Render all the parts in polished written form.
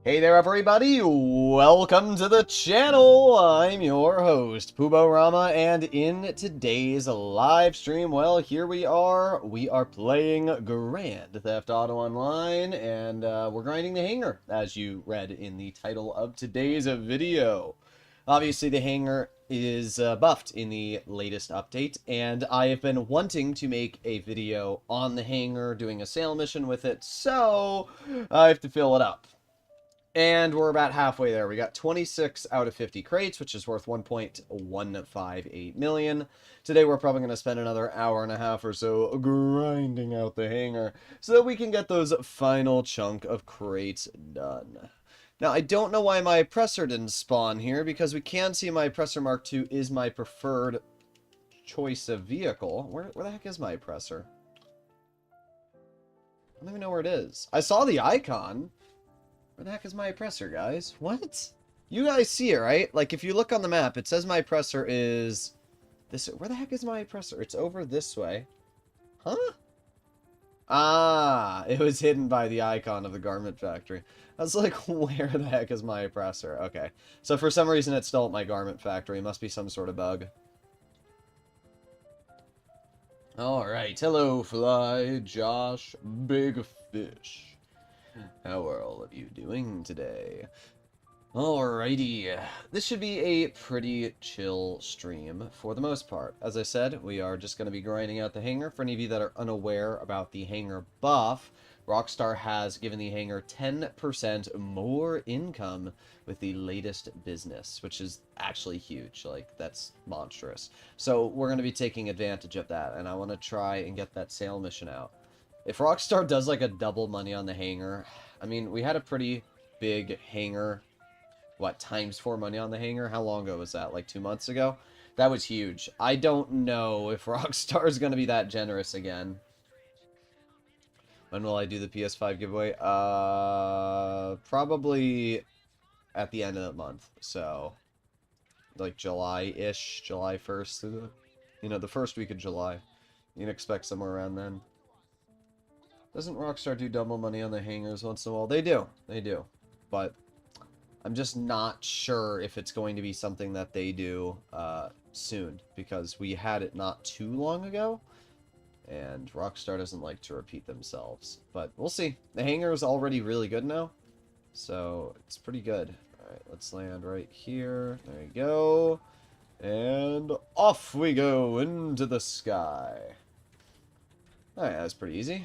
Hey there everybody, welcome to the channel! I'm your host, Puborama, and in today's live stream, well, here we are playing Grand Theft Auto Online, and we're grinding the Hangar, as you read in the title of today's video. Obviously, the Hangar is buffed in the latest update, and I have been wanting to make a video on the Hangar, doing a sale mission with it, so I have to fill it up. And we're about halfway there. We got 26 out of 50 crates, which is worth 1.158 million. Today we're probably going to spend another hour and a half or so grinding out the Hangar so that we can get those final chunk of crates done. Now, I don't know why my Oppressor didn't spawn here, because we can see my Oppressor Mark II is my preferred choice of vehicle. Where the heck is my Oppressor? I don't even know where it is. I saw the icon. Where the heck is my Oppressor, guys? What? You guys see it, right? Like, if you look on the map, it says my Oppressor is this. Where the heck is my Oppressor? It's over this way. Huh? Ah, it was hidden by the icon of the garment factory. I was like, where the heck is my Oppressor? Okay. So for some reason, it's still at my garment factory. It must be some sort of bug. Alright. Hello, Fly, Josh, Big Fish. How are all of you doing today? Alrighty, this should be a pretty chill stream for the most part. As I said, we are just going to be grinding out the Hangar. For any of you that are unaware about the Hangar buff, Rockstar has given the Hangar 10% more income with the latest business, which is actually huge. Like, that's monstrous. So we're going to be taking advantage of that, and I want to try and get that sale mission out. If Rockstar does, like, a double money on the Hangar, I mean, we had a pretty big Hangar, what, ×4 money on the Hangar? How long ago was that? Like 2 months ago? That was huge. I don't know if Rockstar is going to be that generous again. When will I do the PS5 giveaway? Probably at the end of the month. So, like July-ish, July 1st. You know, the first week of July. You can expect somewhere around then. Doesn't Rockstar do double money on the Hangars once in a while? They do. They do. But I'm just not sure if it's going to be something that they do soon. Because we had it not too long ago. And Rockstar doesn't like to repeat themselves. But we'll see. The Hangar is already really good now. So it's pretty good. Alright, let's land right here. There you go. And off we go into the sky. Alright, that's pretty easy.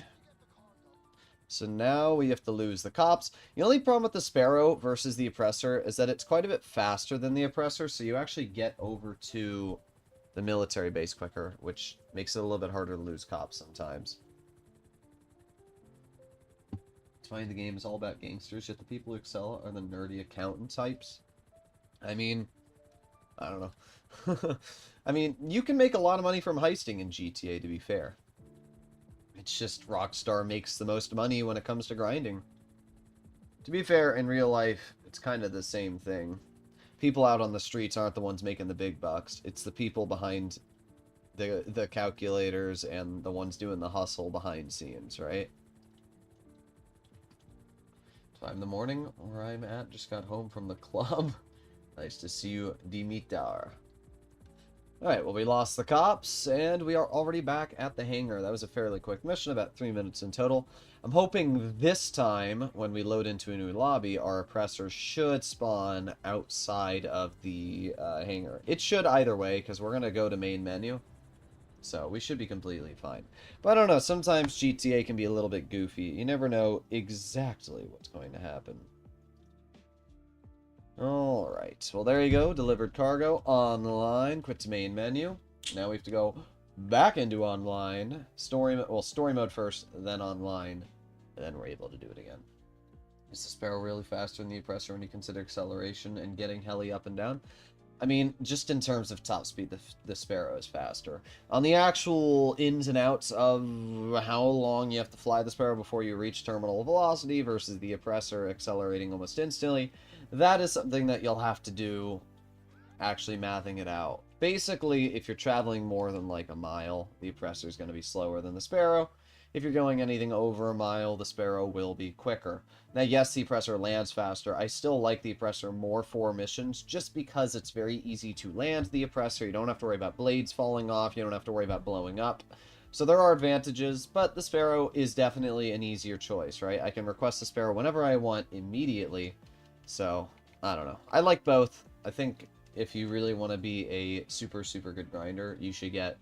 So now we have to lose the cops. The only problem with the Sparrow versus the Oppressor is that it's quite a bit faster than the Oppressor, so you actually get over to the military base quicker, which makes it a little bit harder to lose cops sometimes. It's funny, the game is all about gangsters, yet the people who excel are the nerdy accountant types. I mean, I don't know. I mean, you can make a lot of money from heisting in GTA, to be fair. It's just Rockstar makes the most money when it comes to grinding. To be fair, in real life, it's kind of the same thing. People out on the streets aren't the ones making the big bucks. It's the people behind the calculators and the ones doing the hustle behind scenes, right? 5 in the morning, where I'm at. Just got home from the club. Nice to see you, Dimitar. Alright, well, we lost the cops, and we are already back at the Hangar. That was a fairly quick mission, about 3 minutes in total. I'm hoping this time, when we load into a new lobby, our Oppressor should spawn outside of the Hangar. It should either way, because we're going to go to main menu. So, we should be completely fine. But I don't know, sometimes GTA can be a little bit goofy. You never know exactly what's going to happen. Alright, well there you go, delivered cargo, online, quit to main menu. Now we have to go back into online, story mode first, then online, and then we're able to do it again. Is the Sparrow really faster than the Oppressor when you consider acceleration and getting heli up and down? I mean, just in terms of top speed, the Sparrow is faster. On the actual ins and outs of how long you have to fly the Sparrow before you reach terminal velocity versus the Oppressor accelerating almost instantly, that is something that you'll have to do actually mathing it out. Basically, if you're traveling more than like a mile, the Oppressor is going to be slower than the Sparrow. If you're going anything over a mile, the Sparrow will be quicker. Now, yes, the Oppressor lands faster. I still like the Oppressor more for missions, just because it's very easy to land the Oppressor. You don't have to worry about blades falling off. You don't have to worry about blowing up. So there are advantages, but the Sparrow is definitely an easier choice, right? I can request the Sparrow whenever I want immediately. So, I don't know. I like both. I think if you really want to be a super, super good grinder, you should get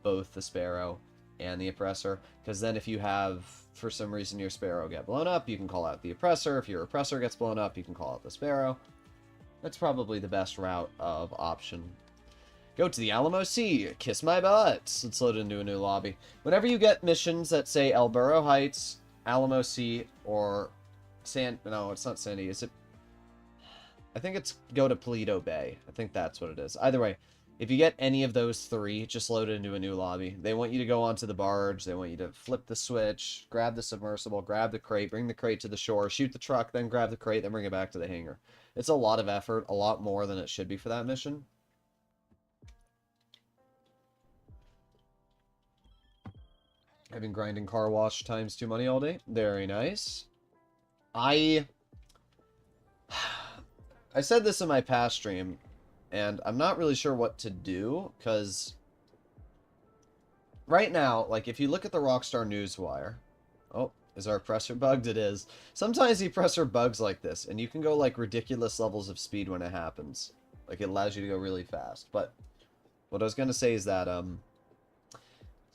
both the Sparrow and the Oppressor, because then if you have, for some reason, your Sparrow get blown up, you can call out the Oppressor. If your Oppressor gets blown up, you can call out the Sparrow. That's probably the best route of option. Go to the Alamo Sea, kiss my butt. Let's load into a new lobby. Whenever you get missions that say El Burro Heights, Alamo Sea, or no, it's not Sandy, is it? I think it's go to Paleto Bay. I think that's what it is. Either way, if you get any of those three, just load it into a new lobby. They want you to go onto the barge. They want you to flip the switch, grab the submersible, grab the crate, bring the crate to the shore, shoot the truck, then grab the crate, then bring it back to the hangar. It's a lot of effort, a lot more than it should be for that mission. I've been grinding car wash times 2 money all day. Very nice. I said this in my past stream, and I'm not really sure what to do, because right now, like, if you look at the Rockstar Newswire... Oh, is our oppressor bugged? It is. Sometimes the oppressor bugs like this, and you can go, like, ridiculous levels of speed when it happens. Like, it allows you to go really fast. But what I was going to say is that,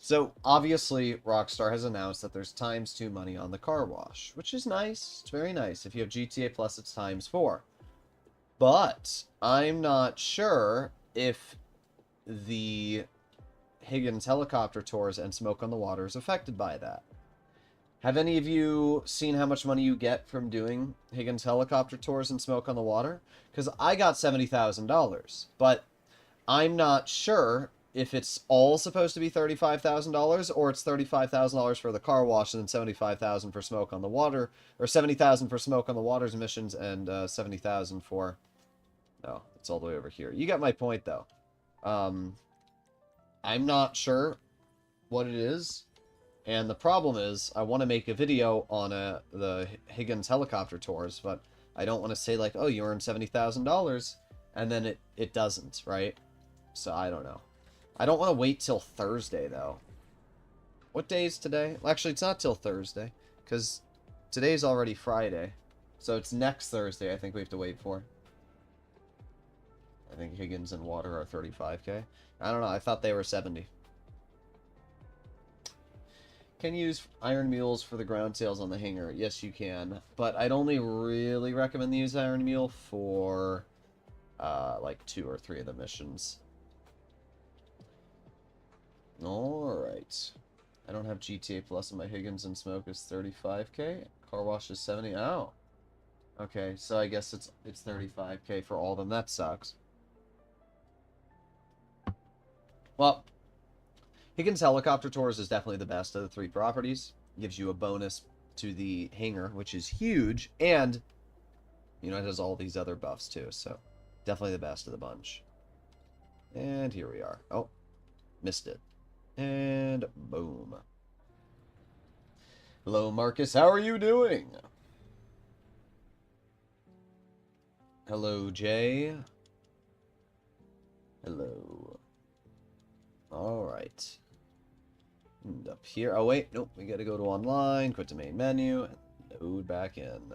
so, obviously, Rockstar has announced that there's times 2 money on the car wash, which is nice. It's very nice. If you have GTA Plus, it's times 4. But I'm not sure if the Higgins helicopter tours and Smoke on the Water is affected by that. Have any of you seen how much money you get from doing Higgins helicopter tours and Smoke on the Water? Because I got $70,000, but I'm not sure if it's all supposed to be $35,000 or it's $35,000 for the car wash and then $75,000 for Smoke on the Water, or $70,000 for Smoke on the Water's missions and $70,000 for... No, it's all the way over here. You got my point, though. I'm not sure what it is, and the problem is I want to make a video on the Higgins helicopter tours, but I don't want to say, like, oh, you earned $70,000, and then it doesn't, right? So I don't know. I don't want to wait till Thursday, though. What day is today? Well, actually, it's not till Thursday, because today's already Friday. So it's next Thursday I think we have to wait for. I think Higgins and Water are 35k. I don't know, I thought they were 70. Can you use Iron Mules for the ground sales on the hangar? Yes, you can. But I'd only really recommend the use Iron Mule for, like, 2 or 3 of the missions. Alright. I don't have GTA Plus and my Higgins and Smoke is 35k. Car Wash is 70. Oh. Okay, so I guess it's 35k for all of them. That sucks. Well, Higgins Helicopter Tours is definitely the best of the 3 properties. Gives you a bonus to the hangar, which is huge, and, you know, it has all these other buffs too, so definitely the best of the bunch. And here we are. Oh, missed it. And boom. Hello, Marcus. How are you doing? Hello, Jay. Hello. Alright. And up here. Oh, wait. Nope. We gotta go to online, quit the main menu, and load back in.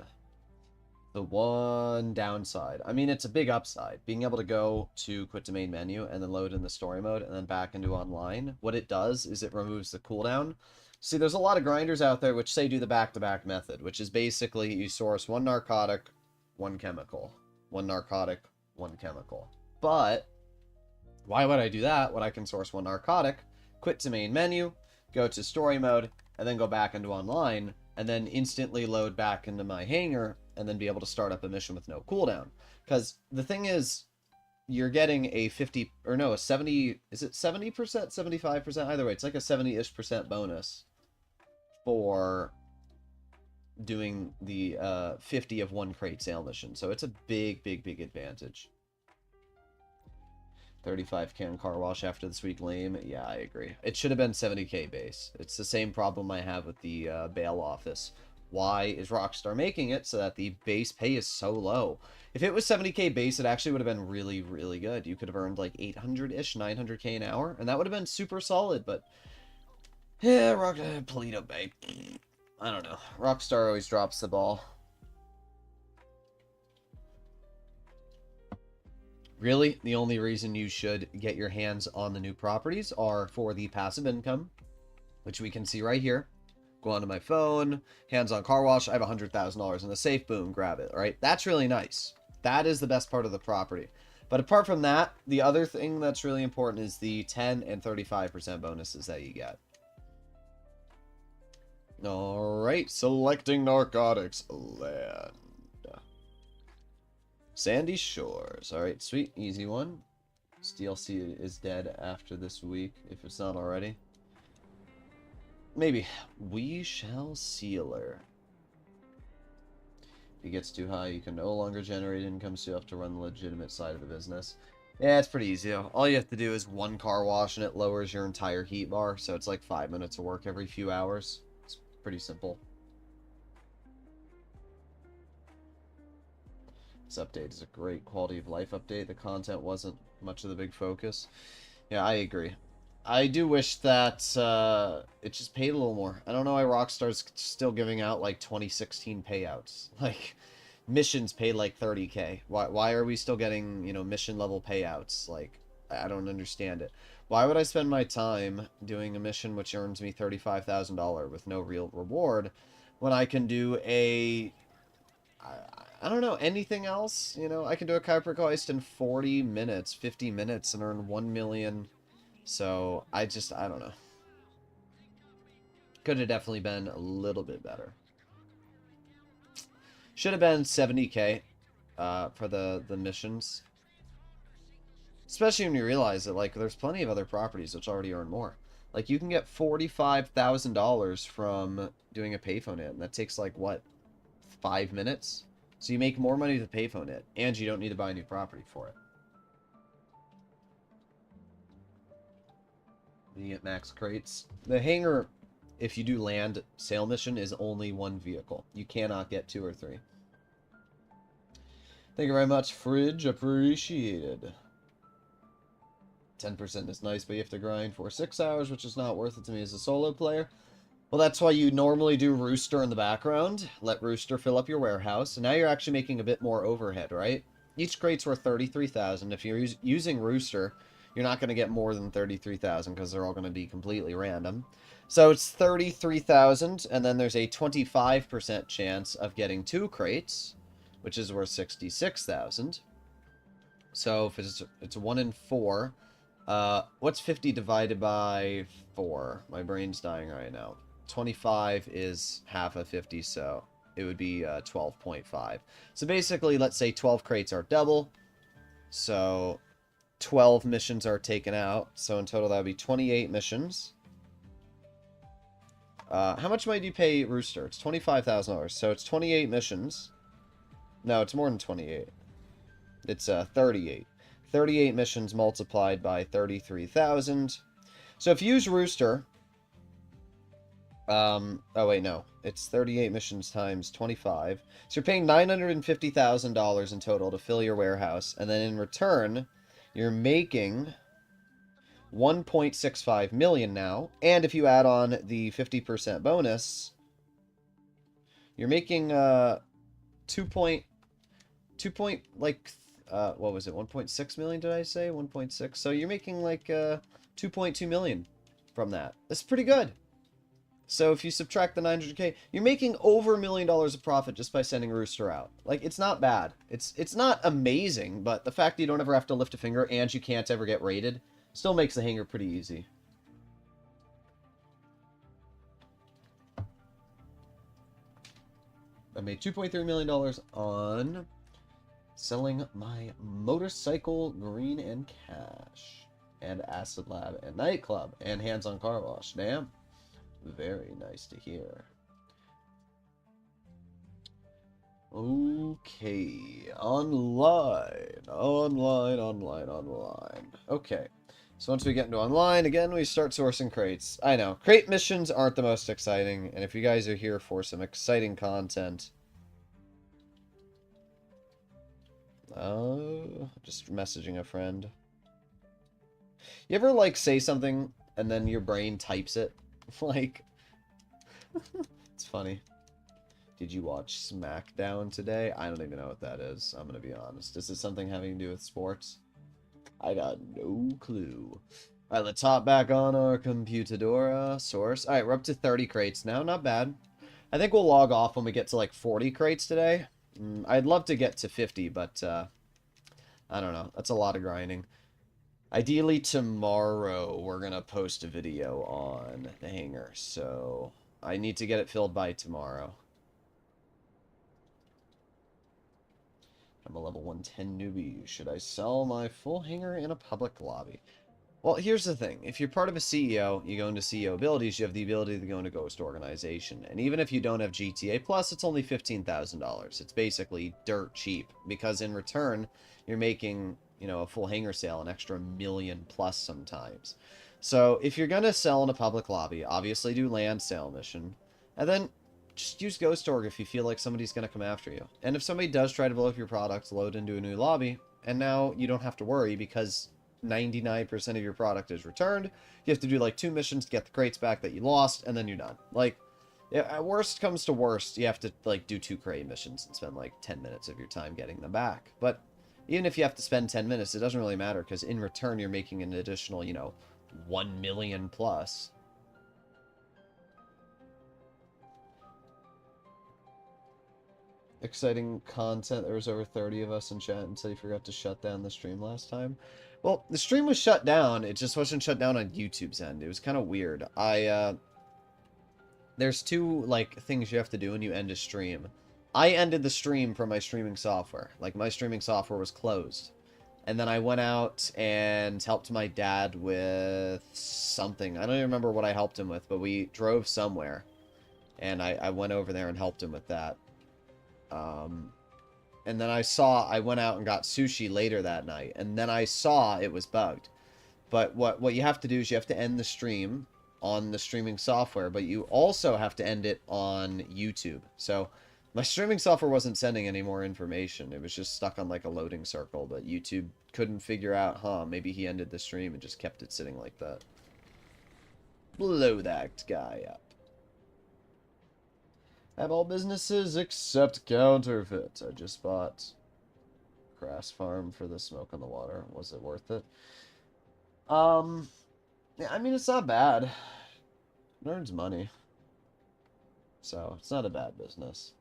The one downside. I mean, it's a big upside. Being able to go to quit the main menu and then load in the story mode and then back into online. What it does is it removes the cooldown. See, there's a lot of grinders out there which say do the back-to-back method, which is basically you source 1 narcotic, 1 chemical. 1 narcotic, 1 chemical. But why would I do that when I can source 1 narcotic, quit to main menu, go to story mode, and then go back into online, and then instantly load back into my hangar, and then be able to start up a mission with no cooldown? Because the thing is, you're getting a 50, or no, a 70, is it 70%, 75%? Either way, it's like a 70-ish% bonus for doing the 50 of 1 crate sale mission. So it's a big, big, big advantage. 35K on car wash after this week, lame. Yeah, I agree. It should have been 70K base. It's the same problem I have with the bail office. Why is Rockstar making it so that the base pay is so low? If it was 70K base, it actually would have been really, really good. You could have earned like 800-ish, 900K an hour, and that would have been super solid, but yeah, Polito Bay. I don't know. Rockstar always drops the ball. Really, the only reason you should get your hands on the new properties are for the passive income, which we can see right here. Go onto my phone, hands on car wash, I have $100,000 in the safe, boom, grab it, right? That's really nice. That is the best part of the property. But apart from that, the other thing that's really important is the 10 and 35% bonuses that you get. Alright, selecting narcotics land. Sandy Shores. Alright, sweet, easy one. This DLC is dead after this week, if it's not already. Maybe. We shall sealer. If he gets too high, you can no longer generate income, so you have to run the legitimate side of the business. Yeah, it's pretty easy. All you have to do is one car wash, and it lowers your entire heat bar, so it's like 5 minutes of work every few hours. It's pretty simple. This update is a great quality of life update. The content wasn't much of the big focus. Yeah, I agree. I do wish that it just paid a little more. I don't know why Rockstar's still giving out like 2016 payouts. Like, missions pay like 30K. Why are we still getting, you know, mission level payouts? Like, I don't understand it. Why would I spend my time doing a mission which earns me $35,000 with no real reward when I can do a... I don't know, anything else? You know, I can do a Kuiper Heist in 40 minutes, 50 minutes, and earn 1 million. So, I don't know. Could have definitely been a little bit better. Should have been 70K for the missions. Especially when you realize that, like, there's plenty of other properties which already earn more. Like, you can get $45,000 from doing a payphone hit, and that takes, like, what, 5 minutes? So you make more money with a payphone hit, and you don't need to buy a new property for it. You get max crates. The hangar, if you do land sale mission, is only one vehicle. You cannot get 2 or 3. Thank you very much, Fridge. Appreciated. 10% is nice, but you have to grind for 6 hours, which is not worth it to me as a solo player. Well, that's why you normally do Rooster in the background. Let Rooster fill up your warehouse. And now you're actually making a bit more overhead, right? Each crate's worth 33,000. If you're using Rooster, you're not going to get more than 33,000 because they're all going to be completely random. So it's 33,000, and then there's a 25% chance of getting 2 crates, which is worth 66,000. So if it's 1 in 4, what's 50 divided by 4? My brain's dying right now. 25 is half of 50, so it would be 12.5. So basically, let's say 12 crates are double. So 12 missions are taken out. So in total, that would be 28 missions. How much money do you pay Rooster? It's $25,000. So it's 28 missions. No, it's more than 28. It's 38. 38 missions multiplied by 33,000. So if you use Rooster... oh wait, no. It's 38 missions times 25. So you're paying $950,000 in total to fill your warehouse. And then in return, you're making 1.65 million now. And if you add on the 50% bonus, you're making what was it? 1.6 million, did I say? 1.6. So you're making like 2.2 million from that. That's pretty good. So if you subtract the 900K, you're making over $1 million of profit just by sending Rooster out. Like, it's not bad. It's not amazing, but the fact that you don't ever have to lift a finger and you can't ever get raided still makes the hangar pretty easy. I made $2.3 million on selling my motorcycle, green, and cash, and acid lab, and nightclub, and hands-on car wash. Damn. Very nice to hear. Okay, online. Okay, so once we get into online, again, we start sourcing crates. I know, crate missions aren't the most exciting, and if you guys are here for some exciting content... just messaging a friend. You ever, like, say something, and then your brain types it? Like, it's funny. Did you watch SmackDown today? I don't even know what that is, I'm gonna be honest. Is it something having to do with sports? I got no clue. Alright, let's hop back on our computadora source. Alright, we're up to 30 crates now. Not bad. I think we'll log off when we get to like 40 crates today. I'd love to get to 50, but I don't know. That's a lot of grinding. Ideally tomorrow we're gonna post a video on the hangar, so I need to get it filled by tomorrow. I'm a level 110 newbie. Should I sell my full hangar in a public lobby? Well, here's the thing. If you're part of a CEO, you go into CEO abilities, you have the ability to go into Ghost Organization. And even if you don't have GTA Plus, it's only $15,000. It's basically dirt cheap. Because in return, you're making, you know, a full hangar sale an extra $1 million plus sometimes. So if you're going to sell in a public lobby, obviously do land sale mission. And then just use Ghost Org if you feel like somebody's going to come after you. And if somebody does try to blow up your product, load into a new lobby. And now you don't have to worry because 99% of your product is returned. You have to do like 2 missions to get the crates back that you lost, and then you're done. Like, at worst comes to worst, you have to like do 2 crate missions and spend like 10 minutes of your time getting them back. But even if you have to spend 10 minutes, it doesn't really matter because in return you're making an additional, you know, 1 million plus. Exciting content. There was over 30 of us in chat and said he forgot to shut down the stream last time. Well, the stream was shut down. It just wasn't shut down on YouTube's end. It was kind of weird. There's 2, like, things you have to do when you end a stream. I ended the stream from my streaming software. Like, my streaming software was closed. And then I went out and helped my dad with something. I don't even remember what I helped him with, but we drove somewhere. And I went over there and helped him with that. And then I went out and got sushi later that night, and then I saw it was bugged. But what you have to do is you have to end the stream on the streaming software, but you also have to end it on YouTube. So my streaming software wasn't sending any more information. It was just stuck on like a loading circle, but YouTube couldn't figure out, maybe he ended the stream and just kept it sitting like that. Blow that guy up. Have all businesses except counterfeit. I just bought Grass Farm for the smoke on the water. Was it worth it? Yeah, I mean, it's not bad. It earns money. So, it's not a bad business.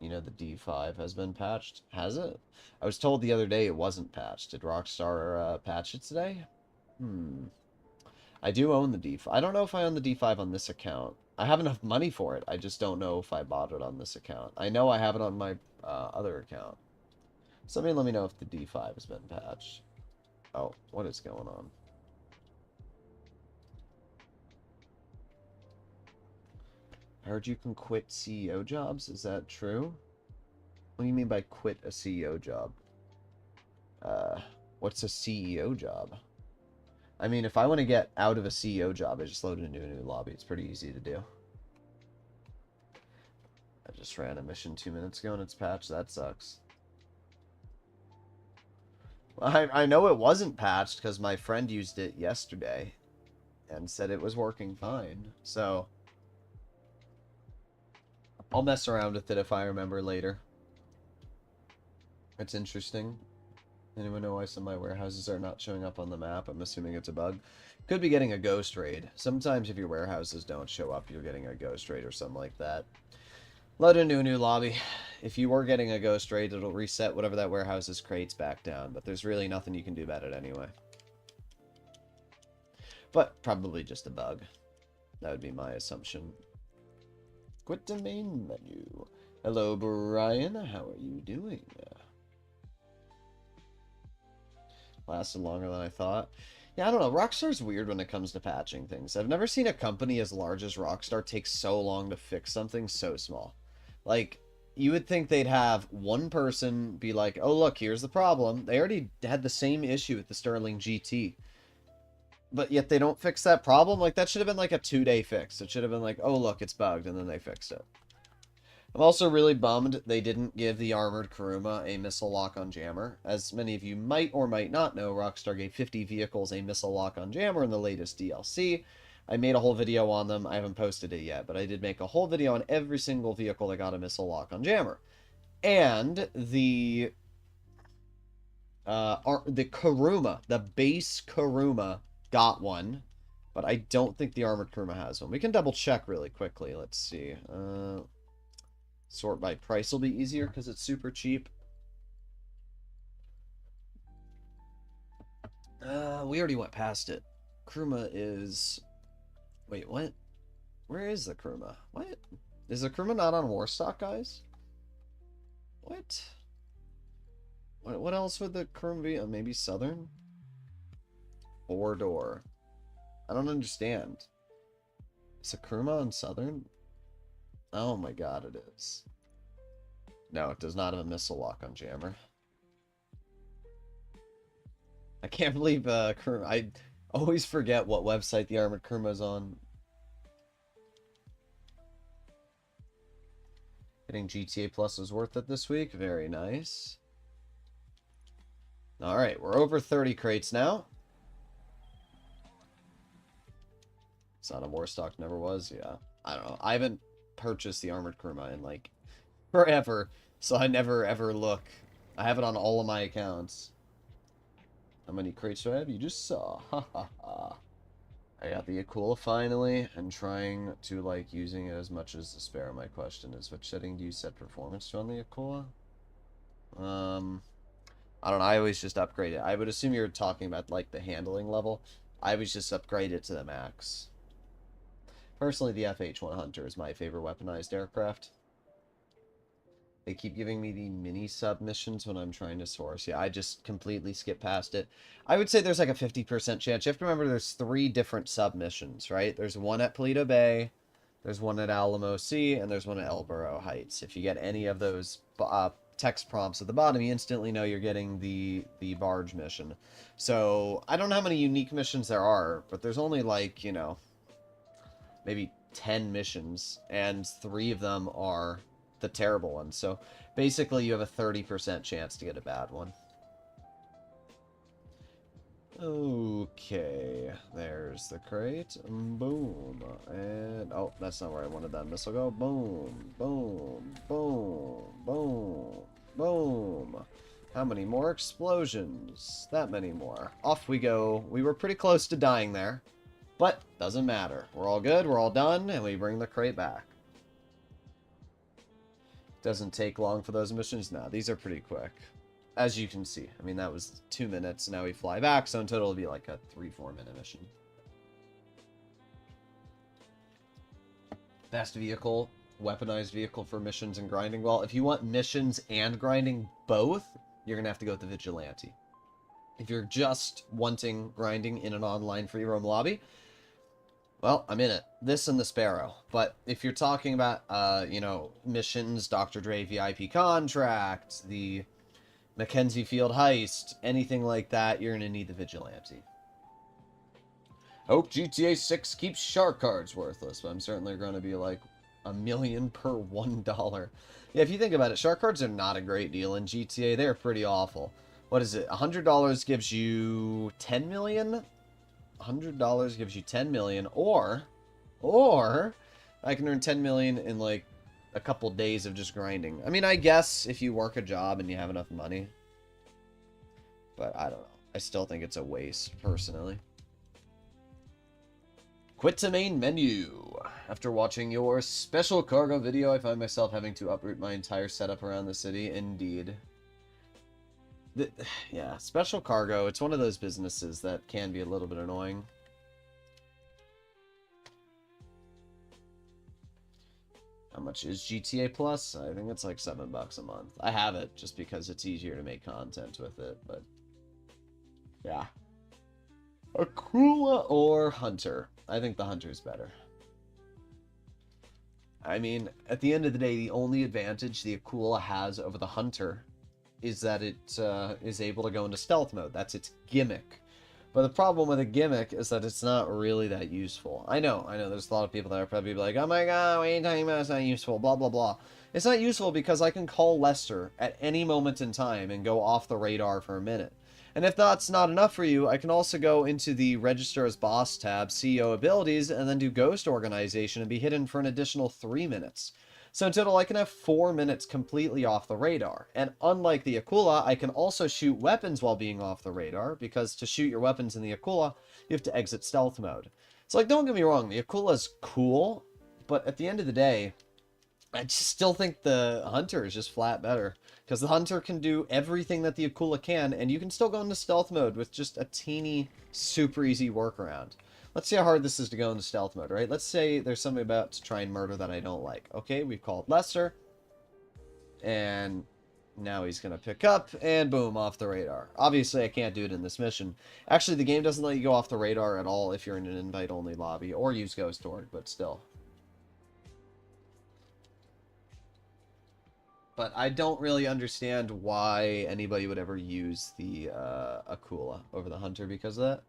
You know, the D5 has been patched. Has it? I was told the other day it wasn't patched. Did Rockstar patch it today? I do own the D5. I don't know if I own the D5 on this account. I have enough money for it. I just don't know if I bought it on this account. I know I have it on my other account. Somebody let me know if the D5 has been patched. Oh, what is going on? I heard you can quit CEO jobs. Is that true? What do you mean by quit a CEO job? What's a CEO job? I mean, if I want to get out of a CEO job, I just load into a new lobby. It's pretty easy to do. I just ran a mission 2 minutes ago and it's patched. That sucks. Well, I know it wasn't patched because my friend used it yesterday and said it was working fine. So I'll mess around with it if I remember later. It's interesting. Anyone know why some of my warehouses are not showing up on the map? I'm assuming it's a bug. Could be getting a ghost raid. Sometimes if your warehouses don't show up, you're getting a ghost raid or something like that. Load into a new lobby. If you were getting a ghost raid, it'll reset whatever that warehouse's crates back down. But there's really nothing you can do about it anyway. But probably just a bug. That would be my assumption. Quit the main menu. Hello, Brian. How are you doing? Lasted longer than I thought. Yeah, I don't know. Rockstar's weird when it comes to patching things. I've never seen a company as large as Rockstar take so long to fix something so small. Like, you would think they'd have one person be like, oh, look, here's the problem. They already had the same issue with the Sterling GT. But yet they don't fix that problem? Like, that should have been like a 2-day fix. It should have been like, oh, look, it's bugged, and then they fixed it. I'm also really bummed they didn't give the Armored Kuruma a missile lock-on jammer. As many of you might or might not know, Rockstar gave 50 vehicles a missile lock-on jammer in the latest DLC. I made a whole video on them. I haven't posted it yet, but I did make a whole video on every single vehicle that got a missile lock-on jammer. And the Kuruma, the base Kuruma, got one, but I don't think the Armored Kuruma has one. We can double check really quickly. Let's see. Sort by price will be easier because it's super cheap. We already went past it. Kuruma is... Wait, what? Where is the Kuruma? What? Is the Kuruma not on Warstock, guys? What? What else would the Kuruma be? Maybe Southern? 4-door. I don't understand. Is the Kuruma on Southern? Oh my god, it is. No, it does not have a missile lock on jammer. I can't believe Kuruma. I always forget what website the Armored Kuruma's on. Getting GTA Plus was worth it this week. Very nice. Alright, we're over 30 crates now. It's not a Warstock, never was. Yeah, I don't know. I haven't purchased the Armored Kuruma in like forever, so I never ever look. I have it on all of my accounts. How many crates do I have? You just saw. Ha ha ha. I got the Aquila finally, and trying to like using it as much as the spare. My question is, which setting do you set performance to on the Aquila? I don't know. I always just upgrade it. I would assume you're talking about like the handling level. I always just upgrade it to the max. Personally, the FH-1 Hunter is my favorite weaponized aircraft. They keep giving me the mini submissions when I'm trying to source. Yeah, I just completely skip past it. I would say there's like a 50% chance. You have to remember there's 3 different submissions, right? There's one at Paleto Bay, there's one at Alamo Sea, and there's one at El Burro Heights. If you get any of those text prompts at the bottom, you instantly know you're getting the barge mission. So, I don't know how many unique missions there are, but there's only like, you know, maybe 10 missions, and 3 of them are the terrible ones. So basically you have a 30% chance to get a bad one. Okay, there's the crate. Boom. And oh, that's not where I wanted that missile go. Boom, boom, boom, boom, boom. How many more explosions? That many more. Off we go. We were pretty close to dying there, but doesn't matter. We're all good, we're all done, and we bring the crate back. Doesn't take long for those missions. No, these are pretty quick, as you can see. I mean, that was 2 minutes. Now we fly back, so in total it'll be like a 3-4 minute mission. Best vehicle, weaponized vehicle for missions and grinding. Well, if you want missions and grinding both, you're gonna have to go with the Vigilante. If you're just wanting grinding in an online free roam lobby, well, I'm in it. This and the Sparrow. But if you're talking about, you know, missions, Dr. Dre VIP contract, the Mackenzie Field heist, anything like that, you're going to need the Vigilante. Hope GTA 6 keeps shark cards worthless, but I'm certainly going to be like $1 million per $1. Yeah, if you think about it, shark cards are not a great deal in GTA. They're pretty awful. What is it? $100 gives you 10 million? $100 gives you 10 million, or I can earn 10 million in like a couple days of just grinding. I mean, I guess if you work a job and you have enough money, but I don't know. I still think it's a waste, personally. Quit to main menu. After watching your special cargo video, I find myself having to uproot my entire setup around the city. Indeed. Yeah, special cargo, it's one of those businesses that can be a little bit annoying. How much is GTA Plus? I think it's like $7 a month. I have it just because it's easier to make content with it, but yeah. Akula or Hunter? I think the Hunter's better. I mean, at the end of the day, the only advantage the Akula has over the Hunter is that it is able to go into stealth mode. That's its gimmick. But the problem with a gimmick is that it's not really that useful. I know, there's a lot of people that are probably like, oh my god, what are you talking about? It's not useful, blah, blah, blah. It's not useful because I can call Lester at any moment in time and go off the radar for a minute. And if that's not enough for you, I can also go into the Register as Boss tab, CEO abilities, and then do Ghost Organization and be hidden for an additional 3 minutes. So in total, I can have 4 minutes completely off the radar. And unlike the Akula, I can also shoot weapons while being off the radar, because to shoot your weapons in the Akula, you have to exit stealth mode. So, like, don't get me wrong, the Akula's cool, but at the end of the day, I just still think the Hunter is just flat better. Because the Hunter can do everything that the Akula can, and you can still go into stealth mode with just a teeny, super easy workaround. Let's see how hard this is to go into stealth mode, right? Let's say there's somebody about to try and murder that I don't like. Okay, we've called Lester. And now he's going to pick up, and boom, off the radar. Obviously, I can't do it in this mission. Actually, the game doesn't let you go off the radar at all if you're in an invite-only lobby, or use Ghost Org, but still. But I don't really understand why anybody would ever use the Akula over the Hunter because of that.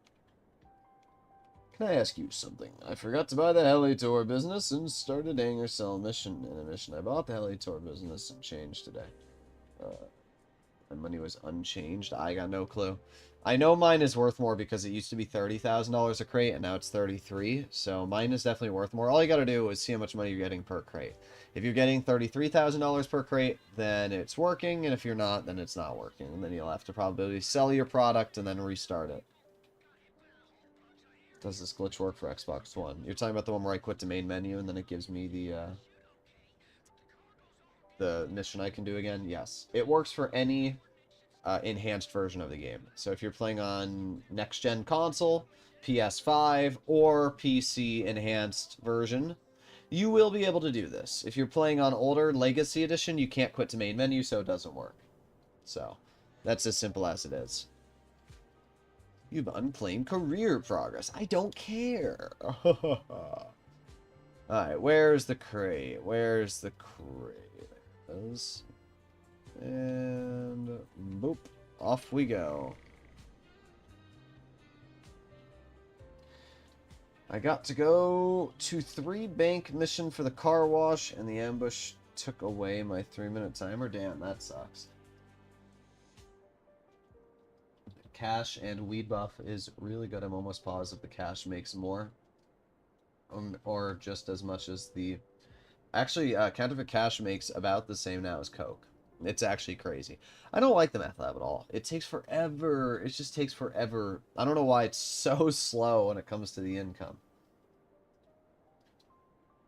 Can I ask you something? I forgot to buy the Emulator business and started Hangar sell mission in a mission. I bought the Emulator business and changed today. My money was unchanged. I got no clue. I know mine is worth more because it used to be $30,000 a crate and now it's 33. So mine is definitely worth more. All you got to do is see how much money you're getting per crate. If you're getting $33,000 per crate, then it's working, and if you're not, then it's not working. And then you'll have to probably sell your product and then restart it. Does this glitch work for Xbox One? You're talking about the one where I quit the main menu and then it gives me the mission I can do again? Yes. It works for any enhanced version of the game. So if you're playing on next-gen console, PS5, or PC enhanced version, you will be able to do this. If you're playing on older Legacy Edition, you can't quit to main menu, so it doesn't work. So, that's as simple as it is. You've unclaimed career progress. I don't care. Alright, where's the crate? Where's the crate? There it is. And boop. Off we go. I got to go to 3 bank mission for the car wash, and the ambush took away my 3-minute timer. Damn, that sucks. The cash and weed buff is really good. I'm almost positive the cash makes more. Or just as much as the... Actually, counterfeit cash makes about the same now as coke. It's actually crazy. I don't like the meth lab at all. It takes forever. It just takes forever. I don't know why it's so slow when it comes to the income.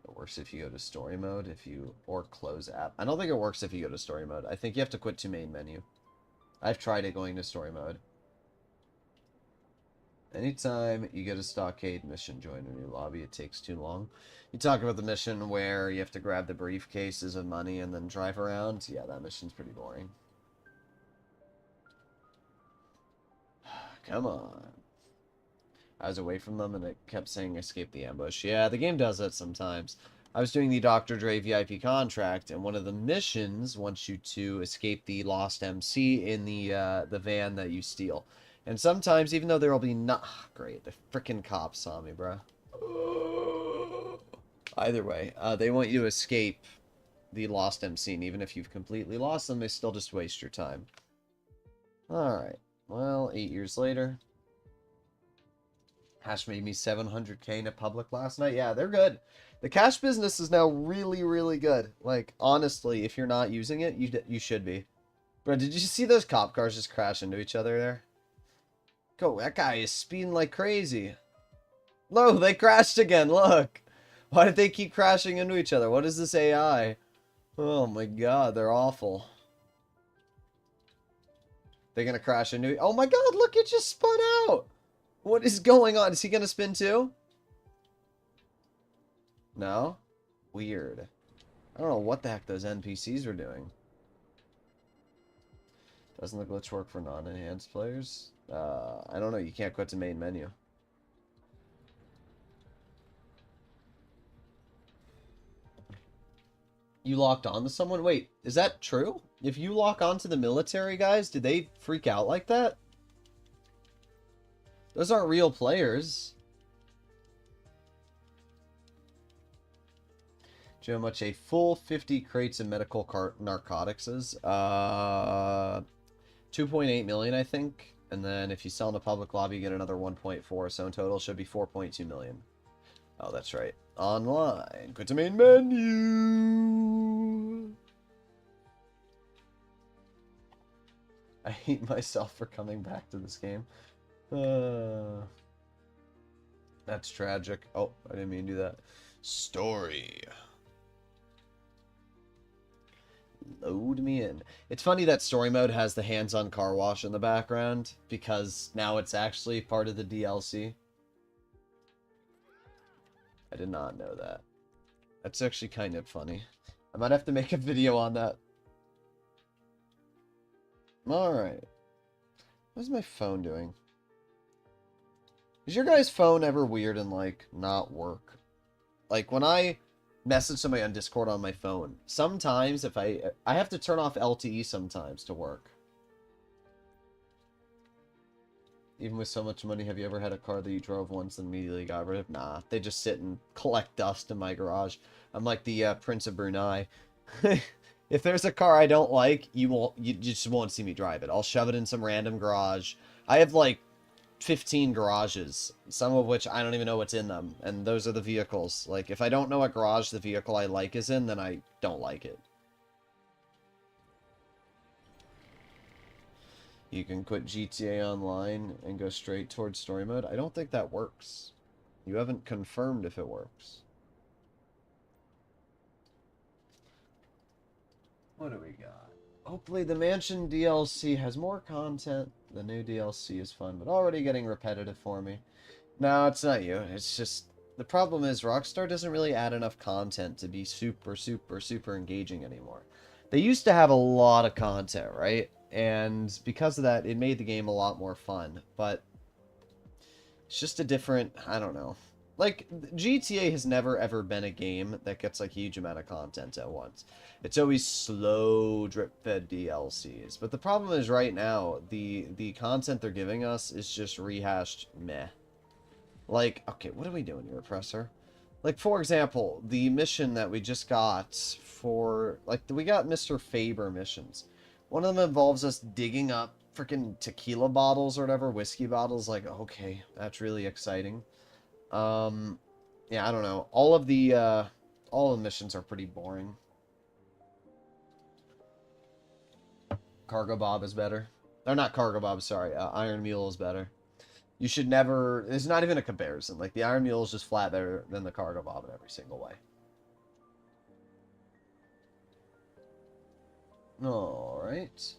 It works if you go to story mode, or close app. I don't think it works if you go to story mode. I think you have to quit to main menu. I've tried it going to story mode. Anytime you get a stockade mission, join a new lobby, it takes too long. You talk about the mission where you have to grab the briefcases of money and then drive around. Yeah, that mission's pretty boring. Come on. I was away from them and it kept saying escape the ambush. Yeah, the game does that sometimes. I was doing the Dr. Dre VIP contract, and one of the missions wants you to escape the lost MC in the van that you steal. And sometimes, even though there will be not... Great, the frickin' cops saw me, bro. Either way, they want you to escape the lost MC, and even if you've completely lost them, they still just waste your time. Alright, well, 8 years later. Hash made me 700k in a public last night. Yeah, they're good. The cash business is now really, really good. Like, honestly, if you're not using it, you should be. Bro, did you see those cop cars just crash into each other there? Go, that guy is speeding like crazy. No, they crashed again, look. Why did they keep crashing into each other? What is this AI? Oh my god, they're awful. They're gonna crash into... Oh my god, look, it just spun out! What is going on? Is he gonna spin too? No? Weird. I don't know what the heck those NPCs are doing. Doesn't the glitch work for non-enhanced players? I don't know. You can't quit to main menu. You locked on to someone? Wait, is that true? If you lock on to the military guys, did they freak out like that? Those aren't real players. Do you know how much a full 50 crates of medical narcotics is? 2.8 million, I think. And then if you sell in the public lobby, you get another 1.4. So in total, should be 4.2 million. Oh, that's right. Online. Go to main menu. I hate myself for coming back to this game. That's tragic. Oh, I didn't mean to do that. Story. Load me in. It's funny that story mode has the hands-on car wash in the background, because now it's actually part of the DLC. I did not know that. That's actually kind of funny. I might have to make a video on that. Alright. What's my phone doing? Is your guys' phone ever weird and, like, not work? Like, when I message somebody on Discord on my phone, sometimes if I have to turn off LTE sometimes to work. Even with so much money, have you ever had a car that you drove once and immediately got rid of? Nah, they just sit and collect dust in my garage. I'm like the Prince of Brunei. If there's a car I don't like, you just won't see me drive it. I'll shove it in some random garage. I have like 15 garages, some of which I don't even know what's in them, and those are the vehicles. Like, if I don't know what garage the vehicle I like is in, then I don't like it. You can quit GTA Online and go straight towards story mode. I don't think that works. You haven't confirmed if it works. What do we got? Hopefully the Mansion DLC has more content. The new DLC is fun, but already getting repetitive for me. No, it's not you. It's just... The problem is Rockstar doesn't really add enough content to be super engaging anymore. They used to have a lot of content, right? And because of that, it made the game a lot more fun. But it's just a different... I don't know. Like, GTA has never ever been a game that gets like a huge amount of content at once. It's always slow, drip-fed DLCs. But the problem is right now, the content they're giving us is just rehashed meh. Like, okay, what are we doing here, Oppressor? Like, for example, the mission that we just got for... Like, we got Mr. Faber missions. One of them involves us digging up freaking tequila bottles or whatever, whiskey bottles. Like, okay, that's really exciting. Yeah, I don't know. All of the missions are pretty boring. Cargo Bob is better. Or not Cargo Bob, sorry. Iron Mule is better. You should never... There's not even a comparison. Like, the Iron Mule is just flat better than the Cargo Bob in every single way. Alright.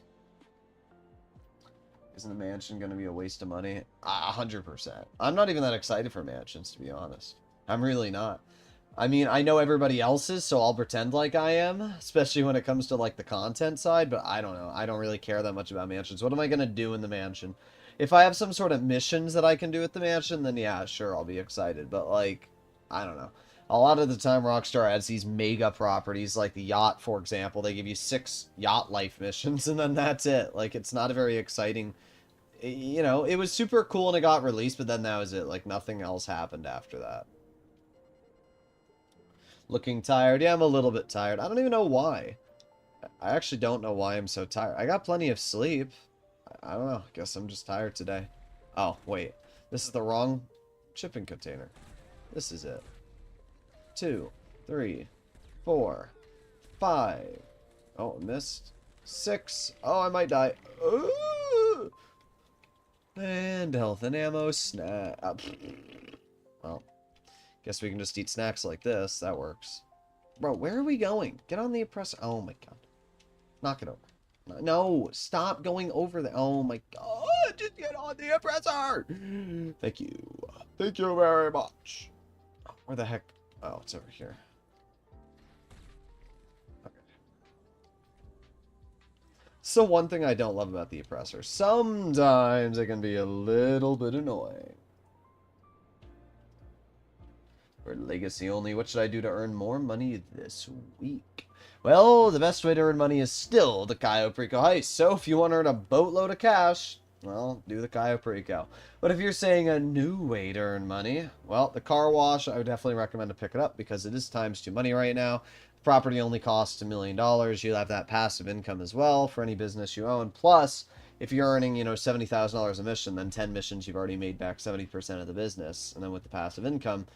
Isn't the mansion going to be a waste of money? 100%. I'm not even that excited for mansions, to be honest. I'm really not. I mean, I know everybody else is, so I'll pretend like I am, especially when it comes to, like, the content side, but I don't know. I don't really care that much about mansions. What am I going to do in the mansion? If I have some sort of missions that I can do at the mansion, then yeah, sure, I'll be excited. But, like, I don't know. A lot of the time, Rockstar adds these mega properties, like the yacht, for example. They give you 6 yacht life missions, and then that's it. Like, it's not a very exciting... You know, it was super cool and it got released, but then that was it. Like, nothing else happened after that. Looking tired? Yeah, I'm a little bit tired. I don't even know why. I actually don't know why I'm so tired. I got plenty of sleep. I don't know. I guess I'm just tired today. Oh, wait. This is the wrong shipping container. This is it. 2, 3, 4, 5. Oh, missed. 6. Oh, I might die. Ooh! And health and ammo, snack. Well, guess we can just eat snacks like this. That works. Bro, where are we going? Get on the oppressor. Oh my god. Knock it over. No, stop going over there. Oh my god. Just get on the oppressor. Thank you. Thank you very much. Where the heck? Oh, it's over here. Okay. So one thing I don't love about the oppressor. Sometimes it can be a little bit annoying. Or legacy only. What should I do to earn more money this week? Well, the best way to earn money is still the Cayo Perico Heist. So if you want to earn a boatload of cash, well, do the Cayo Perico. But if you're saying a new way to earn money, well, the car wash, I would definitely recommend to pick it up because it is times 2 money right now. The property only costs $1 million. You'll have that passive income as well for any business you own. Plus, if you're earning, $70,000 a mission, then 10 missions, you've already made back 70% of the business. And then with the passive income,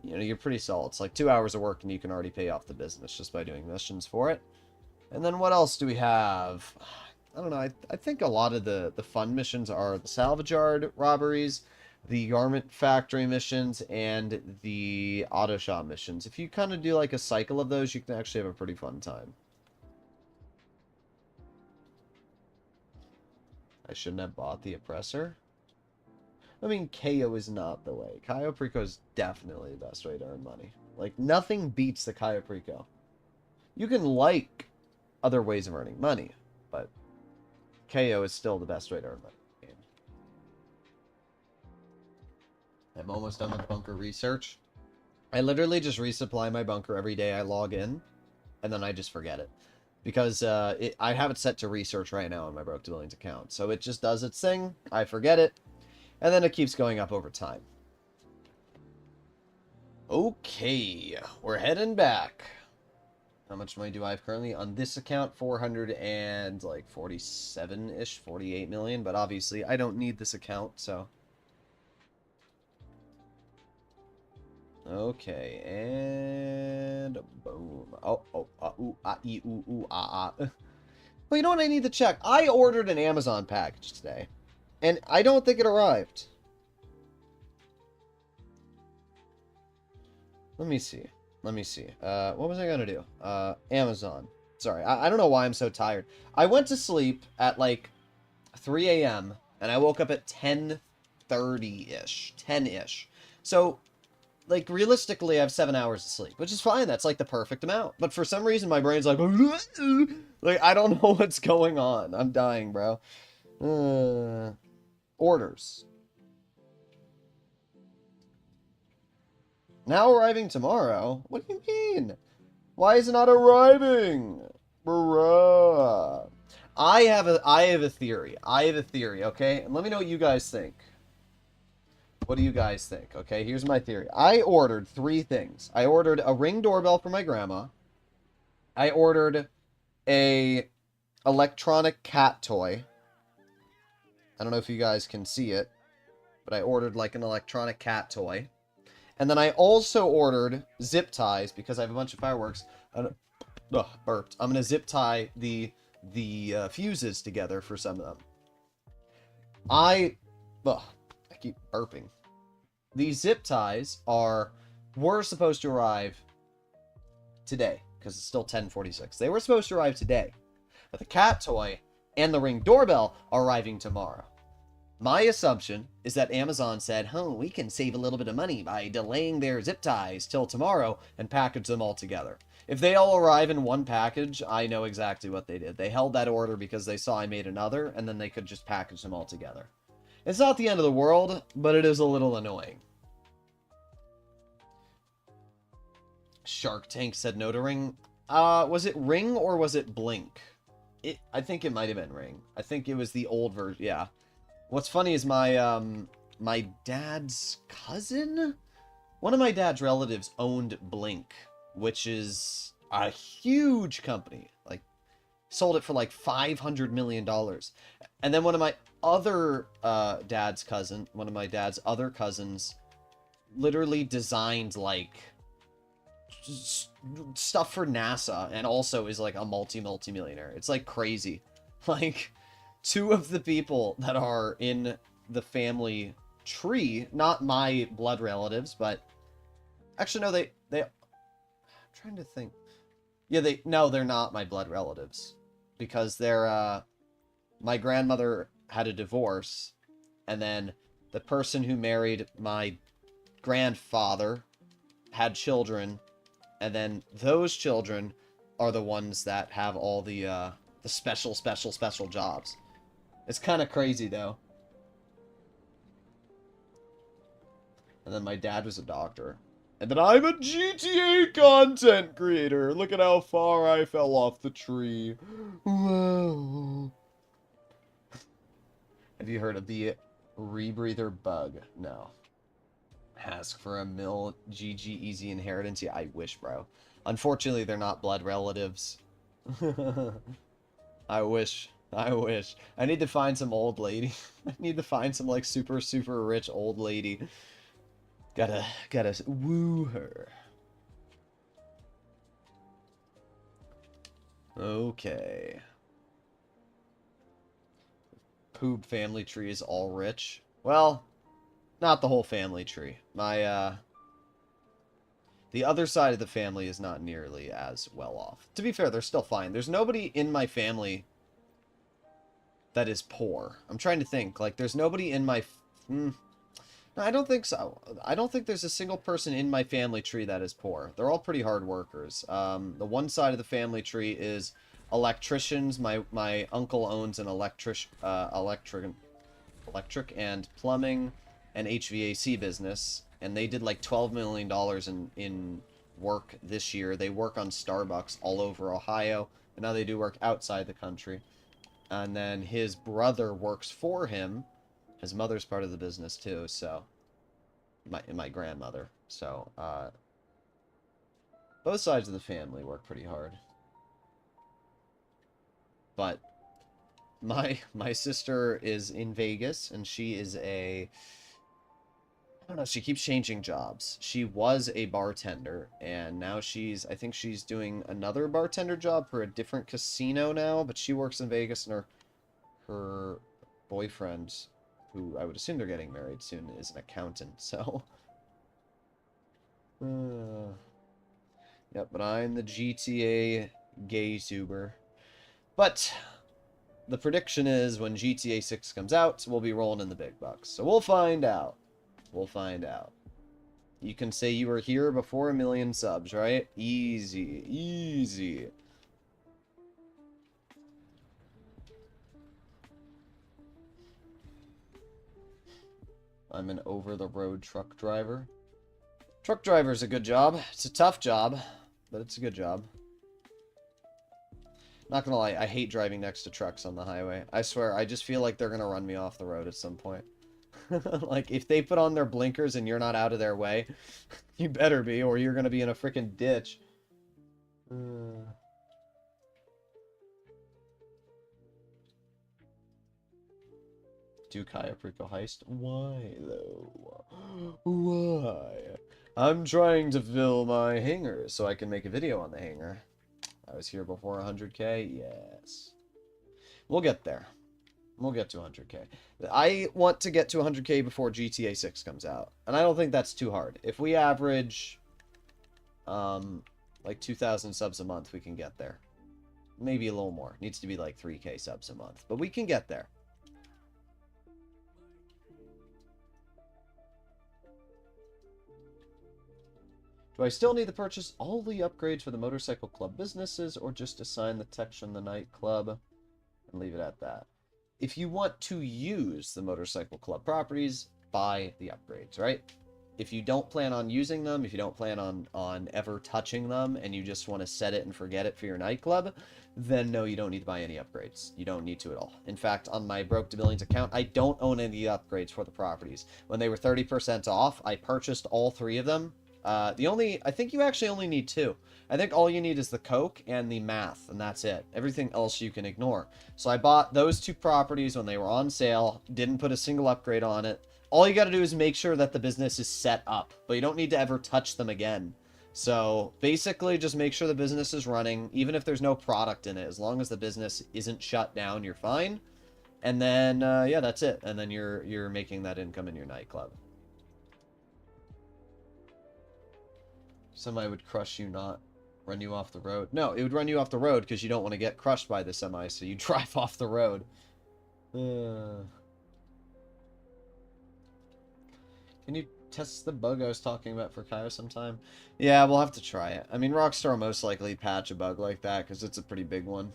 you're pretty solid. It's like 2 hours of work and you can already pay off the business just by doing missions for it. And then what else do we have? I don't know. I think a lot of the fun missions are the salvage yard robberies, the garment factory missions, and the auto shop missions. If you kind of do like a cycle of those, you can actually have a pretty fun time. I shouldn't have bought the oppressor. I mean, KO is not the way. Cayo Perico is definitely the best way to earn money. Like, nothing beats the Cayo Perico. You can like other ways of earning money, but KO is still the best way to earn money. I'm almost done with bunker research. I literally just resupply my bunker every day I log in, and then I just forget it. Because I have it set to research right now on my Broke to Billions account. So it just does its thing, I forget it, and then it keeps going up over time. Okay, we're heading back. How much money do I have currently on this account? 447-ish, 48 million. But obviously, I don't need this account, so. Okay, and boom. Well, you know what I need to check? I ordered an Amazon package today, and I don't think it arrived. Let me see. What was I gonna do? Amazon. Sorry, I don't know why I'm so tired. I went to sleep at like 3 a.m. and I woke up at 10:30-ish. 10-ish. So, like, realistically, I have 7 hours of sleep, which is fine. That's like the perfect amount. But for some reason, my brain's like, like, I don't know what's going on. I'm dying, bro. Orders. Now arriving tomorrow? What do you mean? Why is it not arriving? Bruh. I have a theory. Okay? And let me know what you guys think. What do you guys think? Okay, here's my theory. I ordered 3 things. I ordered a Ring doorbell for my grandma. I ordered a electronic cat toy. I don't know if you guys can see it, but I ordered like an electronic cat toy. And then I also ordered zip ties because I have a bunch of fireworks. Burped. I'm going to zip tie the fuses together for some of them. I keep burping. These zip ties were supposed to arrive today because it's still 10:46. They were supposed to arrive today. But the cat toy and the Ring doorbell are arriving tomorrow. My assumption is that Amazon said, we can save a little bit of money by delaying their zip ties till tomorrow and package them all together. If they all arrive in one package, I know exactly what they did. They held that order because they saw I made another, and then they could just package them all together. It's not the end of the world, but it is a little annoying. Shark Tank said no to Ring. Was it Ring or was it Blink? I think it might have been Ring. I think it was the old version, yeah. What's funny is my dad's cousin? One of my dad's relatives owned Blink, which is a huge company. Like, sold it for like $500 million. And then one of my other dad's other cousins literally designed like stuff for NASA and also is like a multi-millionaire. It's like crazy. Like, 2 of the people that are in the family tree, not my blood relatives, but actually no, they I'm trying to think. Yeah, they're not my blood relatives because they're my grandmother had a divorce, and then the person who married my grandfather had children, and then those children are the ones that have all the special jobs. It's kind of crazy, though. And then my dad was a doctor. And then I'm a GTA content creator. Look at how far I fell off the tree. Whoa. Have you heard of the rebreather bug? No. Ask for a mil GG easy inheritance. Yeah, I wish, bro. Unfortunately, they're not blood relatives. I wish. I wish. I need to find some old lady. I need to find some, like, super, super rich old lady. Gotta woo her. Okay. Poop family tree is all rich. Well, not the whole family tree. The other side of the family is not nearly as well off. To be fair, they're still fine. There's nobody in my family that is poor. I'm trying to think. Like, there's nobody in my... No, I don't think so. I don't think there's a single person in my family tree that is poor. They're all pretty hard workers. The one side of the family tree is electricians. My uncle owns an electric and plumbing and HVAC business, and they did like $12 million in work this year. They work on Starbucks all over Ohio, and now they do work outside the country. And then his brother works for him. His mother's part of the business too, so my grandmother. So both sides of the family work pretty hard. But my sister is in Vegas, and she is I don't know, she keeps changing jobs. She was a bartender, and now I think she's doing another bartender job for a different casino now, but she works in Vegas, and her boyfriend, who I would assume they're getting married soon, is an accountant, so... Yep, but I'm the GTA gay tuber. But the prediction is when GTA 6 comes out, we'll be rolling in the big bucks. So we'll find out. We'll find out. You can say you were here before 1 million subs, right? Easy. Easy. I'm an over-the-road truck driver. Truck driver's a good job. It's a tough job, but it's a good job. Not gonna lie, I hate driving next to trucks on the highway. I swear, I just feel like they're gonna run me off the road at some point. Like, if they put on their blinkers and you're not out of their way, you better be, or you're gonna be in a freaking ditch. Do Kaya Prico Heist? Why, though? Why? I'm trying to fill my hangar so I can make a video on the hangar. I was here before 100k? Yes. We'll get there. We'll get to 100k. I want to get to 100k before GTA 6 comes out. And I don't think that's too hard. If we average, like 2,000 subs a month, we can get there. Maybe a little more. Needs to be like 3k subs a month. But we can get there. Do I still need to purchase all the upgrades for the motorcycle club businesses, or just assign the tech from the nightclub and leave it at that? If you want to use the motorcycle club properties, buy the upgrades, right? If you don't plan on using them, if you don't plan on ever touching them, and you just want to set it and forget it for your nightclub, then no, you don't need to buy any upgrades. You don't need to at all. In fact, on my Broke to Billions account, I don't own any upgrades for the properties. When they were 30% off, I purchased all 3 of them. I think you actually only need 2. I think all you need is the coke and the math, and that's it. Everything else you can ignore. So I bought those 2 properties when they were on sale, didn't put a single upgrade on it. All you gotta do is make sure that the business is set up, but you don't need to ever touch them again. So basically just make sure the business is running, even if there's no product in it. As long as the business isn't shut down, you're fine. And then, yeah, that's it. And then you're making that income in your nightclub. Semi would crush you, not run you off the road. No, it would run you off the road because you don't want to get crushed by the semi, so you drive off the road. Can you test the bug I was talking about for Kyle sometime? Yeah, we'll have to try it. I mean, Rockstar will most likely patch a bug like that because it's a pretty big one.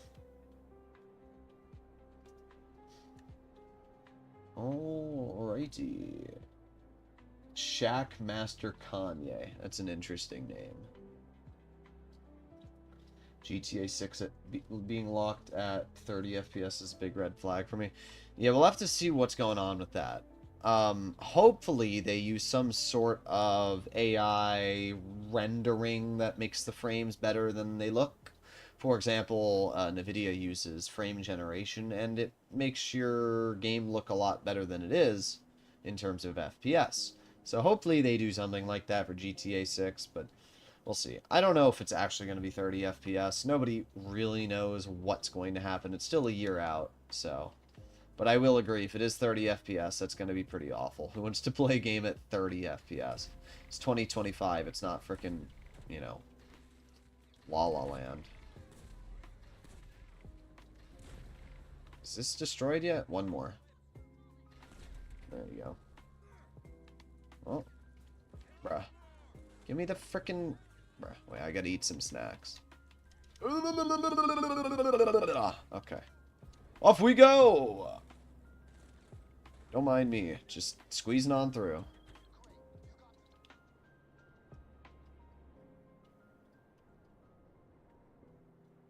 Alrighty. Shaq Master Kanye. That's an interesting name. GTA 6 being locked at 30 FPS is a big red flag for me. Yeah, we'll have to see what's going on with that. Hopefully they use some sort of AI rendering that makes the frames better than they look. For example, NVIDIA uses frame generation, and it makes your game look a lot better than it is in terms of FPS. So hopefully they do something like that for GTA 6, but we'll see. I don't know if it's actually going to be 30 FPS. Nobody really knows what's going to happen. It's still a year out, so... But I will agree, if it is 30 FPS, that's going to be pretty awful. Who wants to play a game at 30 FPS? It's 2025. It's not freaking, you know, La La Land. Is this destroyed yet? One more. There we go. Oh. Bruh. Give me the frickin'... Bruh. Wait, I gotta eat some snacks. Okay. Off we go! Don't mind me. Just squeezing on through.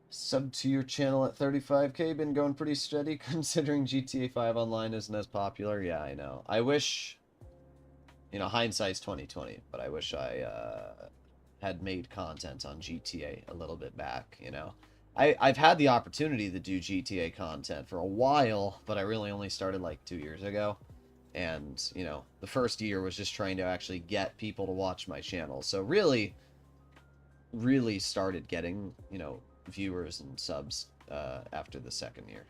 Sub to your channel at 35k. Been going pretty steady considering GTA 5 Online isn't as popular. Yeah, I know. I wish... You know, hindsight's 2020, but I wish I had made content on GTA a little bit back, you know. I've had the opportunity to do GTA content for a while, but I really only started like 2 years ago. And, you know, the first year was just trying to actually get people to watch my channel. So really started getting, you know, viewers and subs after the second year.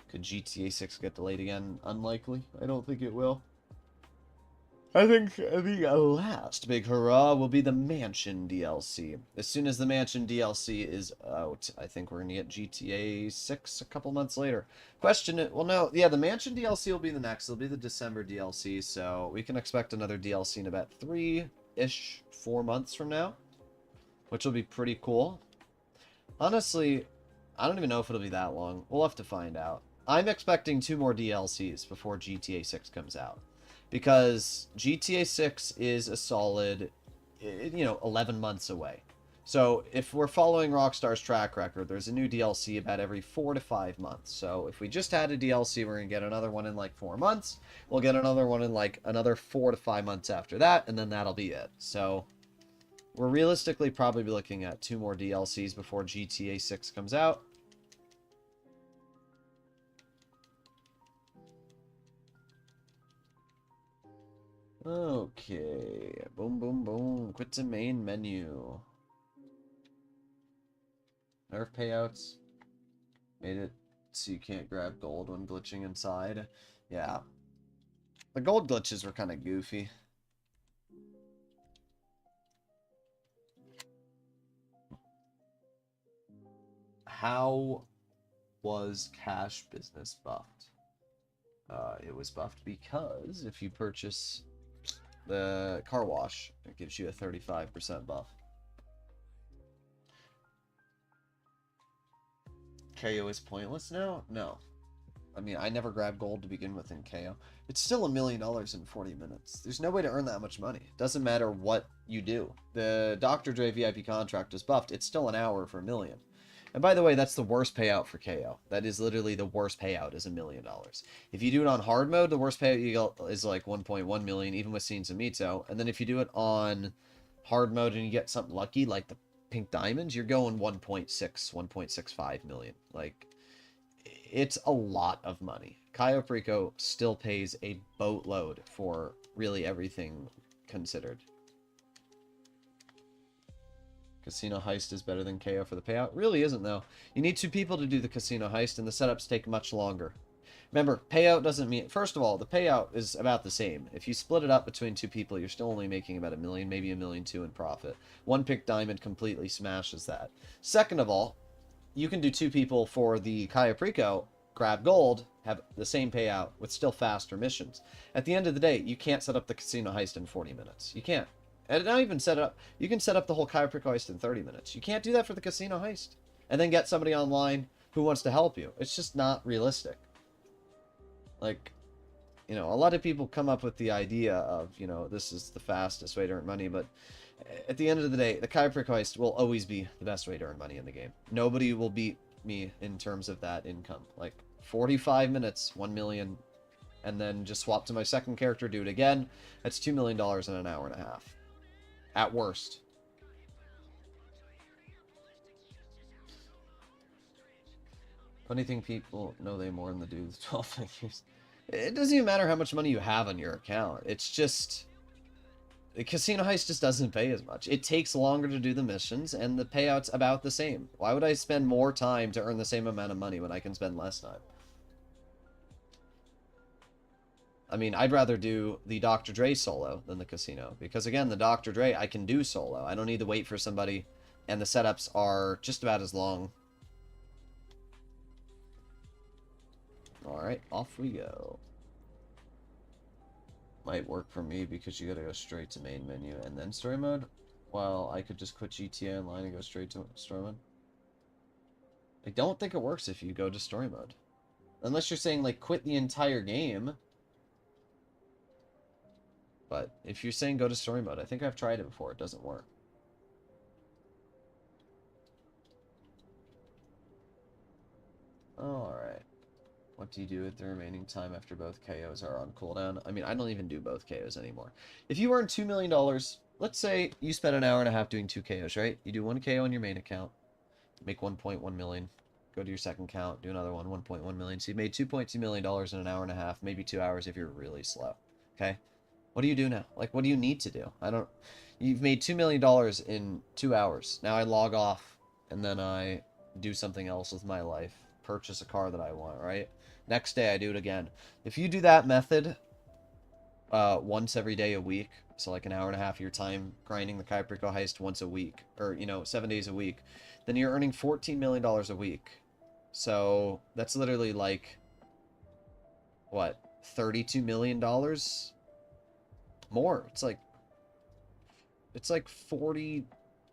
Could GTA 6 get delayed again? Unlikely. I don't think it will. I think the last big hurrah will be the Mansion DLC. As soon as the Mansion DLC is out, I think we're going to get GTA 6 a couple months later. Well, no, yeah, the Mansion DLC will be the next. It'll be the December DLC, so we can expect another DLC in about 3-ish, 4 months from now, which will be pretty cool. Honestly, I don't even know if it'll be that long. We'll have to find out. I'm expecting 2 more DLCs before GTA 6 comes out. Because GTA 6 is a solid, you know, 11 months away. So if we're following Rockstar's track record, there's a new DLC about every 4 to 5 months. So if we just had a DLC, we're going to get another one in like 4 months. We'll get another one in like another 4 to 5 months after that, and then that'll be it. So we're realistically probably looking at 2 more DLCs before GTA 6 comes out. Okay, boom, boom, boom. Quit to main menu. Nerf payouts. Made it so you can't grab gold when glitching inside. Yeah. The gold glitches were kind of goofy. How was cash business buffed? It was buffed because if you purchase the car wash, it gives you a 35% buff. KO is pointless now? No. I mean, I never grabbed gold to begin with in KO. It's still $1 million in 40 minutes. There's no way to earn that much money. It doesn't matter what you do. The Dr. Dre VIP contract is buffed. It's still an hour for $1 million. And by the way, that's the worst payout for KO. That is literally the worst payout is $1 million. If you do it on hard mode, the worst payout you get is like 1.1 million, even with Scenes of Mito. And then if you do it on hard mode and you get something lucky, like the pink diamonds, you're going 1.65 million. Like, it's a lot of money. Cayo Perico still pays a boatload for really everything considered. Casino Heist is better than KO for the payout. Really isn't, though. You need 2 people to do the Casino Heist, and the setups take much longer. Remember, payout doesn't mean... First of all, the payout is about the same. If you split it up between 2 people, you're still only making about $1 million, maybe $1.2 million in profit. 1 pick diamond completely smashes that. Second of all, you can do 2 people for the Cayo Perico, grab gold, have the same payout with still faster missions. At the end of the day, you can't set up the Casino Heist in 40 minutes. You can't. And not even set it up. You can set up the whole Cayo Perico heist in 30 minutes. You can't do that for the Casino Heist. And then get somebody online who wants to help you. It's just not realistic. Like, you know, a lot of people come up with the idea of, you know, this is the fastest way to earn money, but at the end of the day, the Kyprick Heist will always be the best way to earn money in the game. Nobody will beat me in terms of that income. Like, 45 minutes, 1 million, and then just swap to my second character, do it again. That's $2 million in an hour and a half. At worst. Funny thing, people know they more than the dude with 12 figures. It doesn't even matter how much money you have on your account. It's just... the Casino Heist just doesn't pay as much. It takes longer to do the missions, and the payout's about the same. Why would I spend more time to earn the same amount of money when I can spend less time? I mean, I'd rather do the Dr. Dre solo than the casino. Because, again, the Dr. Dre, I can do solo. I don't need to wait for somebody, and the setups are just about as long. Alright, off we go. Might work for me because you gotta go straight to main menu and then story mode. While I could just quit GTA Online and go straight to story mode. I don't think it works if you go to story mode. Unless you're saying, like, quit the entire game. But if you're saying go to story mode, I think I've tried it before. It doesn't work. Alright. What do you do with the remaining time after both KOs are on cooldown? I mean, I don't even do both KOs anymore. If you earn $2 million, let's say you spend an hour and a half doing 2 KOs, right? You do 1 KO on your main account, make 1.1 million, go to your second account, do another one, 1.1 million. So you made $2.2 million in an hour and a half, maybe 2 hours if you're really slow, okay? What do you do now? Like, what do you need to do? You've made $2 million in 2 hours. Now I log off, and then I do something else with my life. Purchase a car that I want, right? Next day, I do it again. If you do that method once every day a week, so like an hour and a half of your time grinding the Kyprick Heist once a week, or, you know, 7 days a week, then you're earning $14 million a week. So that's literally like, what, $32 million more? It's like 40,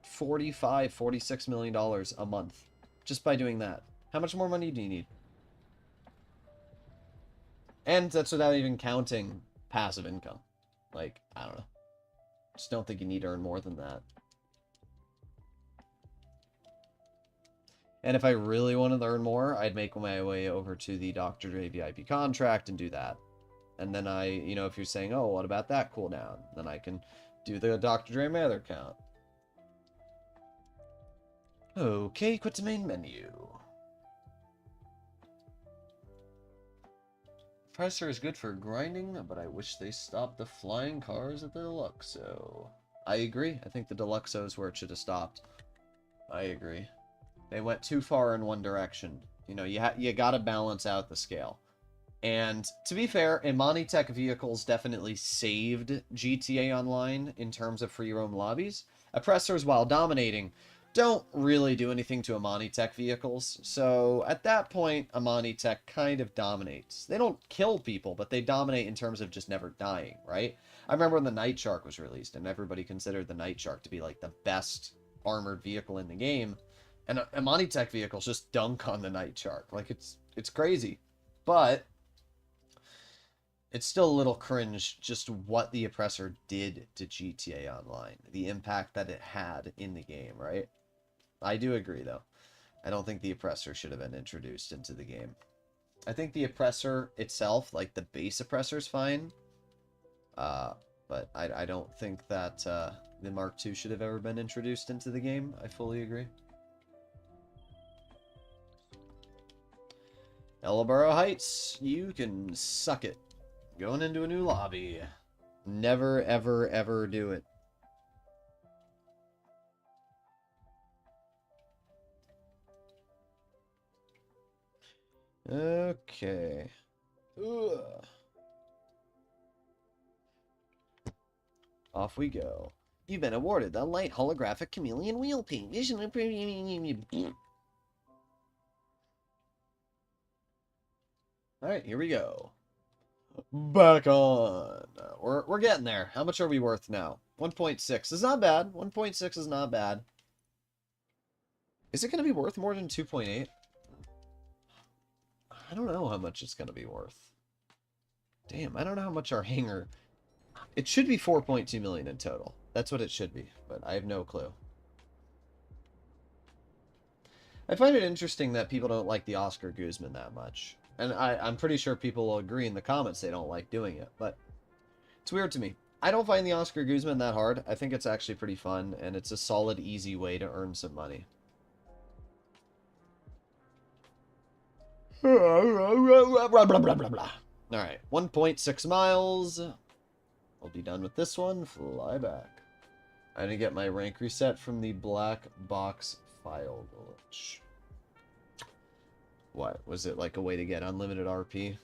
45, $46 million a month just by doing that. How much more money do you need? And that's without even counting passive income. Like, I don't know. Just don't think you need to earn more than that. And if I really wanted to earn more, I'd make my way over to the Dr. Dre VIP contract and do that. And then you know, if you're saying, oh, what about that cooldown? Then I can do the Dr. Dre Mather account. Okay, quit the main menu. Presser is good for grinding, but I wish they stopped the flying cars at the Deluxo. I agree. I think the Deluxo is where it should have stopped. I agree. They went too far in one direction. You know, you gotta balance out the scale. And to be fair, Imani Tech vehicles definitely saved GTA Online in terms of free roam lobbies. Oppressors, while dominating, don't really do anything to Imani Tech vehicles. So at that point, Imani Tech kind of dominates. They don't kill people, but they dominate in terms of just never dying, right? I remember when the Night Shark was released, and everybody considered the Night Shark to be like the best armored vehicle in the game. And Imani Tech vehicles just dunk on the Night Shark. Like, it's crazy. But it's still a little cringe just what the Oppressor did to GTA Online. The impact that it had in the game, right? I do agree, though. I don't think the Oppressor should have been introduced into the game. I think the Oppressor itself, like the base Oppressor, is fine. But I don't think that the Mark II should have ever been introduced into the game. I fully agree. Ellaborough Heights, you can suck it. Going into a new lobby. Never, ever, ever do it. Okay. Ugh. Off we go. You've been awarded the light holographic chameleon wheel paint. Alright, here we go. Back on. We're getting there. How much are we worth now? 1.6 is not bad. 1.6 is not bad. Is it going to be worth more than 2.8? I don't know how much it's going to be worth. Damn, I don't know how much our hangar... It should be 4.2 million in total. That's what it should be, but I have no clue. I find it interesting that people don't like the Oscar Guzman that much. And I'm pretty sure people will agree in the comments they don't like doing it, but it's weird to me. I don't find the Oscar Guzman that hard. I think it's actually pretty fun, and it's a solid, easy way to earn some money. Alright, 1.6 miles. I'll be done with this one. Fly back. I didn't get my rank reset from the black box file glitch. What? Was it like a way to get unlimited RP?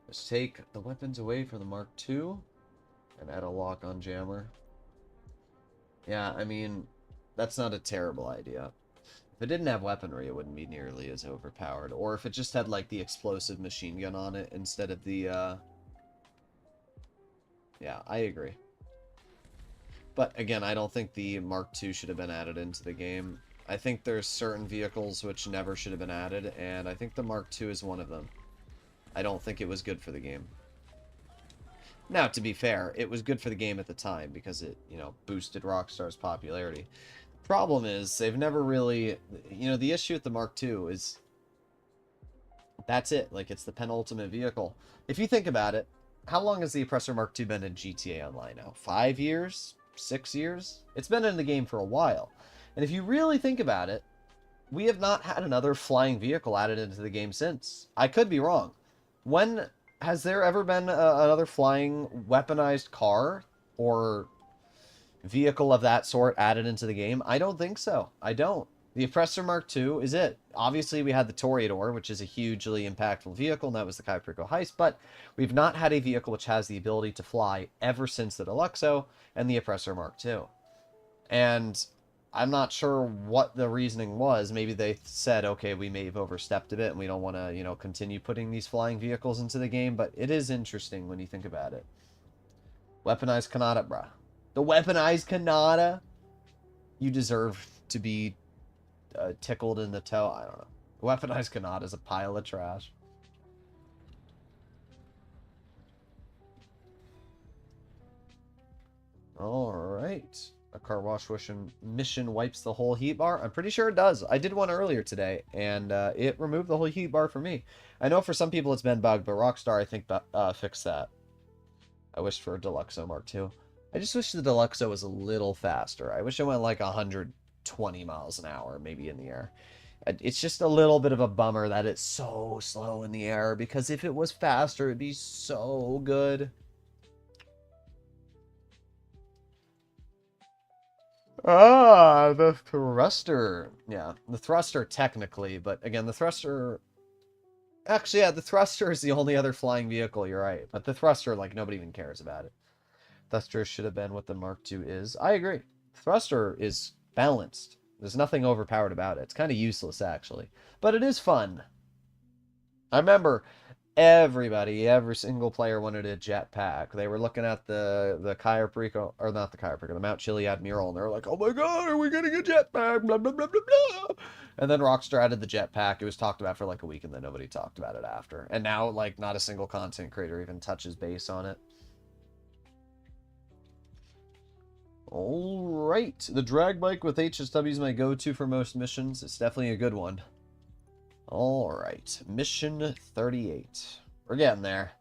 Let's take the weapons away from the Mark II and add a lock on jammer. Yeah, I mean, that's not a terrible idea. If it didn't have weaponry, it wouldn't be nearly as overpowered. Or if it just had, like, the explosive machine gun on it instead of the, Yeah, I agree. But, again, I don't think the Mark II should have been added into the game. I think there's certain vehicles which never should have been added, and I think the Mark II is one of them. I don't think it was good for the game. Now, to be fair, it was good for the game at the time because it, you know, boosted Rockstar's popularity. The problem is, they've never really... You know, the issue with the Mark II is... That's it. Like, it's the penultimate vehicle. If you think about it, how long has the Oppressor Mark II been in GTA Online now? 5 years? 6 years? It's been in the game for a while. And if you really think about it, we have not had another flying vehicle added into the game since. I could be wrong. When has there ever been another flying weaponized car or vehicle of that sort added into the game? I don't think so. I don't. The Oppressor Mark II is it. Obviously, we had the Toreador, which is a hugely impactful vehicle, and that was the Kyprico Heist, but we've not had a vehicle which has the ability to fly ever since the Deluxo and the Oppressor Mark II. And I'm not sure what the reasoning was. Maybe they said, okay, we may have overstepped a bit and we don't want to, you know, continue putting these flying vehicles into the game, but it is interesting when you think about it. Weaponized Kanata, bruh. The weaponized Kanata? You deserve to be tickled in the toe. I don't know. Weaponized Kanata is a pile of trash. Alright. A car wash mission wipes the whole heat bar? I'm pretty sure it does. I did one earlier today, and it removed the whole heat bar for me. I know for some people it's been bugged, but Rockstar, I think, fixed that. I wish for a Deluxo Mark II. I just wish the Deluxo was a little faster. I wish it went like 120 miles an hour, maybe in the air. It's just a little bit of a bummer that it's so slow in the air, because if it was faster, it'd be so good. Ah, the thruster. Yeah, the thruster technically, but again, the thruster... Actually, yeah, the thruster is the only other flying vehicle, you're right. But the thruster, like, nobody even cares about it. Thruster should have been what the Mark II is. I agree. Thruster is balanced. There's nothing overpowered about it. It's kind of useless, actually. But it is fun. I remember... every single player wanted a jetpack. They were looking at the Kyrico, or not the Kyrico, the Mount Chiliad mural, and they were like, oh my god, are we getting a jetpack? Blah, blah, blah, blah, blah. And then Rockstar added the jetpack. It was talked about for like a week, and then nobody talked about it after. And now, like, not a single content creator even touches base on it. Alright, the drag bike with HSW is my go-to for most missions. It's definitely a good one. Alright, mission 38. We're getting there.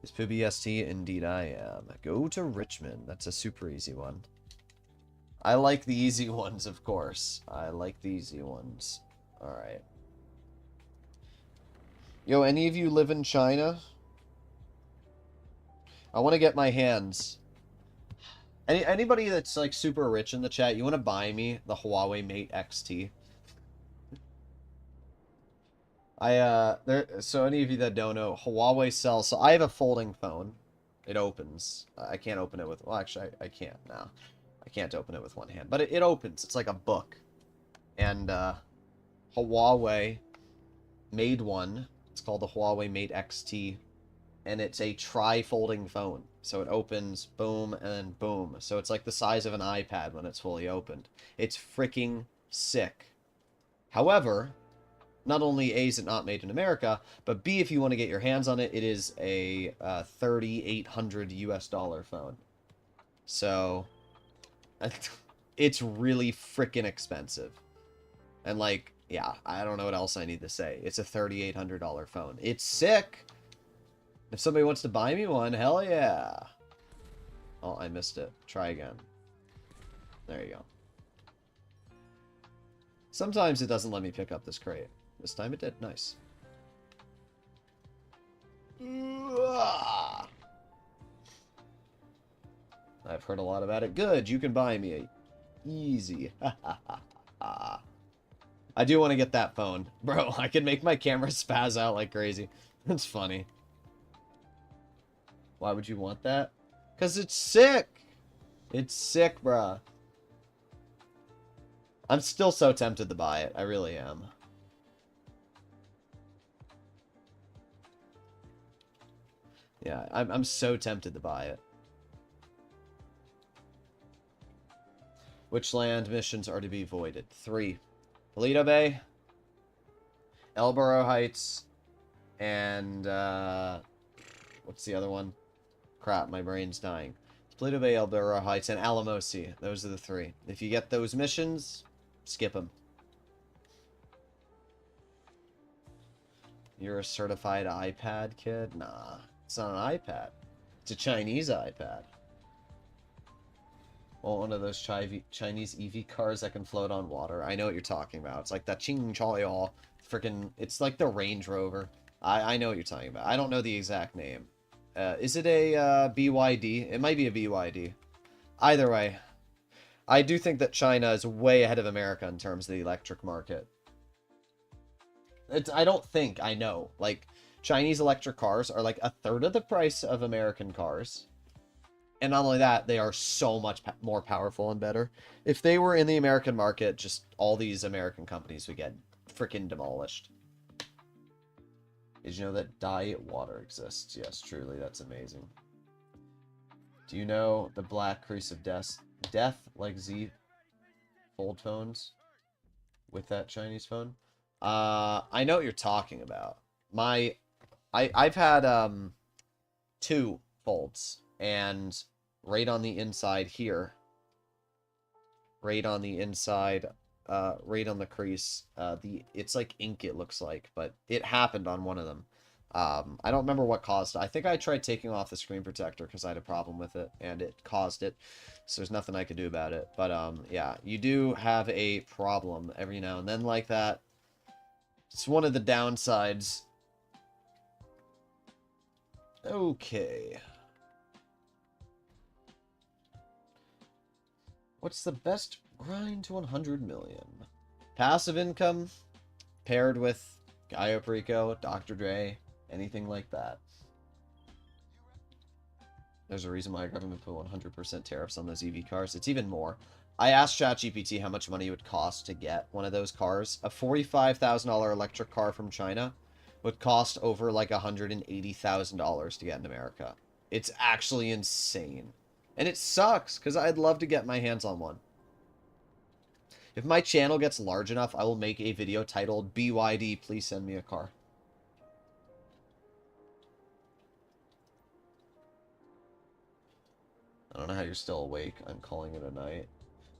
Is Poopy ST? Indeed I am. Go to Richmond. That's a super easy one. I like the easy ones, of course. I like the easy ones. Alright. Yo, any of you live in China? I want to get my hands. Anybody that's like super rich in the chat, you want to buy me the Huawei Mate XT? So any of you that don't know, Huawei sells, so I have a folding phone. It opens. I can't open it with, well, actually, I can't now. I can't open it with one hand, but it opens. It's like a book. And, Huawei made one. It's called the Huawei Mate XT. And it's a tri-folding phone. So it opens, boom, and then boom. So it's like the size of an iPad when it's fully opened. It's freaking sick. However... not only A, is it not made in America, but B, if you want to get your hands on it, it is a $3,800 US phone. So, it's really freaking expensive. And, like, yeah, I don't know what else I need to say. It's a $3,800 phone. It's sick. If somebody wants to buy me one, hell yeah. Oh, I missed it. Try again. There you go. Sometimes it doesn't let me pick up this crate. This time it did. Nice. I've heard a lot about it. Good, you can buy me a easy. I do want to get that phone. Bro, I can make my camera spaz out like crazy. That's funny. Why would you want that? Because it's sick. It's sick, bruh. I'm still so tempted to buy it. I really am. Yeah, I'm so tempted to buy it. Which land missions are to be voided? 3. Toledo Bay, El Burro Heights, and, what's the other one? Crap, my brain's dying. Toledo Bay, El Burro Heights, and Alamosi. Those are the 3. If you get those missions, skip them. You're a certified iPad kid? Nah, it's not an iPad. It's a Chinese iPad. Well, one of those Chinese EV cars that can float on water. I know what you're talking about. It's like that Ching Chaoyao. Freaking, it's like the Range Rover. I know what you're talking about. I don't know the exact name. Is it a BYD? It might be a BYD. Either way, I do think that China is way ahead of America in terms of the electric market. I don't think, I know. Like, Chinese electric cars are like 1/3 of the price of American cars. And not only that, they are so much more powerful and better. If they were in the American market, just all these American companies would get freaking demolished. Did you know that diet water exists? Yes, truly, that's amazing. Do you know the black crease of death like Z fold phones with that Chinese phone? I know what you're talking about. I've had 2 folds, and right on the inside here, right on the inside, right on the crease, it's like ink, it looks like, but it happened on one of them. I don't remember what caused it. I think I tried taking off the screen protector because I had a problem with it, and it caused it. So there's nothing I could do about it. But, yeah, you do have a problem every now and then like that. It's one of the downsides. Okay. What's the best grind to 100 million? Passive income paired with Gaio Perico, Dr. Dre, anything like that. There's a reason why our government put 100% tariffs on those EV cars. It's even more. I asked ChatGPT how much money it would cost to get one of those cars. A $45,000 electric car from China would cost over like $180,000 to get in America. It's actually insane. And it sucks, because I'd love to get my hands on one. If my channel gets large enough, I will make a video titled, BYD, please send me a car. I don't know how you're still awake. I'm calling it a night.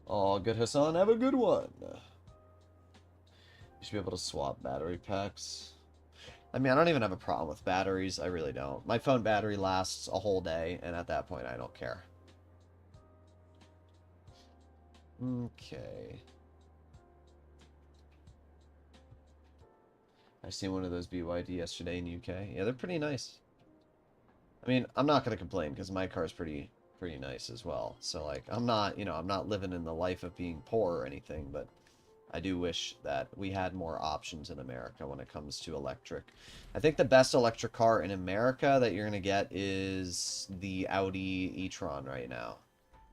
Oh, good Hassan, have a good one. You should be able to swap battery packs. I mean, I don't even have a problem with batteries. I really don't. My phone battery lasts a whole day, and at that point, I don't care. Okay. I seen one of those BYD yesterday in UK. Yeah, they're pretty nice. I mean, I'm not gonna complain because my car's pretty nice as well. So like, I'm not, I'm not living in the life of being poor or anything, but I do wish that we had more options in America when it comes to electric. I think the best electric car in America that you're gonna get is the Audi e-tron right now.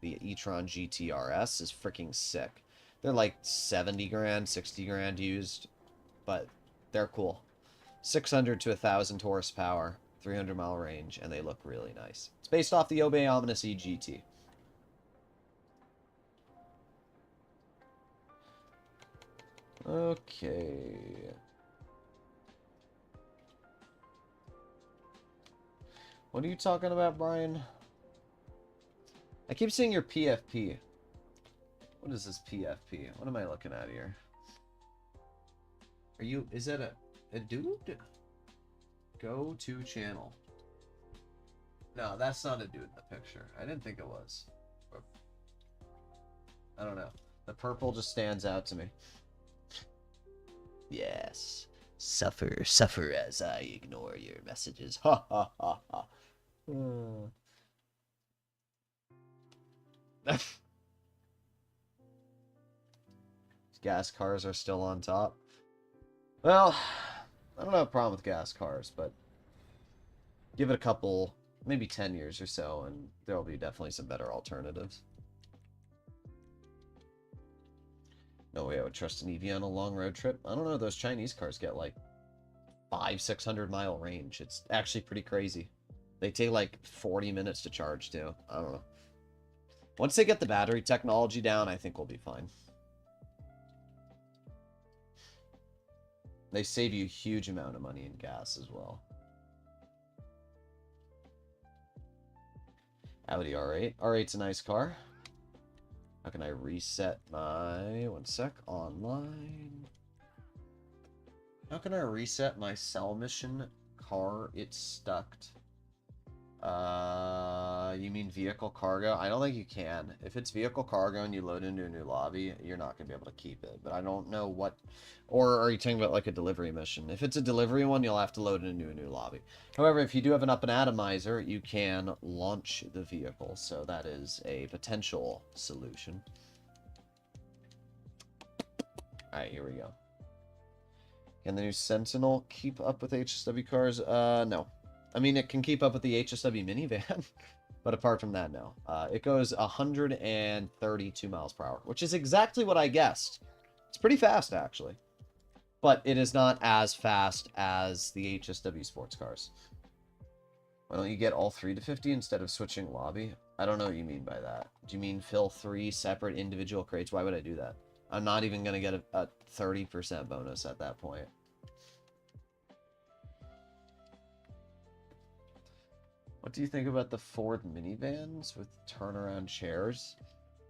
The e-tron GT-RS is freaking sick. They're like 70 grand, 60 grand used, but they're cool. 600 to 1,000 horsepower, 300-mile range, and they look really nice. It's based off the Obey Ominous EGT. Okay. What are you talking about, Brian? I keep seeing your PFP. What is this PFP? What am I looking at here? Are you... Is that a dude? Go to channel. No, that's not a dude in the picture. I didn't think it was. I don't know. The purple just stands out to me. Yes. Suffer, suffer as I ignore your messages. Ha ha ha ha. Gas cars are still on top. Well, I don't have a problem with gas cars, but give it a couple, maybe 10 years or so, and there'll be definitely some better alternatives. No way I would trust an EV on a long road trip. I don't know, those Chinese cars get like 500-600 mile range. It's actually pretty crazy. They take like 40 minutes to charge too. I don't know. Once they get the battery technology down, I think we'll be fine. They save you a huge amount of money in gas as well. Audi R8. R8's a nice car. How can I reset my... One sec. Online. How can I reset my cell mission car? It's stuck. You mean vehicle cargo? I don't think you can. If it's vehicle cargo and you load into a new lobby, you're not going to be able to keep it. But I don't know what... Or are you talking about like a delivery mission? If it's a delivery one, you'll have to load it into a new lobby. However, if you do have an up and atomizer, you can launch the vehicle. So that is a potential solution. Alright, here we go. Can the new Sentinel keep up with HSW cars? No. I mean, it can keep up with the HSW minivan, but apart from that, no. It goes 132 miles per hour, which is exactly what I guessed. It's pretty fast, actually. But it is not as fast as the HSW sports cars. Why don't you get all 3 to 50 instead of switching lobby? I don't know what you mean by that. Do you mean fill 3 separate individual crates? Why would I do that? I'm not even going to get a 30% bonus at that point. What do you think about the Ford minivans with turnaround chairs?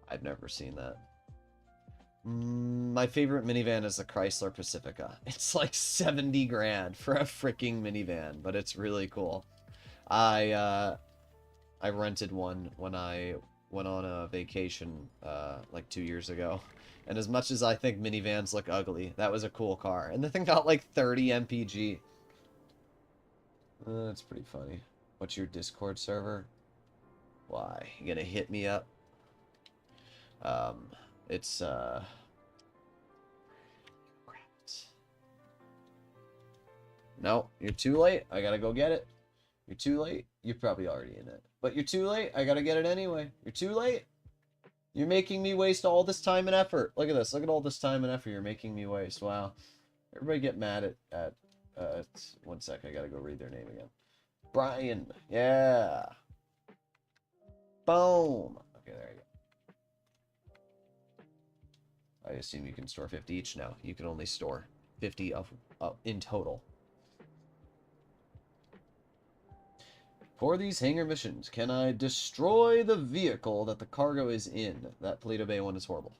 I've never seen that. My favorite minivan is the Chrysler Pacifica. It's like 70 grand for a freaking minivan, but it's really cool. I rented one when I went on a vacation like 2 years ago. And as much as I think minivans look ugly, that was a cool car. And the thing got like 30 MPG. That's pretty funny. What's your Discord server? Why? You gonna hit me up? It's No, you're too late. I gotta go get it. You're too late. You're probably already in it. But you're too late. I gotta get it anyway. You're too late. You're making me waste all this time and effort. Look at this. Look at all this time and effort you're making me waste. Wow. Everybody get mad at one sec. I gotta go read their name again. Brian. Yeah. Boom. Okay, there you go. I assume you can store 50 each. No, you can only store 50 of in total. For these hangar missions, can I destroy the vehicle that the cargo is in? That Paleto Bay one is horrible.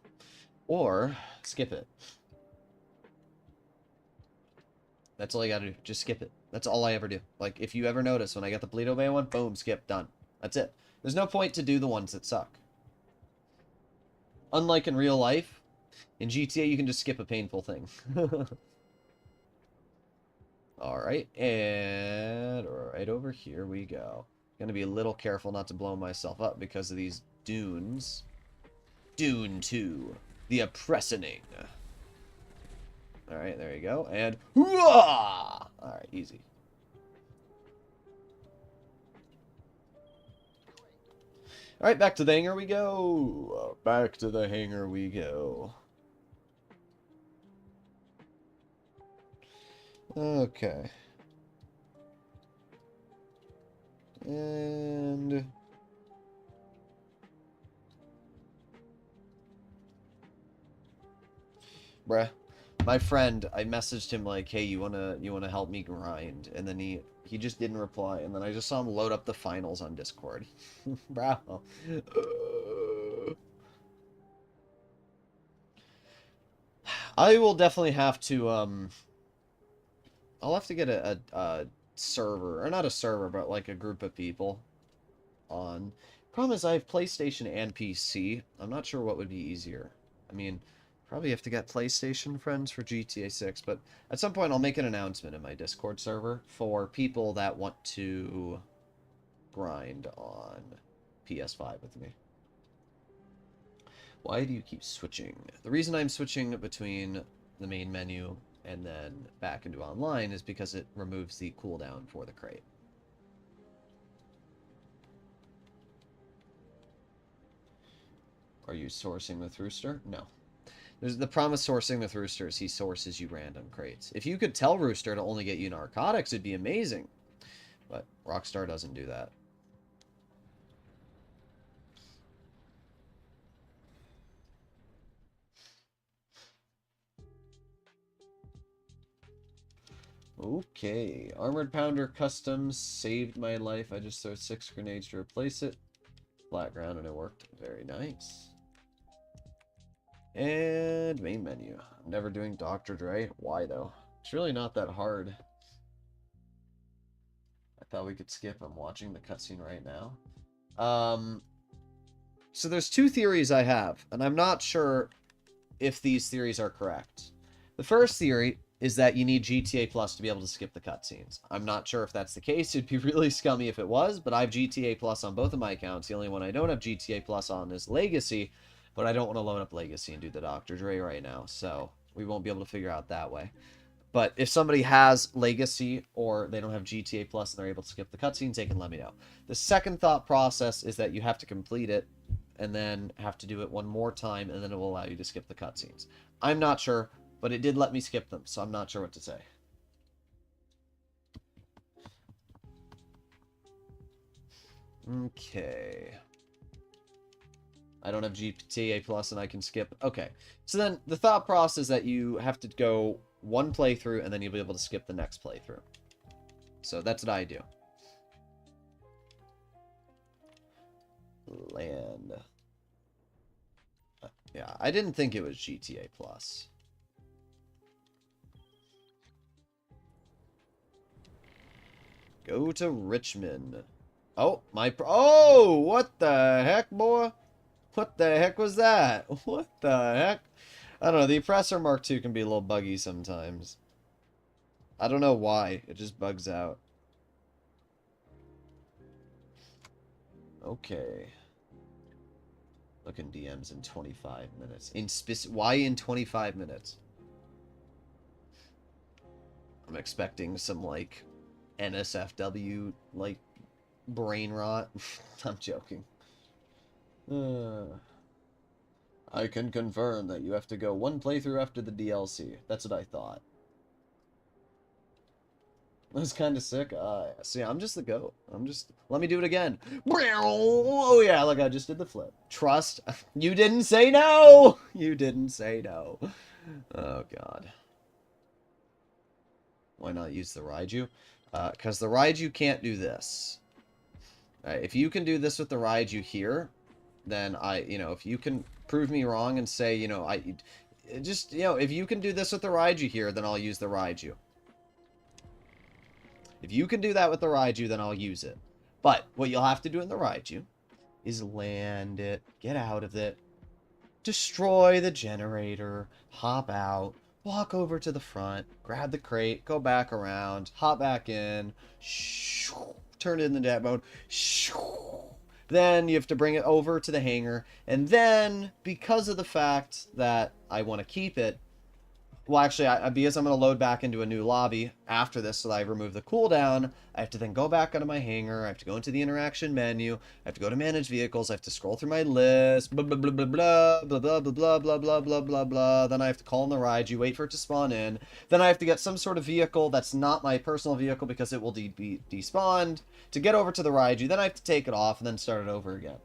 Or skip it. That's all you gotta do. Just skip it. That's all I ever do. Like, if you ever notice, when I get the Paleto Bay one, boom, skip, done. That's it. There's no point to do the ones that suck. Unlike in real life, in GTA, you can just skip a painful thing. Alright, and right over here we go. Gonna be a little careful not to blow myself up because of these dunes. Dune 2, the oppressing. Alright, there you go. And alright, easy. Alright, back to the hangar we go. Back to the hangar we go. Okay. And bruh. My friend, I messaged him like, "Hey, you wanna help me grind?" And then he just didn't reply. And then I just saw him load up the finals on Discord. Bro. I will definitely have to I'll have to get a server, or not a server, but like a group of people on. Problem is I have PlayStation and PC. I'm not sure what would be easier. I mean, probably have to get PlayStation friends for GTA 6, but at some point I'll make an announcement in my Discord server for people that want to grind on PS5 with me. Why do you keep switching? The reason I'm switching between the main menu and then back into online is because it removes the cooldown for the crate. Are you sourcing with Rooster? No. There's the problem with sourcing with Rooster is he sources you random crates. If you could tell Rooster to only get you narcotics, it'd be amazing. But Rockstar doesn't do that. Okay. Armored Pounder Customs saved my life. I just threw 6 grenades to replace it. Flat ground and it worked. Very nice. And main menu. I'm never doing Dr. Dre. Why though? It's really not that hard. I thought we could skip. I'm watching the cutscene right now. So there's 2 theories I have, and I'm not sure if these theories are correct. The first theory is that you need GTA Plus to be able to skip the cutscenes. I'm not sure if that's the case. It'd be really scummy if it was, but I have GTA Plus on both of my accounts. The only one I don't have GTA Plus on is Legacy, but I don't want to load up Legacy and do the Dr. Dre right now, so we won't be able to figure out that way. But if somebody has Legacy or they don't have GTA Plus and they're able to skip the cutscenes, they can let me know. The second thought process is that you have to complete it and then have to do it one more time, and then it will allow you to skip the cutscenes. I'm not sure, but it did let me skip them, so I'm not sure what to say. Okay. I don't have GTA Plus and I can skip. Okay. So then the thought process is that you have to go one playthrough and then you'll be able to skip the next playthrough. So that's what I do. Land. Yeah, I didn't think it was GTA Plus. Go to Richmond. Oh, oh, what the heck, boy? What the heck was that? What the heck? I don't know, the Oppressor Mark II can be a little buggy sometimes. I don't know why, it just bugs out. Okay. Looking DMs in 25 minutes. Why in 25 minutes? I'm expecting some, like, NSFW, like, brain rot. I'm joking. I can confirm that you have to go one playthrough after the DLC. That's what I thought. That's kind of sick. See, I'm just the GOAT. Let me do it again. Oh, yeah, look, I just did the flip. Trust. You didn't say no! You didn't say no. Oh, God. Why not use the Raiju? Because the Raiju can't do this. If you can do this with the Raiju here, then if you can prove me wrong and say, if you can do this with the Raiju here, then I'll use the Raiju. If you can do that with the Raiju, then I'll use it. But what you'll have to do in the Raiju is land it, get out of it, destroy the generator, hop out, walk over to the front, grab the crate, go back around, hop back in, turn it into that mode, then you have to bring it over to the hangar, and then, because of the fact that I want to keep it, well, actually, because I'm going to load back into a new lobby after this so that I remove the cooldown, I have to then go back out of my hangar, I have to go into the interaction menu, I have to go to manage vehicles, I have to scroll through my list, blah, blah, blah, blah, blah, blah, blah, blah, blah, blah, blah, blah, blah, blah, then I have to call in the Raiju, wait for it to spawn in, then I have to get some sort of vehicle that's not my personal vehicle because it will be despawned, to get over to the Raiju, then I have to take it off and then start it over again.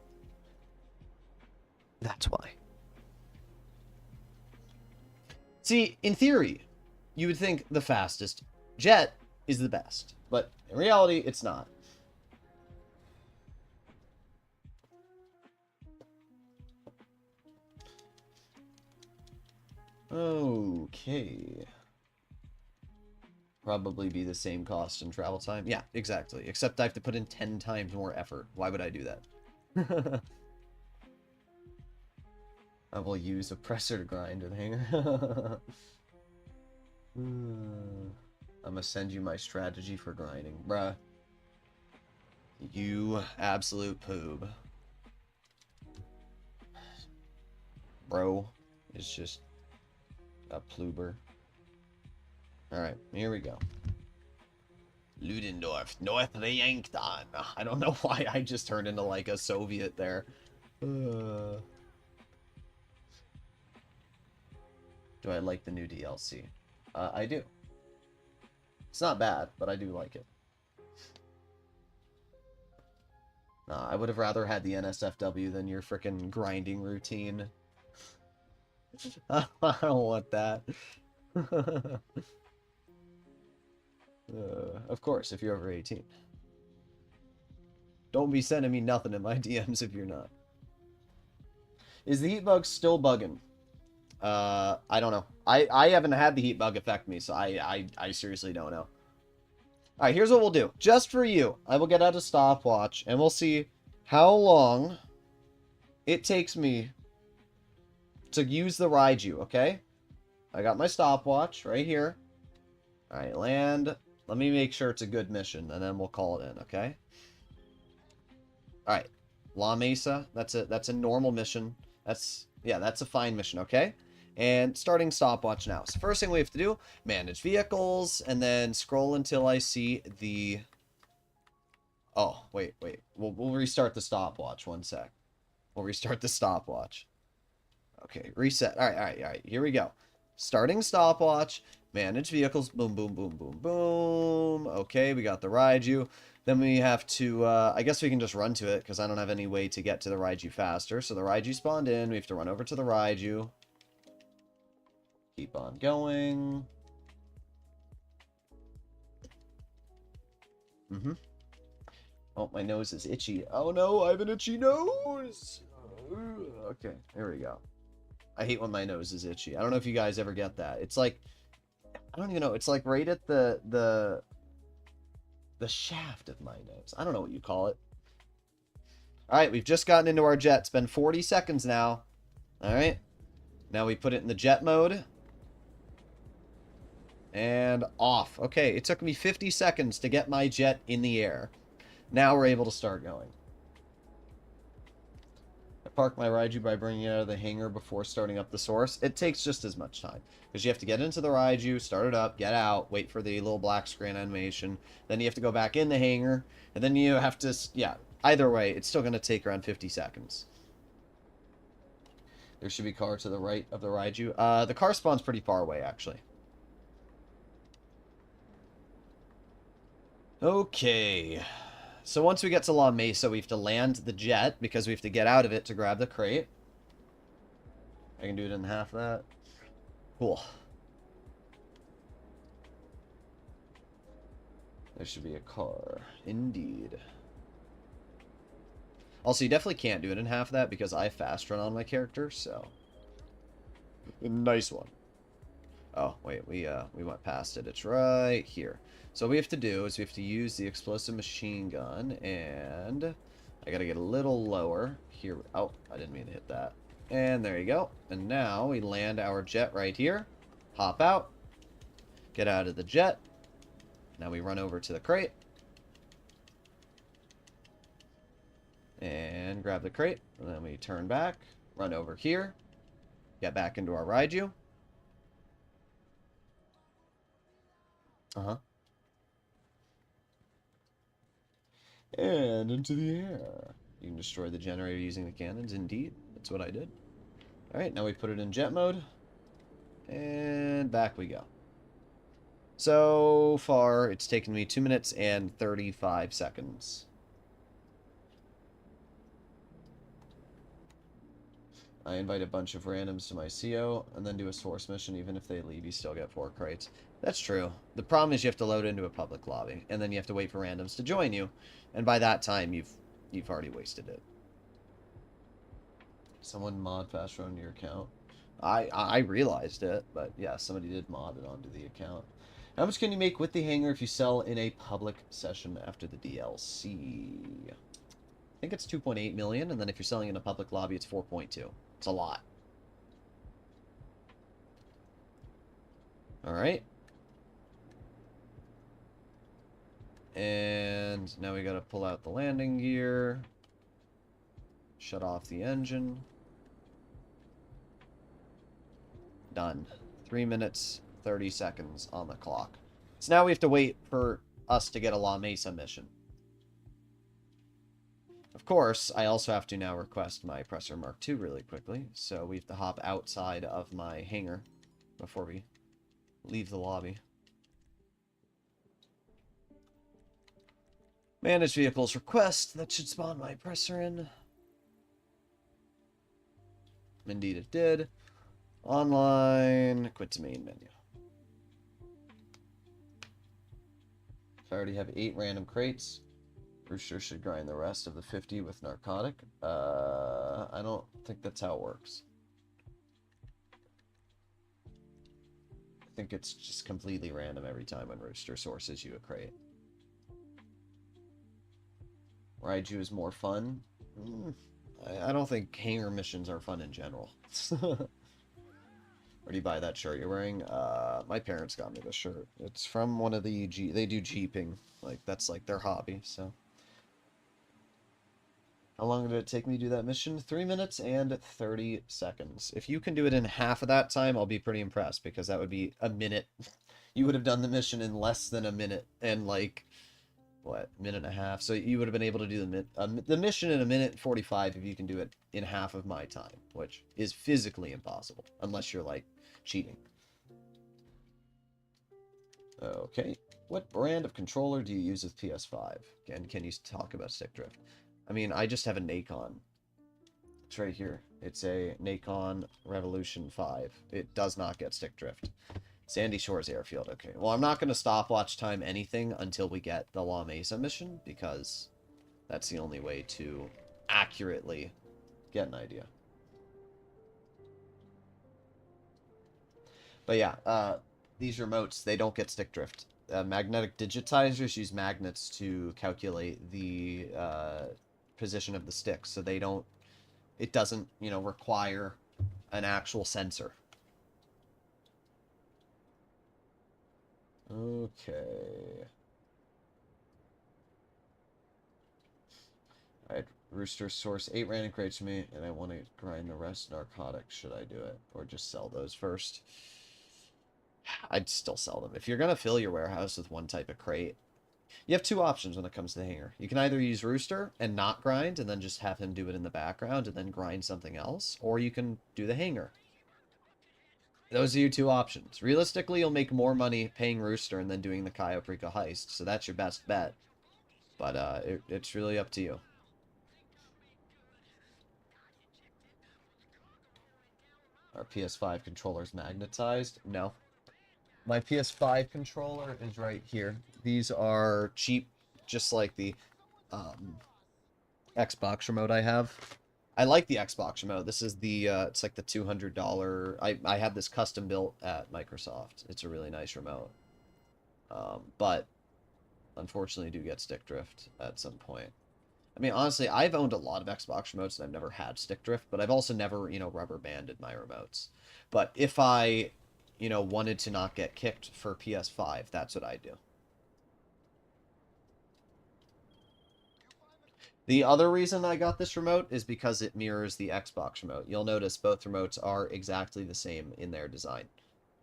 That's why. See, in theory, you would think the fastest jet is the best. But in reality, it's not. Okay. Probably be the same cost and travel time. Yeah, exactly. Except I have to put in 10 times more effort. Why would I do that? I will use oppressor to grind in Hangar. I'm gonna send you my strategy for grinding. Bruh. You absolute poob. Bro is just a pluber. Alright, here we go. Ludendorff, North Yankton. I don't know why I just turned into like a Soviet there. Do I like the new DLC? I do. It's not bad, but I do like it. I would have rather had the NSFW than your frickin' grinding routine. I don't want that. Of course, if you're over 18. Don't be sending me nothing in my DMs if you're not. Is the heat bug still bugging? I don't know. I haven't had the heat bug affect me, so I seriously don't know. Alright, here's what we'll do. Just for you, I will get out a stopwatch, and we'll see how long it takes me to use the Raiju, okay? I got my stopwatch right here. Alright, land. Let me make sure it's a good mission, and then we'll call it in, okay? Alright. La Mesa, that's a normal mission. That's a fine mission, okay? And starting stopwatch now. So first thing we have to do, manage vehicles, and then scroll until I see the... Oh, wait. We'll restart the stopwatch. One sec. We'll restart the stopwatch. Okay, reset. Alright. Here we go. Starting stopwatch. Manage vehicles. Boom, boom, boom, boom, boom. Okay, we got the Raiju. Then we have to, I guess we can just run to it, because I don't have any way to get to the Raiju faster. So the Raiju spawned in. We have to run over to the Raiju. Keep on going. Oh, my nose is itchy. Oh no, I have an itchy nose! Okay, here we go. I hate when my nose is itchy. I don't know if you guys ever get that. It's like, I don't even know. It's like right at the shaft of my nose. I don't know what you call it. Alright, we've just gotten into our jet. It's been 40 seconds now. Alright. Now we put it in the jet mode. And off. Okay, it took me 50 seconds to get my jet in the air. Now we're able to start going. I parked my Raiju by bringing it out of the hangar before starting up the source. It takes just as much time. Because you have to get into the Raiju, start it up, get out, wait for the little black screen animation. Then you have to go back in the hangar. And then you have to... Yeah, either way, it's still going to take around 50 seconds. There should be a car to the right of the Raiju. The car spawn's pretty far away, actually. Okay. So once we get to La Mesa, we have to land the jet because we have to get out of it to grab the crate. I can do it in half that. Cool. There should be a car. Indeed. Also, you definitely can't do it in half that because I fast run on my character, so... Nice one. Oh, wait, we went past it. It's right here. So what we have to do is we have to use the explosive machine gun, and I gotta get a little lower. Here, oh, I didn't mean to hit that. And there you go. And now we land our jet right here. Hop out. Get out of the jet. Now we run over to the crate. And grab the crate. And then we turn back. Run over here. Get back into our Raiju. And into the air. You can destroy the generator using the cannons. Indeed. That's what I did. Alright, now we put it in jet mode. And back we go. So far, it's taken me 2 minutes and 35 seconds. I invite a bunch of randoms to my CO and then do a source mission. Even if they leave, you still get 4 crates. That's true. The problem is you have to load into a public lobby, and then you have to wait for randoms to join you, and by that time you've already wasted it. Someone mod fast run your account. I realized it, but yeah, somebody did mod it onto the account. How much can you make with the hangar if you sell in a public session after the DLC? I think it's 2.8 million, and then if you're selling in a public lobby, it's 4.2. It's a lot. Alright. And now we gotta pull out the landing gear. Shut off the engine. Done. 3 minutes, 30 seconds on the clock. So now we have to wait for us to get a La Mesa mission. Of course, I also have to now request my Presser Mark II really quickly, so we have to hop outside of my hangar before we leave the lobby. Manage vehicles request. That should spawn my presser in. Indeed it did. Online. Quit to main menu. I already have 8 random crates. Rooster should grind the rest of the 50 with narcotic. I don't think that's how it works. I think it's just completely random every time when Rooster sources you a crate. Raiju is more fun. I don't think hangar missions are fun in general. Where do you buy that shirt you're wearing? My parents got me this shirt. It's from one of the they do jeeping. Like, that's like their hobby, so. How long did it take me to do that mission? 3 minutes and 30 seconds. If you can do it in half of that time, I'll be pretty impressed, because that would be a minute. You would have done the mission in less than a minute, and like, what, minute and a half? So you would have been able to do the mission in 1:45 if you can do it in half of my time, which is physically impossible, unless you're, like, cheating. Okay. What brand of controller do you use with PS5? And can you talk about stick drift? I mean, I just have a Nacon. It's right here. It's a Nacon Revolution 5. It does not get stick drift. Sandy Shores Airfield. Okay. Well, I'm not going to stopwatch time anything until we get the La Mesa mission, because that's the only way to accurately get an idea. But yeah, these remotes, they don't get stick drift. Magnetic digitizers use magnets to calculate the position of the stick, so they don't, it doesn't, you know, require an actual sensor. Okay. Alright, Rooster source 8 random crates for me, and I want to grind the rest narcotics. Should I do it? Or just sell those first? I'd still sell them. If you're going to fill your warehouse with one type of crate, you have 2 options when it comes to the hangar. You can either use Rooster and not grind, and then just have him do it in the background, and then grind something else, or you can do the hangar. Those are your 2 options. Realistically, you'll make more money paying Rooster and then doing the Cayo Perico heist, so that's your best bet. But it's really up to you. Our PS5 controller's magnetized? No. My PS5 controller is right here. These are cheap, just like the Xbox remote I have. I like the Xbox remote. This is the, it's like the $200. I had this custom built at Microsoft. It's a really nice remote. But, unfortunately, do get stick drift at some point. I mean, honestly, I've owned a lot of Xbox remotes and I've never had stick drift, but I've also never, you know, rubber banded my remotes. But if I, you know, wanted to not get kicked for PS5, that's what I do. The other reason I got this remote is because it mirrors the Xbox remote. You'll notice both remotes are exactly the same in their design.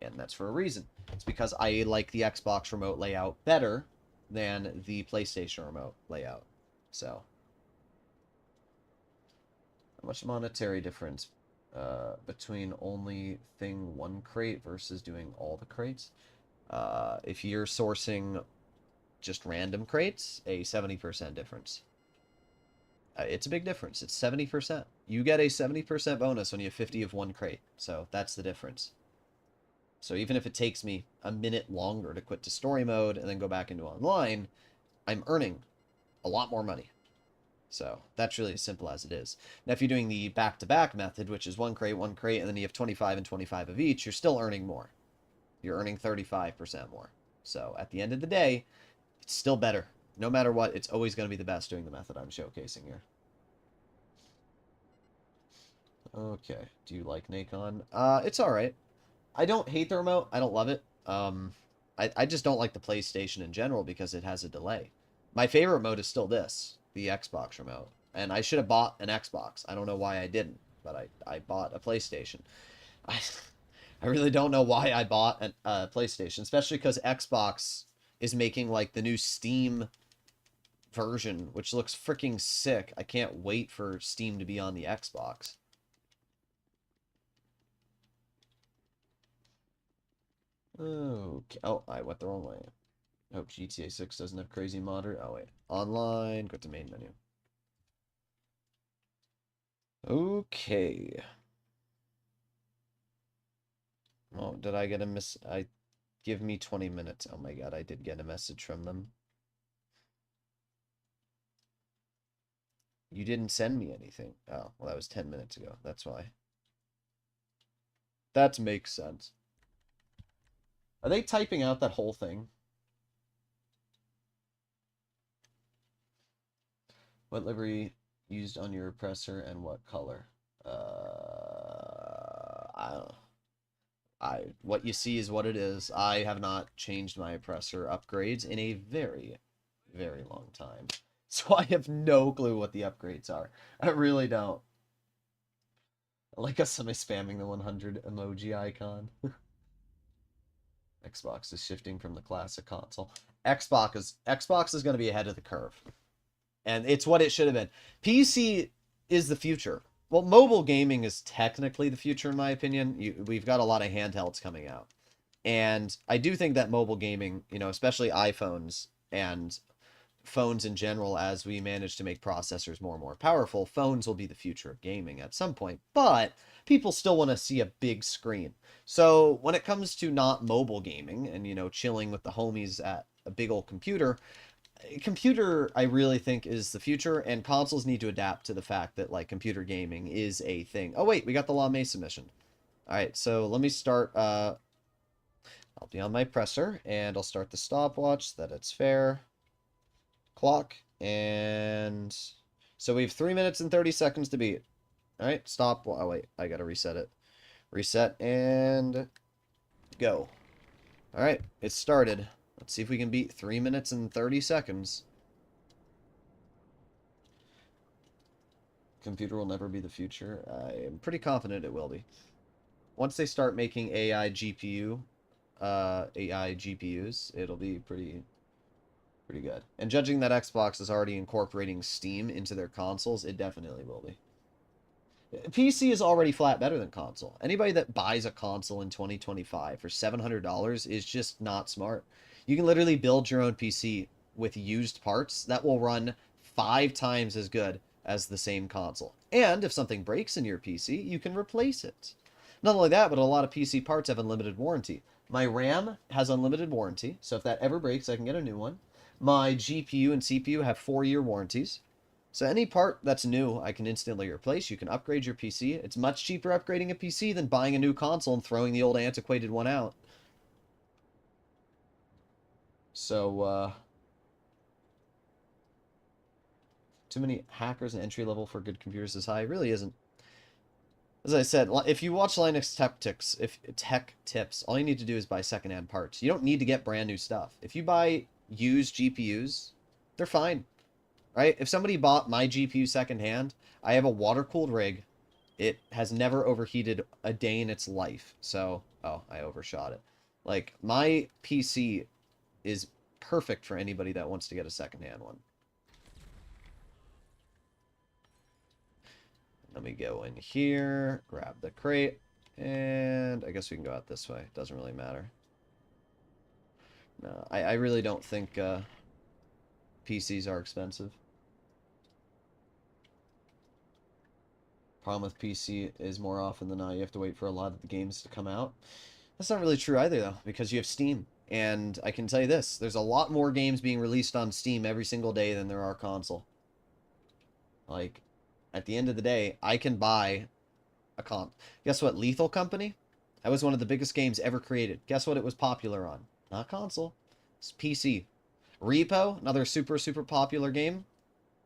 And that's for a reason. It's because I like the Xbox remote layout better than the PlayStation remote layout. So, how much monetary difference between only thing 1 crate versus doing all the crates? If you're sourcing just random crates, a 70% difference. It's a big difference. It's 70%. you get a 70% bonus when you have 50 of one crate. So that's the difference. So even if it takes me a minute longer to quit to story mode and then go back into online, I'm earning a lot more money. So that's really as simple as it is. Now, if you're doing the back-to-back method, which is one crate, and then you have 25 and 25 of each, you're still earning more. You're earning 35% more. So at the end of the day, it's still better. No matter what, it's always going to be the best doing the method I'm showcasing here. Okay. Do you like Nacon? It's alright. I don't hate the remote. I don't love it. I just don't like the PlayStation in general because it has a delay. My favorite remote is still this, the Xbox remote. And I should have bought an Xbox. I don't know why I didn't, but I bought a PlayStation. I, I really don't know why I bought a PlayStation, especially because Xbox is making, like, the new Steam version, which looks freaking sick. I can't wait for Steam to be on the Xbox. Okay. Oh, I went the wrong way. I hope GTA 6 doesn't have crazy modder. Oh, wait. Online. Go to main menu. Okay. Oh, did I get a give me 20 minutes. Oh my god, I did get a message from them. You didn't send me anything. Oh, well, that was 10 minutes ago. That's why. That makes sense. Are they typing out that whole thing? What livery used on your oppressor and what color? I don't know. What you see is what it is. I have not changed my oppressor upgrades in a very, very long time. So I have no clue what the upgrades are. I really don't. I like us somebody spamming the 100 emoji icon. Xbox is shifting from the classic console. Xbox is going to be ahead of the curve. And it's what it should have been. PC is the future. Well, mobile gaming is technically the future, in my opinion. We've got a lot of handhelds coming out. And I do think that mobile gaming, especially iPhones and phones in general, as we manage to make processors more and more powerful, phones will be the future of gaming at some point. But people still want to see a big screen. So when it comes to not mobile gaming and, chilling with the homies at a big old computer, I really think is the future, and consoles need to adapt to the fact that, like, computer gaming is a thing. Oh wait, we got the La Mesa mission. All right, so let me start. I'll be on my presser, and I'll start the stopwatch so that it's fair. Clock, and so we have 3 minutes and 30 seconds to beat. All right, stop. Oh wait, I gotta reset it. Reset and go. All right, it started. Let's see if we can beat 3 minutes and 30 seconds. Computer will never be the future. I am pretty confident it will be. Once they start making AI GPUs, it'll be pretty good. And judging that Xbox is already incorporating Steam into their consoles, it definitely will be. PC is already flat better than console. Anybody that buys a console in 2025 for $700 is just not smart. You can literally build your own PC with used parts that will run 5 times as good as the same console. And if something breaks in your PC, you can replace it. Not only that, but a lot of PC parts have unlimited warranty. My RAM has unlimited warranty, so if that ever breaks, I can get a new one. My GPU and CPU have 4-year warranties. So any part that's new, I can instantly replace. You can upgrade your PC. It's much cheaper upgrading a PC than buying a new console and throwing the old antiquated one out. So, too many hackers and entry level for good computers is high. It really isn't. As I said, if you watch Linux tech tips, all you need to do is buy secondhand parts. You don't need to get brand new stuff. If you buy used GPUs, they're fine. Right? If somebody bought my GPU secondhand, I have a water-cooled rig. It has never overheated a day in its life. So, oh, I overshot it. Like, my PC is perfect for anybody that wants to get a secondhand one. Let me go in here, grab the crate, and I guess we can go out this way. Doesn't really matter. No, I really don't think PCs are expensive. Problem with PC is more often than not you have to wait for a lot of the games to come out. That's not really true either, though, because you have Steam. And I can tell you this, there's a lot more games being released on Steam every single day than there are console. Like, at the end of the day, I can buy a comp. Guess what? Lethal Company? That was one of the biggest games ever created. Guess what it was popular on? Not console. It's PC. Repo, another super, super popular game.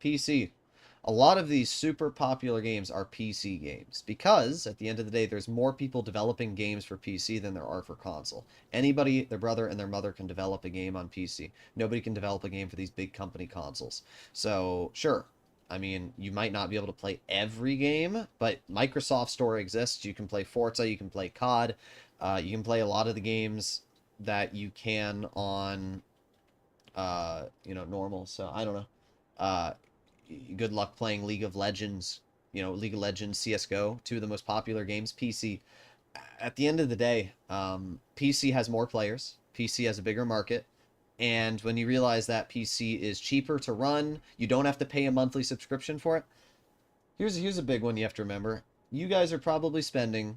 PC. A lot of these super popular games are PC games because, at the end of the day, there's more people developing games for PC than there are for console. Anybody, their brother and their mother can develop a game on PC. Nobody can develop a game for these big company consoles. So, sure, I mean, you might not be able to play every game, but Microsoft Store exists. You can play Forza, you can play COD, you can play a lot of the games that you can on, normal. So, I don't know. Good luck playing League of Legends. League of Legends, CSGO, two of the most popular games. PC. At the end of the day, PC has more players. PC has a bigger market. And when you realize that PC is cheaper to run, you don't have to pay a monthly subscription for it. Here's a big one you have to remember. You guys are probably spending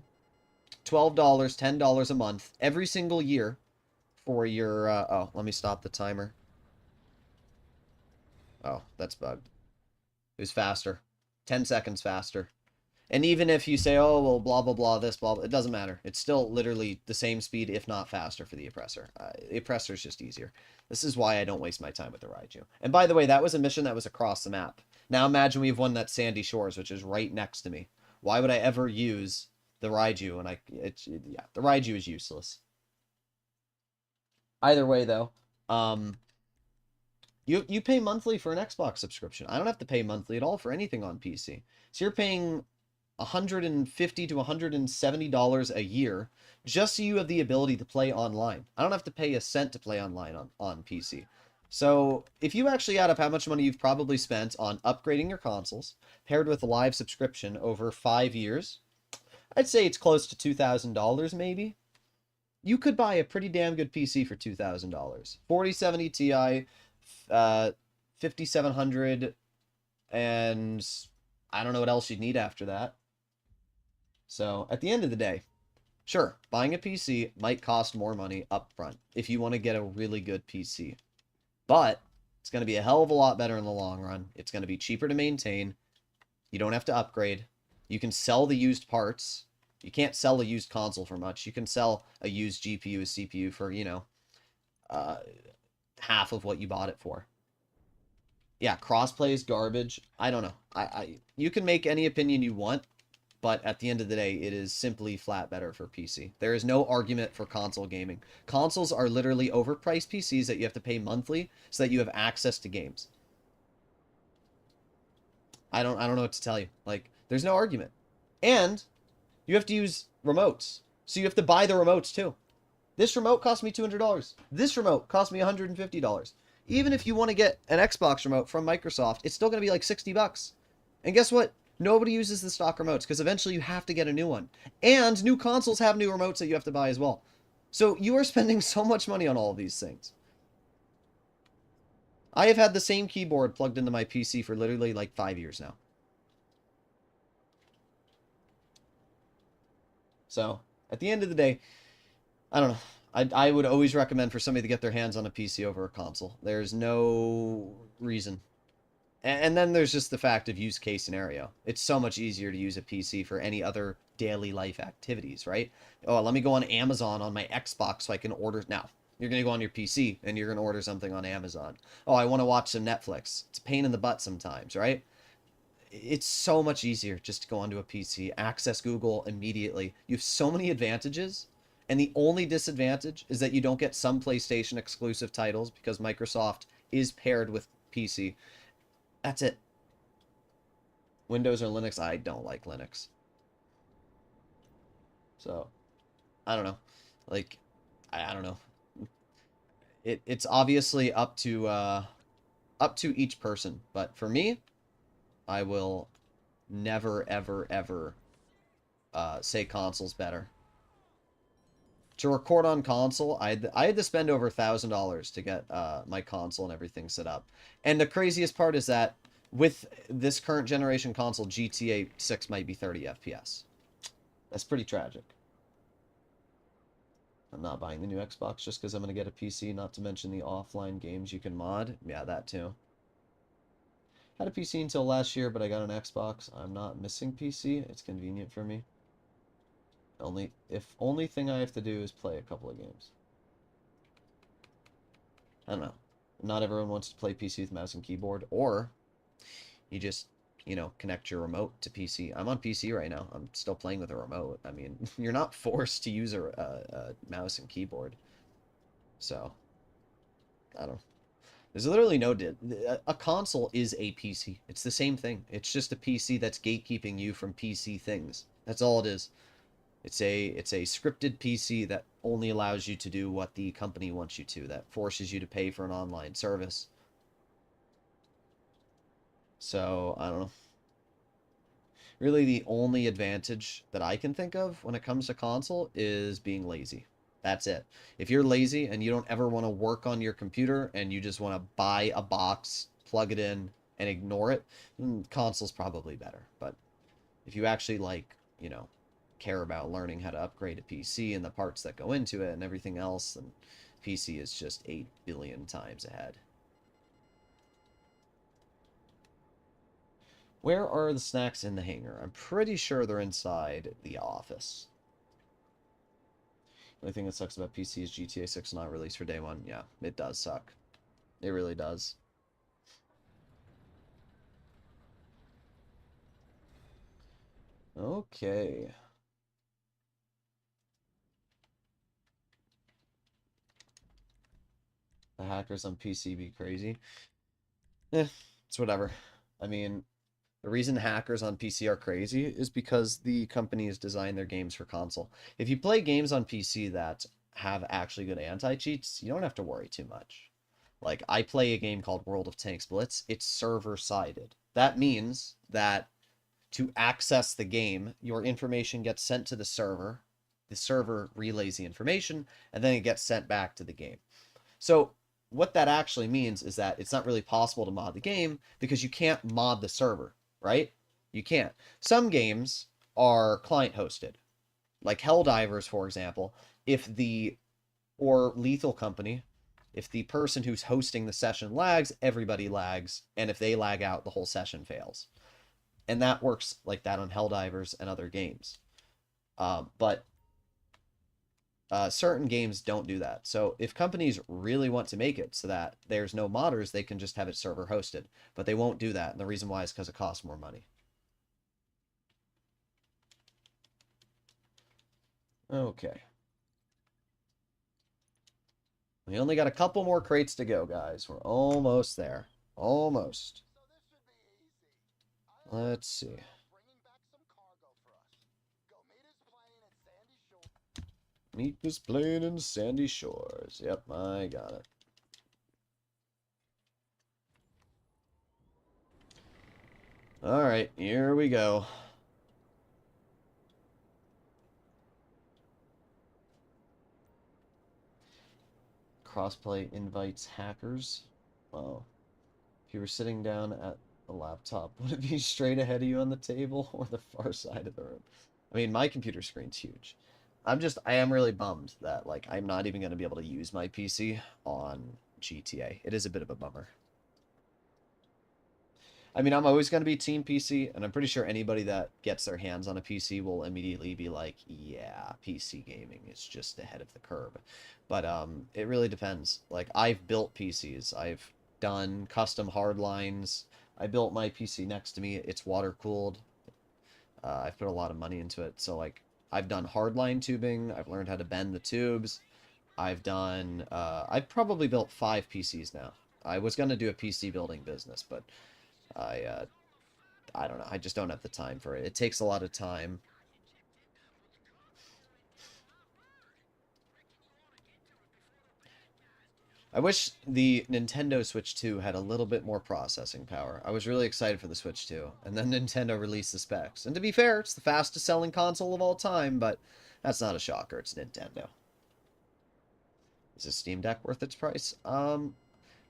$12, $10 a month every single year for your... let me stop the timer. Oh, that's bugged. It was faster. 10 seconds faster. And even if you say, oh, well, blah, blah, blah, this, blah, blah, it doesn't matter. It's still literally the same speed, if not faster, for the oppressor. The oppressor is just easier. This is why I don't waste my time with the Raiju. And by the way, that was a mission that was across the map. Now imagine we have one that's Sandy Shores, which is right next to me. Why would I ever use the Raiju? And the Raiju is useless. Either way, though, you pay monthly for an Xbox subscription. I don't have to pay monthly at all for anything on PC. So you're paying $150 to $170 a year just so you have the ability to play online. I don't have to pay a cent to play online on PC. So if you actually add up how much money you've probably spent on upgrading your consoles, paired with a live subscription over 5 years, I'd say it's close to $2,000 maybe. You could buy a pretty damn good PC for $2,000. 4070 Ti, 5700, and I don't know what else you'd need after that. So at the end of the day, sure, buying a PC might cost more money up front if you want to get a really good PC. But it's going to be a hell of a lot better in the long run. It's going to be cheaper to maintain. You don't have to upgrade. You can sell the used parts. You can't sell a used console for much. You can sell a used GPU, a CPU for, half of what you bought it for. Yeah, crossplay is garbage. I don't know. You can make any opinion you want, but at the end of the day, it is simply flat better for PC. There is no argument for console gaming. Consoles are literally overpriced PCs that you have to pay monthly so that you have access to games. I don't know what to tell you. Like, there's no argument. And you have to use remotes. So you have to buy the remotes too. This remote cost me $200. This remote cost me $150. Even if you want to get an Xbox remote from Microsoft, it's still going to be like $60. And guess what? Nobody uses the stock remotes because eventually you have to get a new one. And new consoles have new remotes that you have to buy as well. So you are spending so much money on all of these things. I have had the same keyboard plugged into my PC for literally like 5 years now. So, at the end of the day, I don't know. I would always recommend for somebody to get their hands on a PC over a console. There's no reason. And then there's just the fact of use case scenario. It's so much easier to use a PC for any other daily life activities, right? Oh, let me go on Amazon on my Xbox so I can order. Now, you're going to go on your PC and you're going to order something on Amazon. Oh, I want to watch some Netflix. It's a pain in the butt sometimes, right? It's so much easier just to go onto a PC, access Google immediately. You have so many advantages. And the only disadvantage is that you don't get some PlayStation exclusive titles because Microsoft is paired with PC. That's it. Windows or Linux, I don't like Linux. So, I don't know. Like, I don't know. It's obviously up to each person. But for me, I will never, ever, ever say console's better. To record on console, I had to spend over $1,000 to get my console and everything set up. And the craziest part is that With this current generation console, GTA 6 might be 30 FPS. That's pretty tragic. I'm not buying the new Xbox just because I'm going to get a PC, not to mention the offline games you can mod. Yeah, that too. Had a PC until last year, but I got an Xbox. I'm not missing PC. It's convenient for me. Only thing I have to do is play a couple of games. I don't know. Not everyone wants to play PC with mouse and keyboard, or you just, connect your remote to PC. I'm on PC right now. I'm still playing with a remote. I mean, you're not forced to use a mouse and keyboard. So, I don't know. There's literally no... A console is a PC. It's the same thing. It's just a PC that's gatekeeping you from PC things. That's all it is. It's a scripted PC that only allows you to do what the company wants you to, that forces you to pay for an online service. So, I don't know. Really, the only advantage that I can think of when it comes to console is being lazy. That's it. If you're lazy and you don't ever want to work on your computer and you just want to buy a box, plug it in, and ignore it, then console's probably better. But if you actually care about learning how to upgrade a PC and the parts that go into it and everything else, then PC is just 8 billion times ahead. Where are the snacks in the hangar? I'm pretty sure they're inside the office. The only thing that sucks about PC is GTA 6 not released for day one. Yeah, it does suck. It really does. Okay. The hackers on PC be crazy. It's whatever. I mean, the reason hackers on PC are crazy is because the companies design their games for console. If you play games on PC that have actually good anti-cheats, you don't have to worry too much. Like, I play a game called World of Tanks Blitz. It's server-sided. That means that to access the game, your information gets sent to the server relays the information, and then it gets sent back to the game. So what that actually means is that it's not really possible to mod the game because you can't mod the server, right? You can't. Some games are client hosted, like Helldivers, for example. Or Lethal Company, if the person who's hosting the session lags, everybody lags, and if they lag out, the whole session fails. And that works like that on Helldivers and other games. But certain games don't do that. So if companies really want to make it so that there's no modders, they can just have it server hosted. But they won't do that. And the reason why is because it costs more money. Okay. We only got a couple more crates to go, guys. We're almost there. Almost. Let's see. Meet this plane in Sandy Shores. Yep, I got it. Alright, here we go. Crossplay invites hackers. Wow. If you were sitting down at a laptop, would it be straight ahead of you on the table or the far side of the room? I mean, my computer screen's huge. I am really bummed that, like, I'm not even going to be able to use my PC on GTA. It is a bit of a bummer. I mean, I'm always going to be Team PC, and I'm pretty sure anybody that gets their hands on a PC will immediately be like, yeah, PC gaming is just ahead of the curve. But it really depends. Like, I've built PCs. I've done custom hardlines. I built my PC next to me. It's water-cooled. I've put a lot of money into it. So, like, I've done hardline tubing. I've learned how to bend the tubes. I've probably built 5 PCs now. I was going to do a PC building business, but I don't know. I just don't have the time for it. It takes a lot of time. I wish the Nintendo Switch 2 had a little bit more processing power. I was really excited for the Switch 2, and then Nintendo released the specs. And to be fair, it's the fastest selling console of all time, but that's not a shocker. It's Nintendo. Is a Steam Deck worth its price?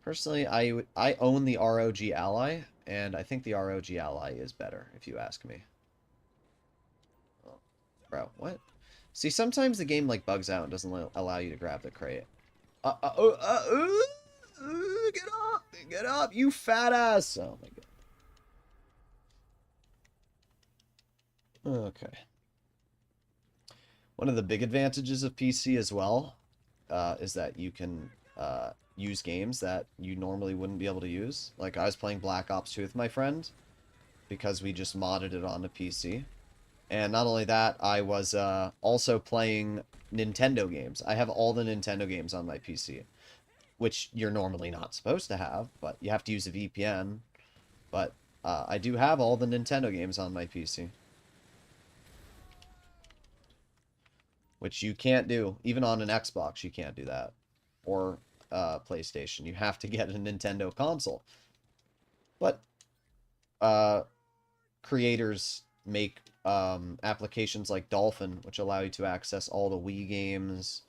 Personally, I own the ROG Ally. and I think the ROG Ally is better, if you ask me. Oh, bro, what? See, sometimes the game like bugs out and doesn't allow you to grab the crate. Get up! Get up, you fat ass! Oh my god. Okay. One of the big advantages of PC as well is that you can use games that you normally wouldn't be able to use. Like, I was playing Black Ops 2 with my friend because we just modded it on the PC. And not only that, I was also playing Nintendo games. I have all the Nintendo games on my PC, which you're normally not supposed to have, but you have to use a VPN. But I do have all the Nintendo games on my PC. Which you can't do. Even on an Xbox, you can't do that. Or PlayStation. You have to get a Nintendo console. But creators make applications like Dolphin, which allow you to access all the Wii games.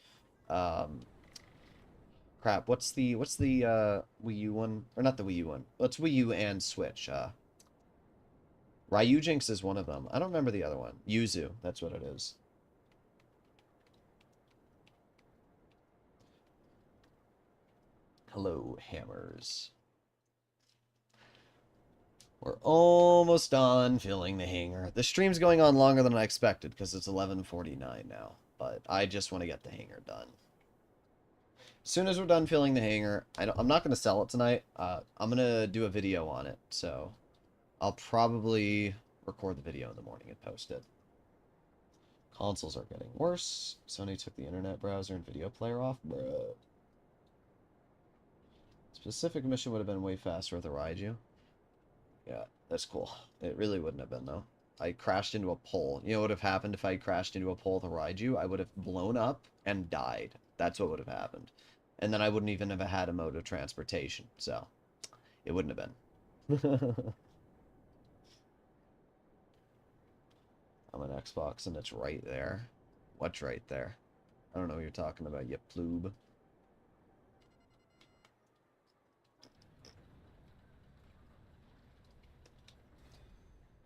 Crap, what's the Wii U one? Or not the Wii U one. It's Wii U and Switch. Ryujinx is one of them. I don't remember the other one. Yuzu, that's what it is. Hello, hammers. We're almost done filling the hangar. The stream's going on longer than I expected because it's 11:49 now. But I just want to get the hangar done. As soon as we're done filling the hangar, I'm not going to sell it tonight. I'm going to do a video on it. So I'll probably record the video in the morning and post it. Consoles are getting worse. Sony took the internet browser and video player off. Bruh. Specific mission would have been way faster with a Raiju. Yeah, that's cool. It really wouldn't have been, though. I crashed into a pole. You know what would have happened if I crashed into a pole with a Raiju? I would have blown up and died. That's what would have happened. And then I wouldn't even have had a mode of transportation. So, it wouldn't have been. I'm an Xbox, and it's right there. What's right there? I don't know what you're talking about, you ploob.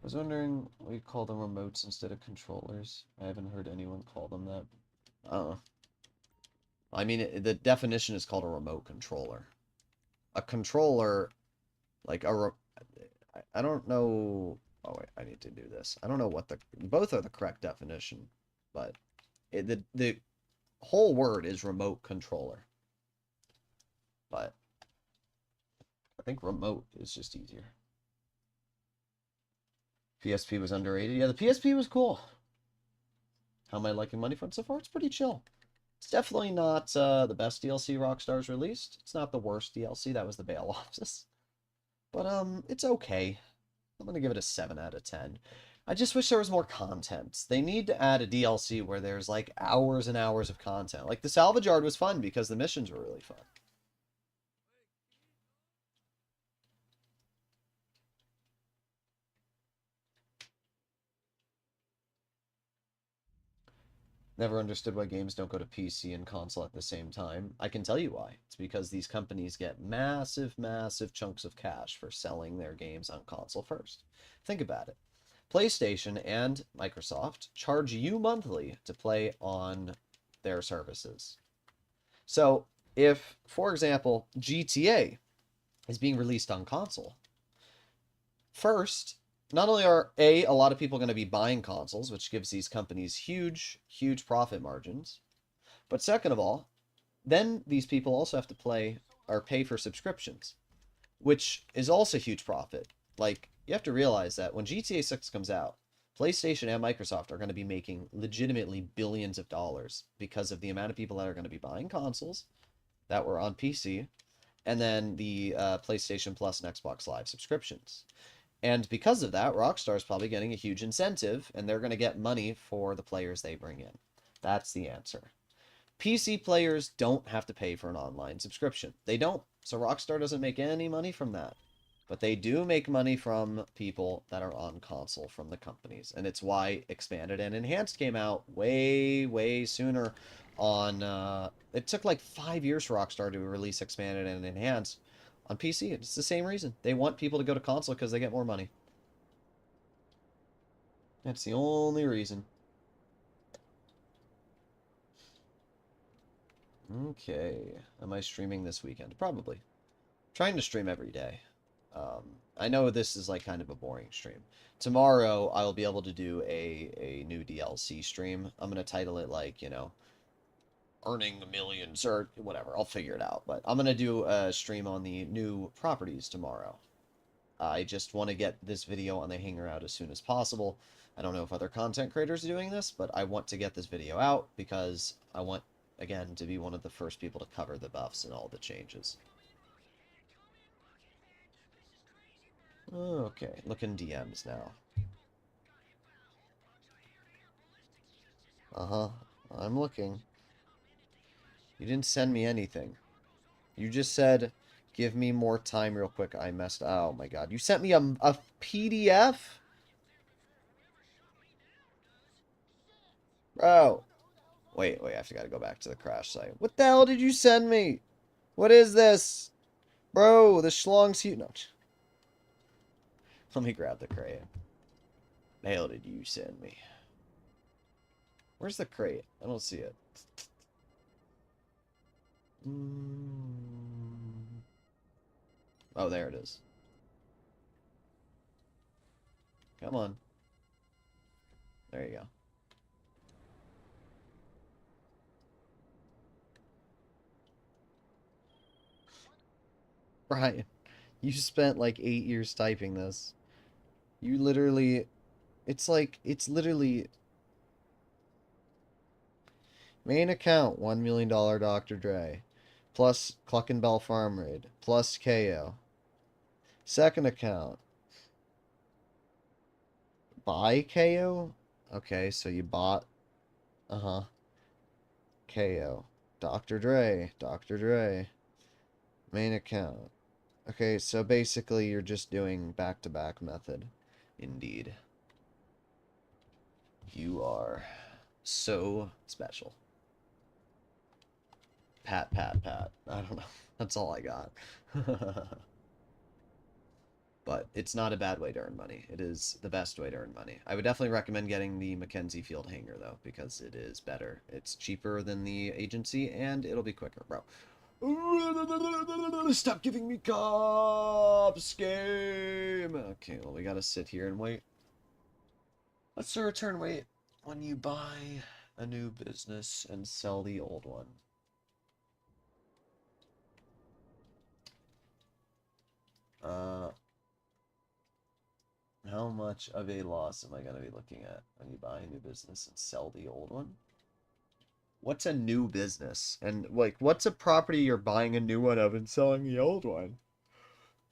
I was wondering why you call them remotes instead of controllers. I haven't heard anyone call them that. I mean, the definition is called a remote controller. A controller, like I don't know. Oh wait, I need to do this. I don't know what both are the correct definition, but the whole word is remote controller. But I think remote is just easier. PSP was underrated. Yeah, the PSP was cool. How am I liking Money Front so far? It's pretty chill. It's definitely not the best DLC Rockstar's released. It's not the worst DLC. That was the Bail Office. But it's okay. I'm gonna give it a 7 out of 10. I just wish there was more content. They need to add a DLC where there's like hours and hours of content. Like the salvage yard was fun because the missions were really fun. Never understood why games don't go to PC and console at the same time. I can tell you why. It's because these companies get massive, massive chunks of cash for selling their games on console first. Think about it. PlayStation and Microsoft charge you monthly to play on their services. So, if, for example, GTA is being released on console, first, not only are a lot of people going to be buying consoles, which gives these companies huge, huge profit margins, but second of all, then these people also have to play or pay for subscriptions, which is also huge profit. Like, you have to realize that when GTA 6 comes out, PlayStation and Microsoft are going to be making legitimately billions of dollars because of the amount of people that are going to be buying consoles that were on PC, and then the PlayStation Plus and Xbox Live subscriptions. And because of that, Rockstar's probably getting a huge incentive, and they're going to get money for the players they bring in. That's the answer. PC players don't have to pay for an online subscription. They don't. So Rockstar doesn't make any money from that. But they do make money from people that are on console from the companies. And it's why Expanded and Enhanced came out way, way sooner on... it took like 5 years for Rockstar to release Expanded and Enhanced, On PC, it's the same reason. They want people to go to console because they get more money. That's the only reason. Okay. Am I streaming this weekend? Probably. Trying to stream every day. I know this is like kind of a boring stream. Tomorrow, I'll be able to do a new DLC stream. I'm going to title it like, you know, earning millions or whatever. I'll figure it out. But I'm going to do a stream on the new properties tomorrow. I just want to get this video on the Hangar out as soon as possible. I don't know if other content creators are doing this, but I want to get this video out because I want, again, to be one of the first people to cover the buffs and all the changes. Okay, look in DMs now. Uh-huh, I'm looking. You didn't send me anything. You just said, give me more time real quick. I messed... Oh, my God. You sent me a PDF? Bro. Wait, I have to gotta go back to the crash site. What the hell did you send me? What is this? Bro, the schlong's huge. No. Let me grab the crate. The hell did you send me? Where's the crate? I don't see it. Oh, there it is. Come on. There you go. Brian, you spent like 8 years typing this. You literally... It's literally... Main account, $1 million Dr. Dre. Plus Cluckenbell Farm Raid. Plus KO. Second account. Buy KO? Okay, so you bought... Uh-huh. KO. Dr. Dre. Dr. Dre. Main account. Okay, so basically you're just doing back-to-back method. Indeed. You are so special. Pat, pat, pat. I don't know. That's all I got. But it's not a bad way to earn money. It is the best way to earn money. I would definitely recommend getting the Mackenzie Field Hangar, though, because it is better. It's cheaper than the agency, and it'll be quicker, bro. Stop giving me cops, game! Okay, well, we gotta sit here and wait. What's the return rate when you buy a new business and sell the old one? How much of a loss am I going to be looking at when you buy a new business and sell the old one? What's a new business? And, like, what's a property you're buying a new one of and selling the old one?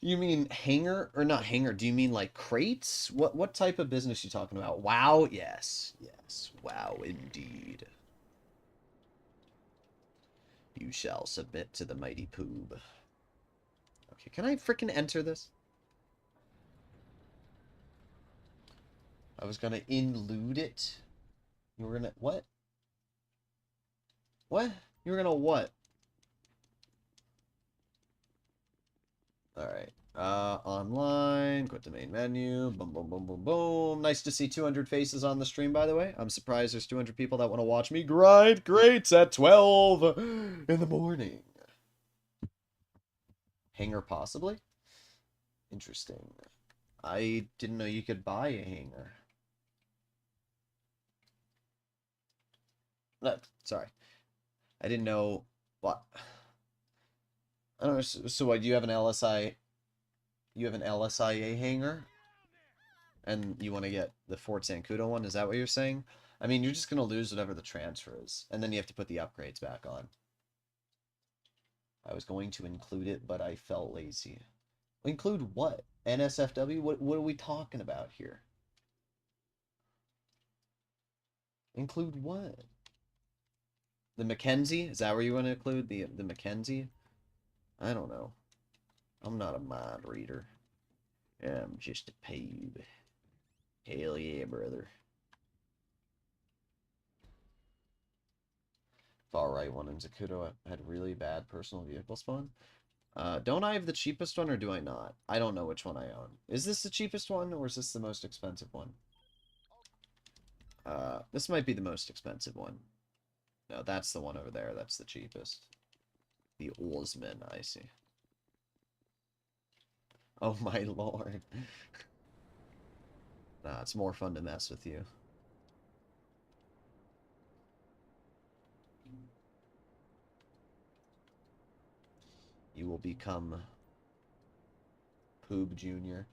You mean hangar? Or not hangar, do you mean, like, crates? What type of business you talking about? WoW? Yes. Yes. WoW, indeed. You shall submit to the mighty Poob. Okay, can I frickin' enter this? I was gonna include it. You were gonna... What? What? You were gonna what? Alright. Online. Go to main menu. Boom, boom, boom, boom, boom. Nice to see 200 faces on the stream, by the way. I'm surprised there's 200 people that want to watch me grind greats at 12 in the morning. Hangar, possibly? Interesting. I didn't know you could buy a hangar. No, sorry. I didn't know what. I don't know. So what, do you have an LSI? You have an LSIA hangar? And you want to get the Fort Zancudo one? Is that what you're saying? I mean, you're just going to lose whatever the transfer is. And then you have to put the upgrades back on. I was going to include it, but I felt lazy. Include what? NSFW? What are we talking about here? Include what? The Mackenzie? Is that where you want to include the Mackenzie? I don't know. I'm not a mind reader. I'm just a pube. Hell yeah, brother. Far right one in Zakuto had really bad personal vehicle spawn. Don't I have the cheapest one, or do I not? I don't know which one I own. Is this the cheapest one, or is this the most expensive one? This might be the most expensive one. No, that's the one over there. That's the cheapest. The Oarsman, I see. Oh my lord. Nah, it's more fun to mess with you. You will become Poob Jr.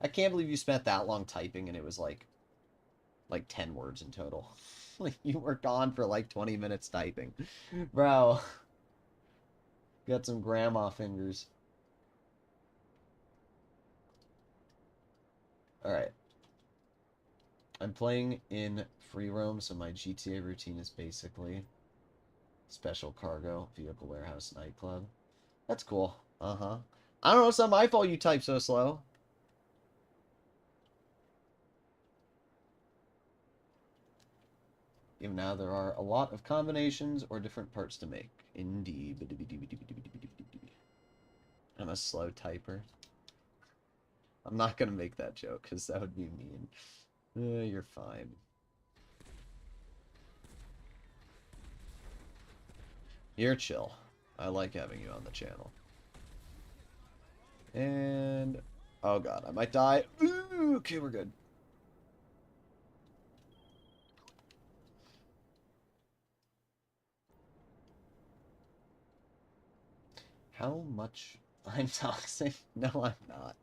I can't believe you spent that long typing and it was like 10 words in total. Like, you were gone for like 20 minutes typing. Bro. Got some grandma fingers. Alright. I'm playing in free roam, so my GTA routine is basically special cargo, vehicle warehouse, nightclub. That's cool. Uh-huh. I don't know, it's not my fault you type so slow. Even now, there are a lot of combinations or different parts to make. Indeed. I'm a slow typer. I'm not gonna make that joke, because that would be mean. You're fine. You're chill. I like having you on the channel. And... oh god, I might die. Ooh, okay, we're good. How much... I'm toxic? No, I'm not.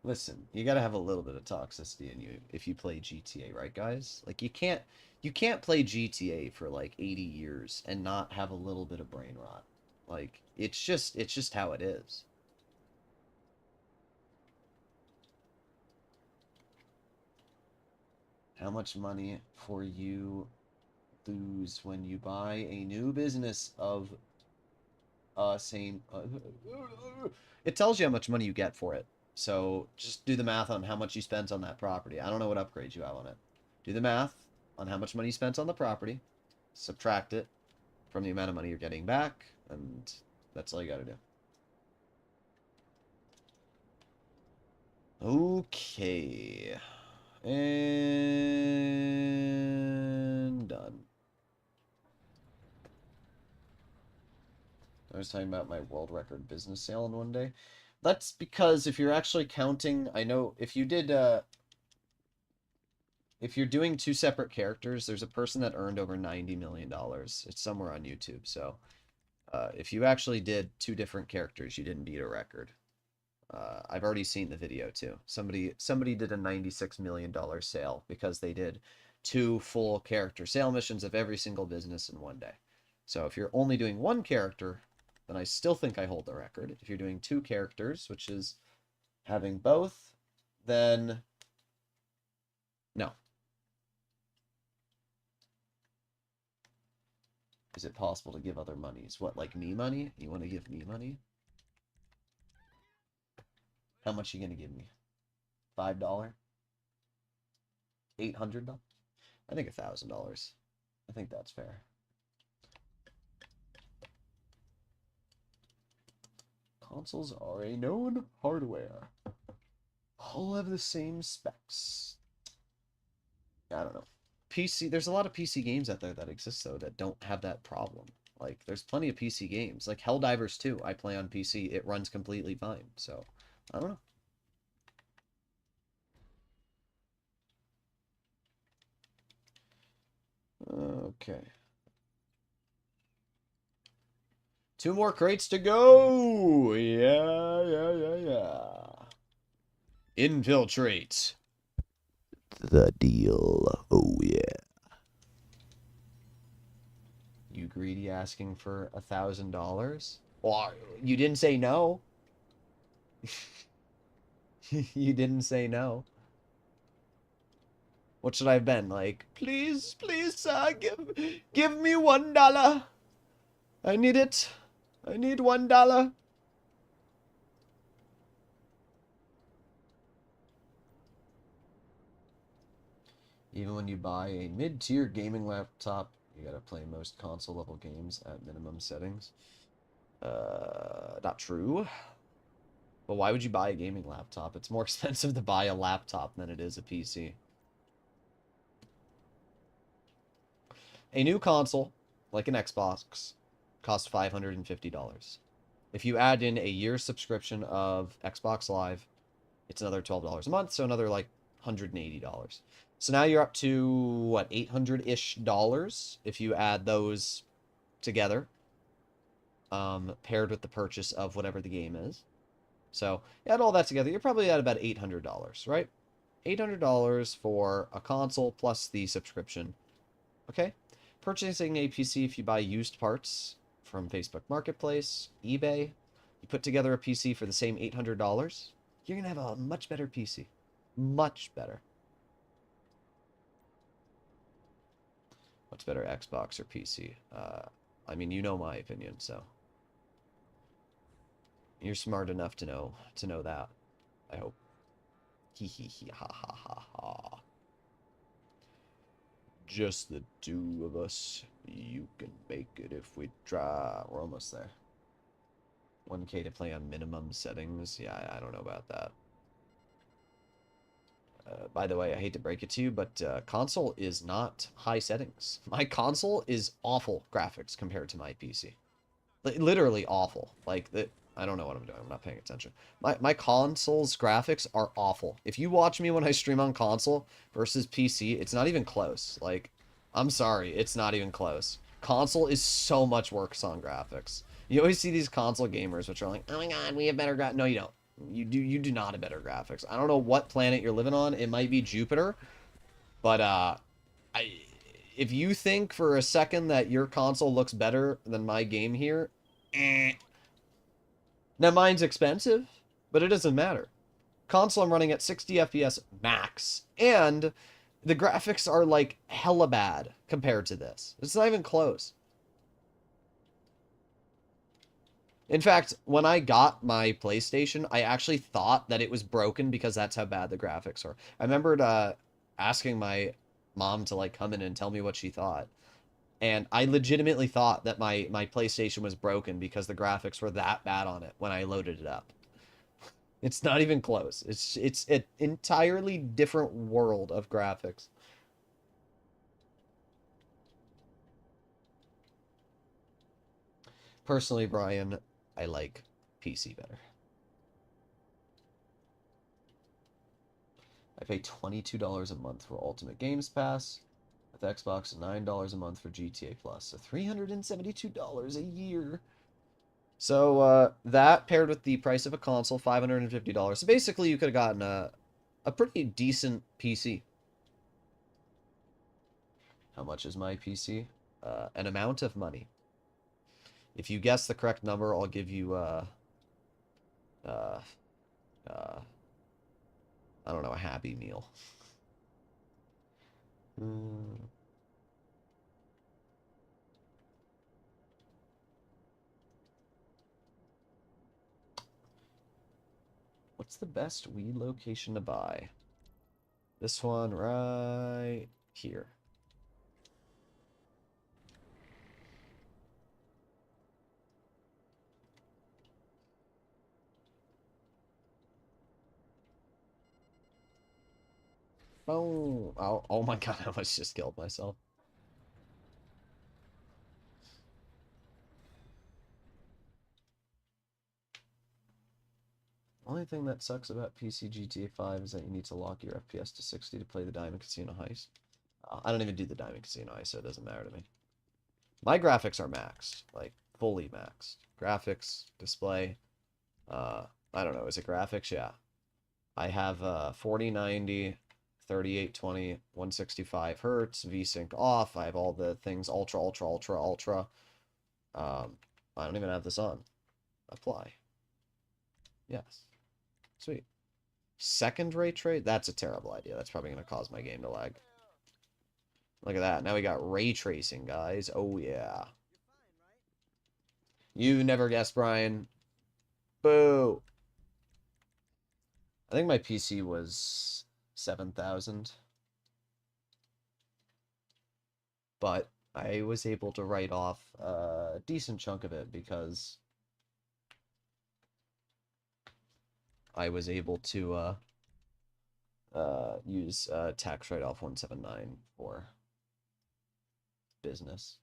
Listen, you gotta have a little bit of toxicity in you if you play GTA, right, guys? Like, you can't play GTA for like 80 years and not have a little bit of brain rot. Like, it's just how it is. How much money for you lose when you buy a new business of same it tells you how much money you get for it. So just do the math on how much you spent on that property. I don't know what upgrades you have on it. Do the math on how much money you spent on the property, subtract it from the amount of money you're getting back, and that's all you gotta do. Okay. And done. I was talking about my world record business sale in one day. That's because if you're actually counting, I know if you did, if you're doing two separate characters, there's a person that earned over $90 million. It's somewhere on YouTube. So if you actually did two different characters, you didn't beat a record. I've already seen the video too. Somebody did a $96 million sale because they did two full character sale missions of every single business in one day. So if you're only doing one character, then I still think I hold the record. If you're doing two characters, which is having both, then no. Is it possible to give other monies? What, like me money? You want to give me money? How much are you going to give me? $5? $800? I think $1,000. I think that's fair. Consoles are a known hardware. All have the same specs. I don't know. PC, there's a lot of PC games out there that exist, though, that don't have that problem. Like, there's plenty of PC games. Like, Helldivers 2, I play on PC. It runs completely fine. So, I don't know. Okay. 2 more crates to go! Yeah. Infiltrate. The deal. Oh, yeah. You greedy asking for $1,000? Well, you didn't say no. You didn't say no. What should I have been? Like, please, please, sir, give me $1. I need it. I need $1. Even when you buy a mid-tier gaming laptop, You gotta play most console level games at minimum settings. Not true. But why would you buy a gaming laptop? It's more expensive to buy a laptop than it is a PC. A new console, like an Xbox, costs $550. If you add in a year's subscription of Xbox Live, it's another $12 a month, so another like $180. So now you're up to what, $800-ish if you add those together, paired with the purchase of whatever the game is. So add all that together, you're probably at about $800, right? $800 for a console plus the subscription. Okay? Purchasing a PC if you buy used parts from Facebook Marketplace, eBay, you put together a PC for the same $800, you're going to have a much better PC. Much better. What's better, Xbox or PC? I mean, you know my opinion, so you're smart enough to know that. I hope. Hee hee hee ha ha ha ha. Just the two of us. You can make it if we try. We're almost there. 1K to play on minimum settings. Yeah, I don't know about that. By the way, I hate to break it to you, but console is not high settings. My console is awful graphics compared to my PC. Literally awful. Like, I don't know what I'm doing. I'm not paying attention. My console's graphics are awful. If you watch me when I stream on console versus PC, it's not even close. Like, I'm sorry, it's not even close. Console is so much worse on graphics. You always see these console gamers which are like, oh my god, we have better graphics. No, you don't. You do not have better graphics. I don't know what planet you're living on. It might be Jupiter, but if you think for a second that your console looks better than my game here, Now mine's expensive, but it doesn't matter. Console I'm running at 60 FPS max, and the graphics are like hella bad compared to this. It's not even close. In fact, when I got my PlayStation, I actually thought that it was broken because that's how bad the graphics are. I remembered asking my mom to like come in and tell me what she thought. And I legitimately thought that my PlayStation was broken because the graphics were that bad on it when I loaded it up. It's not even close. It's an entirely different world of graphics. Personally, Brian, I like PC better. I pay $22 a month for Ultimate Games Pass, with Xbox $9 a month for GTA Plus, so $372 a year. So that paired with the price of a console, $550. So basically, you could have gotten a pretty decent PC. How much is my PC? An amount of money. If you guess the correct number, I'll give you uh, I don't know, a Happy Meal. What's the best Wii location to buy? This one right here. Oh my god, I almost just killed myself. Only thing that sucks about PC GTA 5 is that you need to lock your FPS to 60 to play the Diamond Casino Heist. I don't even do the Diamond Casino Heist, so it doesn't matter to me. My graphics are maxed, like fully maxed. Graphics, display, I don't know, is it graphics? Yeah. I have 4090, 3820, 165 hertz, VSync off. I have all the things ultra, ultra, ultra, ultra. I don't even have this on. Apply. Yes. Sweet. Second ray trace? That's a terrible idea. That's probably going to cause my game to lag. Look at that. Now we got ray tracing, guys. Oh, yeah. You never guessed, Brian. Boo. I think my PC was 7,000. But I was able to write off a decent chunk of it because I was able to use tax write-off 179 for business.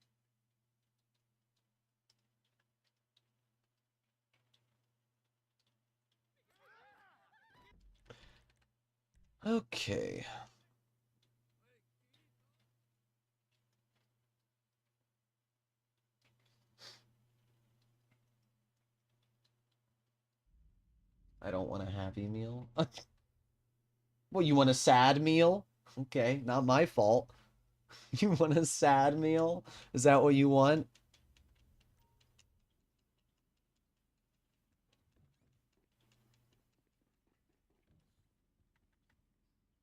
Okay. I don't want a happy meal. Well, you want a sad meal? Okay, not my fault. You want a sad meal? Is that what you want?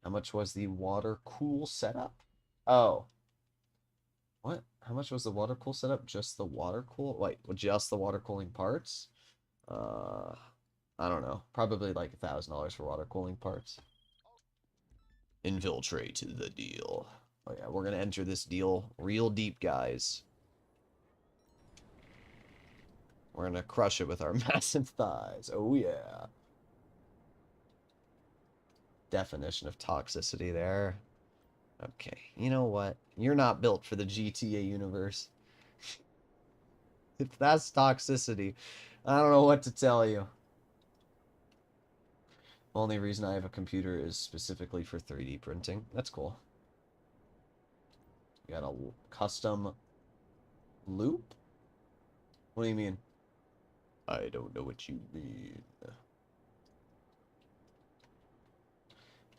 How much was the water cool setup? Oh, what? How much was the water cool setup? Just the water cool? Wait, just the water cooling parts? Uh, I don't know. Probably like $1,000 for water cooling parts. Infiltrate the deal. Oh yeah, we're gonna enter this deal real deep, guys. We're gonna crush it with our massive thighs. Oh yeah. Definition of toxicity there. Okay, you know what? You're not built for the GTA universe. If that's toxicity, I don't know what to tell you. Only reason I have a computer is specifically for 3D printing. That's cool. You got a custom loop? What do you mean? I don't know what you mean.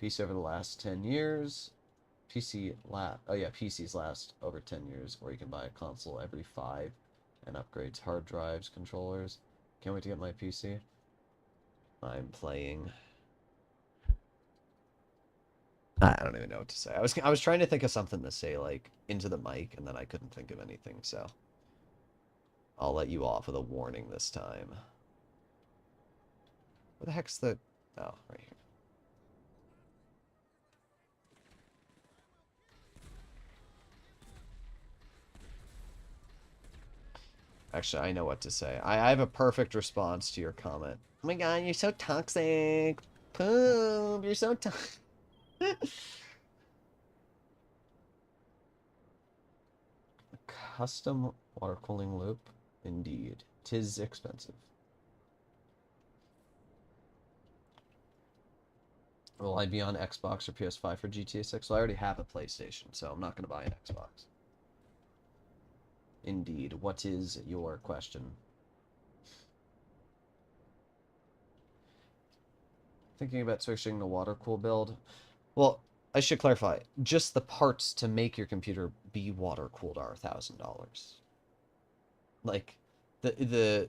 PC over the last 10 years. Oh yeah, PCs last over 10 years, or you can buy a console every 5 and upgrades hard drives, controllers. Can't wait to get my PC. I'm playing. I don't even know what to say. I was trying to think of something to say like into the mic, and then I couldn't think of anything, so I'll let you off with a warning this time. Where the heck's the... Oh, right here. Actually, I know what to say. I have a perfect response to your comment. Oh my god, you're so toxic. Poop, you're so toxic. Custom water cooling loop? Indeed. 'Tis expensive. Will I be on Xbox or PS5 for GTA 6? Well, I already have a PlayStation, so I'm not going to buy an Xbox. Indeed. What is your question? Thinking about switching to water cool build? Well, I should clarify. Just the parts to make your computer be water cooled are $1,000. Like, the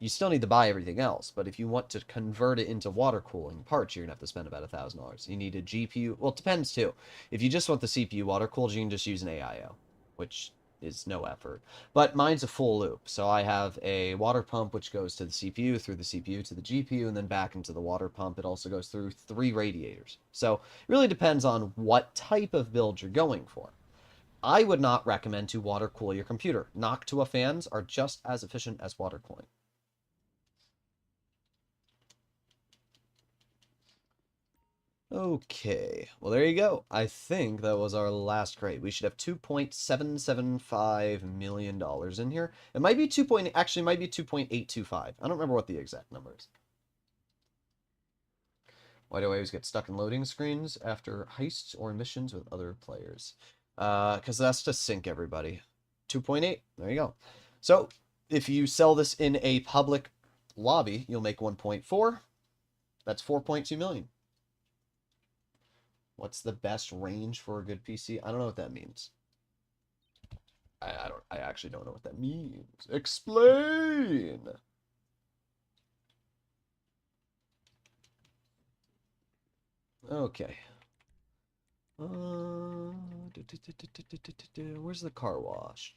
you still need to buy everything else, but if you want to convert it into water cooling parts, you're gonna have to spend about $1,000. You need a GPU. Well, it depends too. If you just want the CPU water cooled, you can just use an AIO, which is no effort. But mine's a full loop, so I have a water pump which goes to the CPU, through the CPU to the GPU, and then back into the water pump. It also goes through 3 radiators. So it really depends on what type of build you're going for. I would not recommend to water cool your computer. Noctua fans are just as efficient as water cooling. Okay, well there you go. I think that was our last crate. We should have $2.775 million in here. It might be actually might be 2.825. I don't remember what the exact number is. Why do I always get stuck in loading screens after heists or missions with other players? Because that's to sync everybody. 2.8, there you go. So, if you sell this in a public lobby, you'll make 1.4. That's 4.2 million. What's the best range for a good PC? I don't know what that means. I actually don't know what that means. Explain! Okay. Where's the car wash?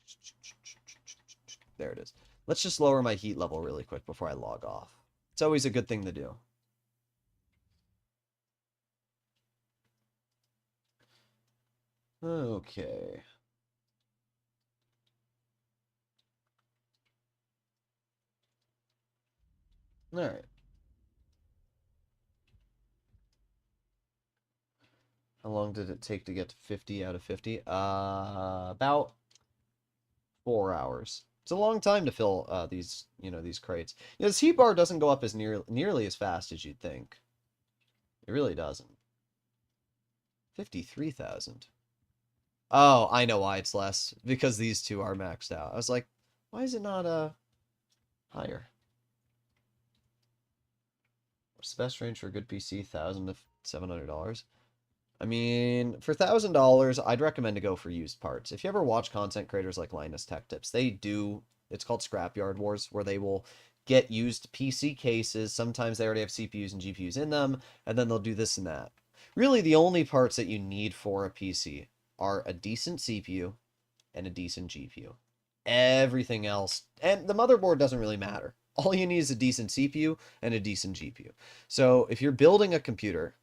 There it is. Let's just lower my heat level really quick before I log off. It's always a good thing to do. Okay. Alright. How long did it take to get to 50 out of 50? About 4 hours. It's a long time to fill these, these crates. This heat bar doesn't go up as nearly as fast as you'd think. It really doesn't. 53,000. Oh, I know why it's less. Because these two are maxed out. I was like, why is it not higher? What's the best range for a good PC? $1,000 to $700. I mean, for $1,000, I'd recommend to go for used parts. If you ever watch content creators like Linus Tech Tips, they do, it's called Scrapyard Wars, where they will get used PC cases. Sometimes they already have CPUs and GPUs in them, and then they'll do this and that. Really, the only parts that you need for a PC are a decent CPU and a decent GPU. Everything else, and the motherboard doesn't really matter. All you need is a decent CPU and a decent GPU. So if you're building a computer,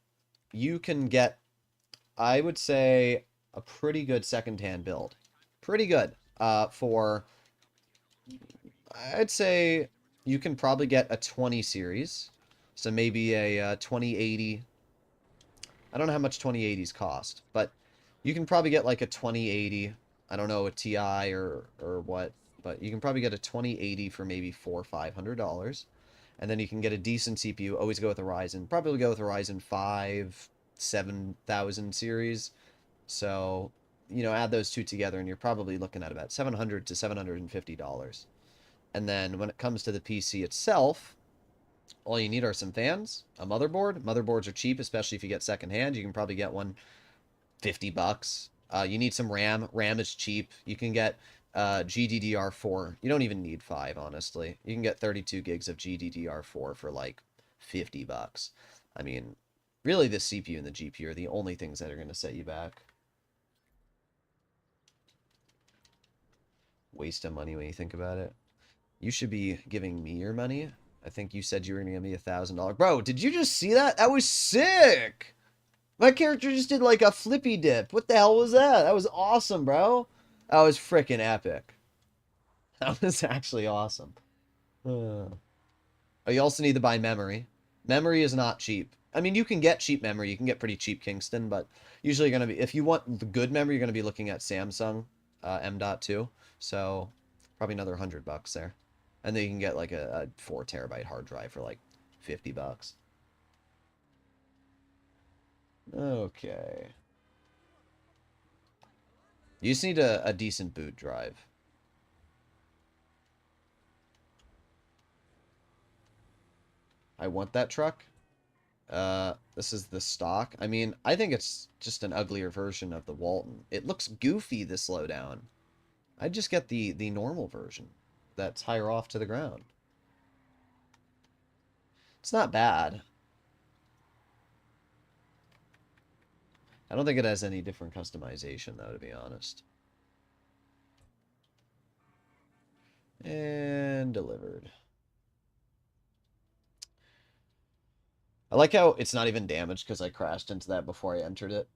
you can get, I would say, a pretty good secondhand build. Pretty good. For, I'd say you can probably get a 20 series. So maybe a 2080. I don't know how much 2080s cost, but you can probably get like a 2080. I don't know, a TI or what, but you can probably get a 2080 for maybe $400 or $500. And then you can get a decent CPU. Always go with a Ryzen. Probably go with a Ryzen 5 7000 series. So, add those two together and you're probably looking at about $700 to $750. And then when it comes to the PC itself, all you need are some fans, a motherboard. Motherboards are cheap, especially if you get secondhand. You can probably get one $50. You need some RAM. RAM is cheap. You can get GDDR4. You don't even need 5, honestly. You can get 32 gigs of GDDR4 for like $50. I mean, really the CPU and the GPU are the only things that are going to set you back. Waste of money when you think about it. You should be giving me your money. I think you said you were going to give me $1,000. Bro, did you just see that? That was sick! My character just did like a flippy dip. What the hell was that? That was awesome, bro. That was freaking epic. That was actually awesome. Oh, you also need to buy memory. Memory is not cheap. I mean, you can get cheap memory. You can get pretty cheap Kingston, but usually you're going to be, if you want the good memory, you're going to be looking at Samsung M.2. So probably another $100 there. And then you can get like a 4 terabyte hard drive for like $50. Okay. You just need a decent boot drive. I want that truck. This is the stock. I mean, I think it's just an uglier version of the Walton. It looks goofy, the slowdown. I'd just get the normal version that's higher off to the ground. It's not bad. I don't think it has any different customization, though, to be honest. And delivered. I like how it's not even damaged because I crashed into that before I entered it.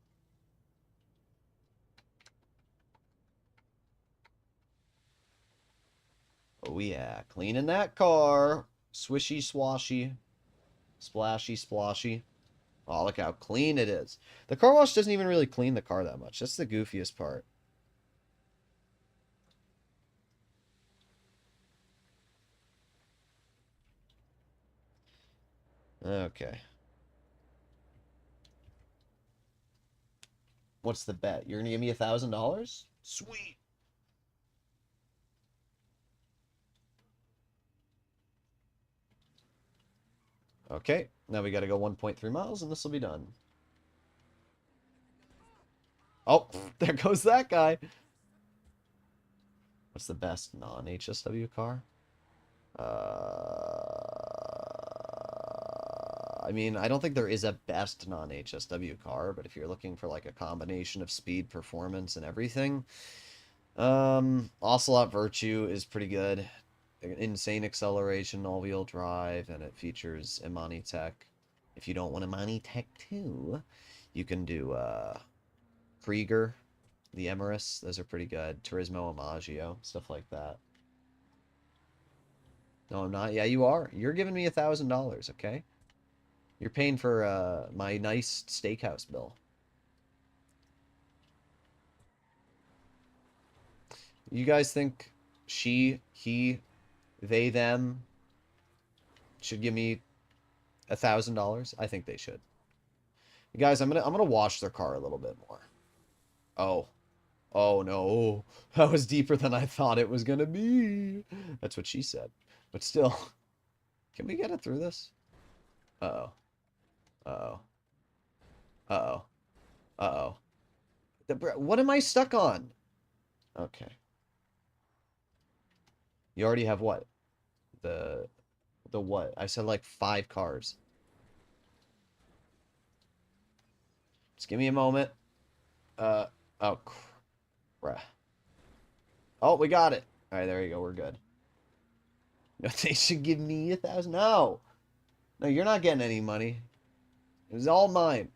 Oh yeah, cleaning that car. Swishy swashy. Splashy sploshy. Oh, look how clean it is. The car wash doesn't even really clean the car that much. That's the goofiest part. Okay. What's the bet? You're gonna give me $1,000? Sweet. Okay, now we gotta go 1.3 miles and this will be done. Oh, there goes that guy. What's the best non-HSW car? I mean, I don't think there is a best non-HSW car, but if you're looking for like a combination of speed, performance, and everything, Ocelot Virtue is pretty good. Insane acceleration, all-wheel drive, and it features Imani Tech. If you don't want Imani Tech too, you can do Krieger, the Emerus. Those are pretty good. Turismo Amaggio, stuff like that. No, I'm not. Yeah, you are. You're giving me $1,000, okay? You're paying for my nice steakhouse bill. You guys think she, he, they, them should give me $1,000? I think they should. You guys, I'm gonna wash their car a little bit more. Oh. Oh no. That was deeper than I thought it was gonna be. That's what she said. But still. Can we get it through this? Uh-oh. Uh-oh. Uh-oh. Uh-oh. What am I stuck on? Okay. You already have what? The what? I said like 5 cars. Just give me a moment. Oh, crap. Oh, we got it. All right, there you go. We're good. No, they should give me 1,000. No. No, you're not getting any money. It was all mine.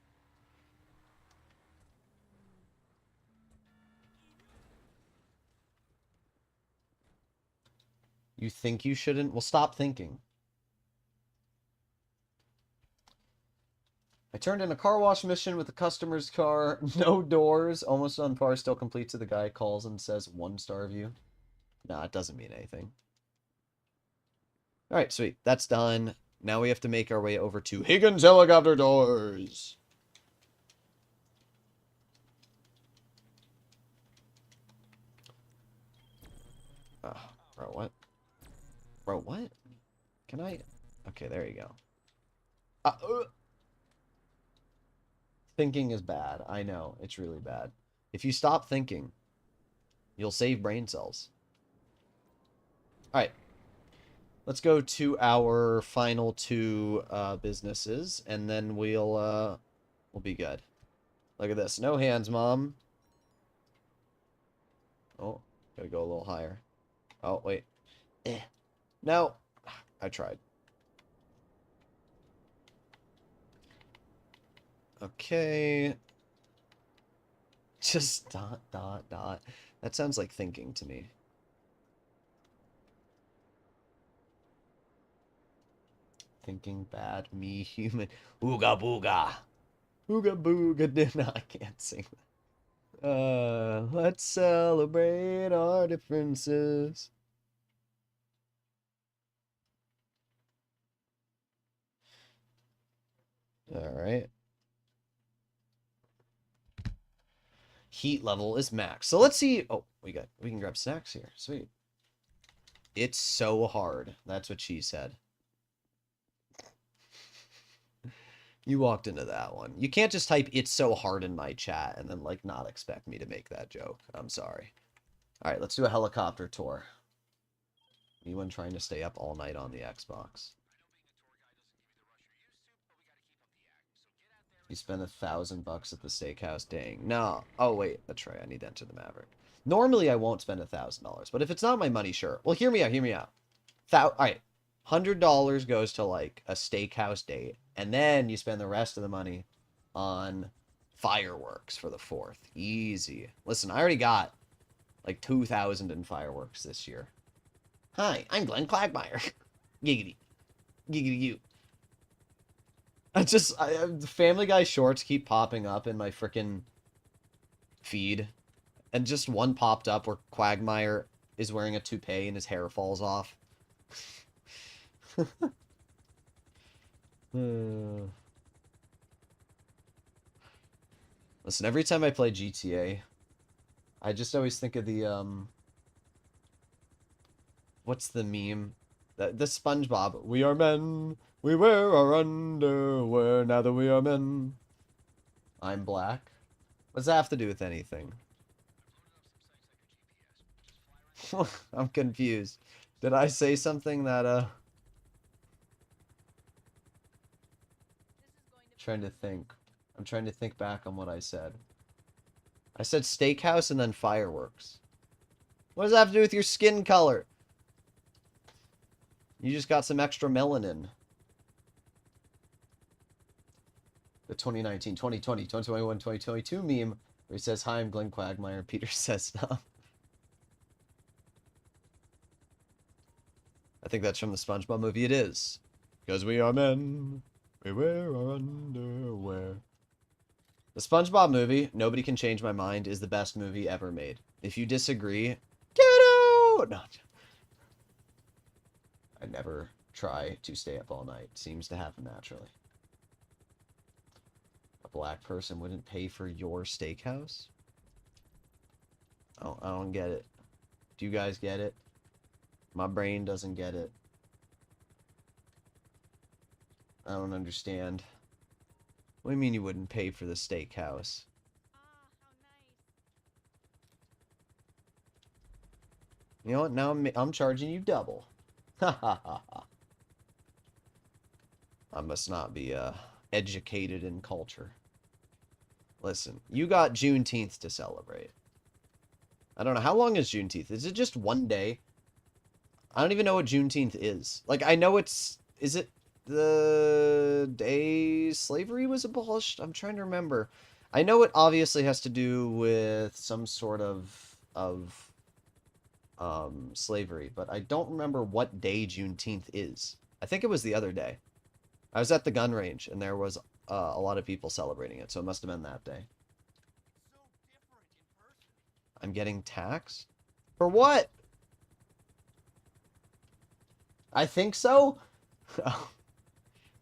You think you shouldn't? Well, stop thinking. I turned in a car wash mission with the customer's car. No doors. Almost on par. Still complete. To the guy calls and says 1-star view. Nah, it doesn't mean anything. Alright, sweet. That's done. Now we have to make our way over to Higgins Helicopter Doors. Bro, what? Bro, what? Can I? Okay, there you go. Thinking is bad. I know. It's really bad. If you stop thinking, you'll save brain cells. Alright. Let's go to our final 2 businesses, and then we'll be good. Look at this. No hands, Mom. Oh, gotta go a little higher. Oh, wait. No. I tried. Okay. Just ... That sounds like thinking to me. Thinking bad, me human. Ooga booga. Ooga booga. No, I can't sing that. Let's celebrate our differences. Alright. Heat level is max. So let's see. Oh, we can grab snacks here. Sweet. It's so hard. That's what she said. You walked into that one. You can't just type "it's so hard" in my chat and then like not expect me to make that joke. I'm sorry. All right, let's do a helicopter tour. Anyone trying to stay up all night on the Xbox? You spend $1,000 at the steakhouse. Dang. No. Oh wait, that's right. I need to enter the Maverick. Normally I won't spend $1,000, but if it's not my money, sure. Well, hear me out. Hear me out. All right. $100 goes to like a steakhouse date, and then you spend the rest of the money on fireworks for the 4th. Easy. Listen, I already got like 2,000 in fireworks this year. Hi, I'm Glenn Quagmire. Giggity. Giggity you. The Family Guy shorts keep popping up in my freaking feed. And just one popped up where Quagmire is wearing a toupee and his hair falls off. Listen, every time I play GTA, I just always think of the, what's the meme? The SpongeBob. We are men. We wear our underwear now that we are men. I'm black. What does that have to do with anything? I'm confused. Did I say something that, trying to think. I'm trying to think back on what I said. I said steakhouse and then fireworks. What does that have to do with your skin color? You just got some extra melanin. The 2019, 2020, 2021, 2022 meme where he says, "Hi, I'm Glenn Quagmire." Peter says, "No." I think that's from the SpongeBob movie. It is. Because we are men. We wear our underwear. The SpongeBob movie, Nobody Can Change My Mind, is the best movie ever made. If you disagree, get out! No. I never try to stay up all night. Seems to happen naturally. A black person wouldn't pay for your steakhouse? Oh, I don't get it. Do you guys get it? My brain doesn't get it. I don't understand. What do you mean you wouldn't pay for the steakhouse? You know what? Now I'm charging you double. Ha ha ha ha. I must not be educated in culture. Listen, you got Juneteenth to celebrate. I don't know. How long is Juneteenth? Is it just one day? I don't even know what Juneteenth is. Like, I know it's... Is it the day slavery was abolished? I'm trying to remember. I know it obviously has to do with some sort of slavery, but I don't remember what day Juneteenth is. I think it was the other day. I was at the gun range, and there was a lot of people celebrating it, so it must have been that day. I'm getting taxed? For what? I think so?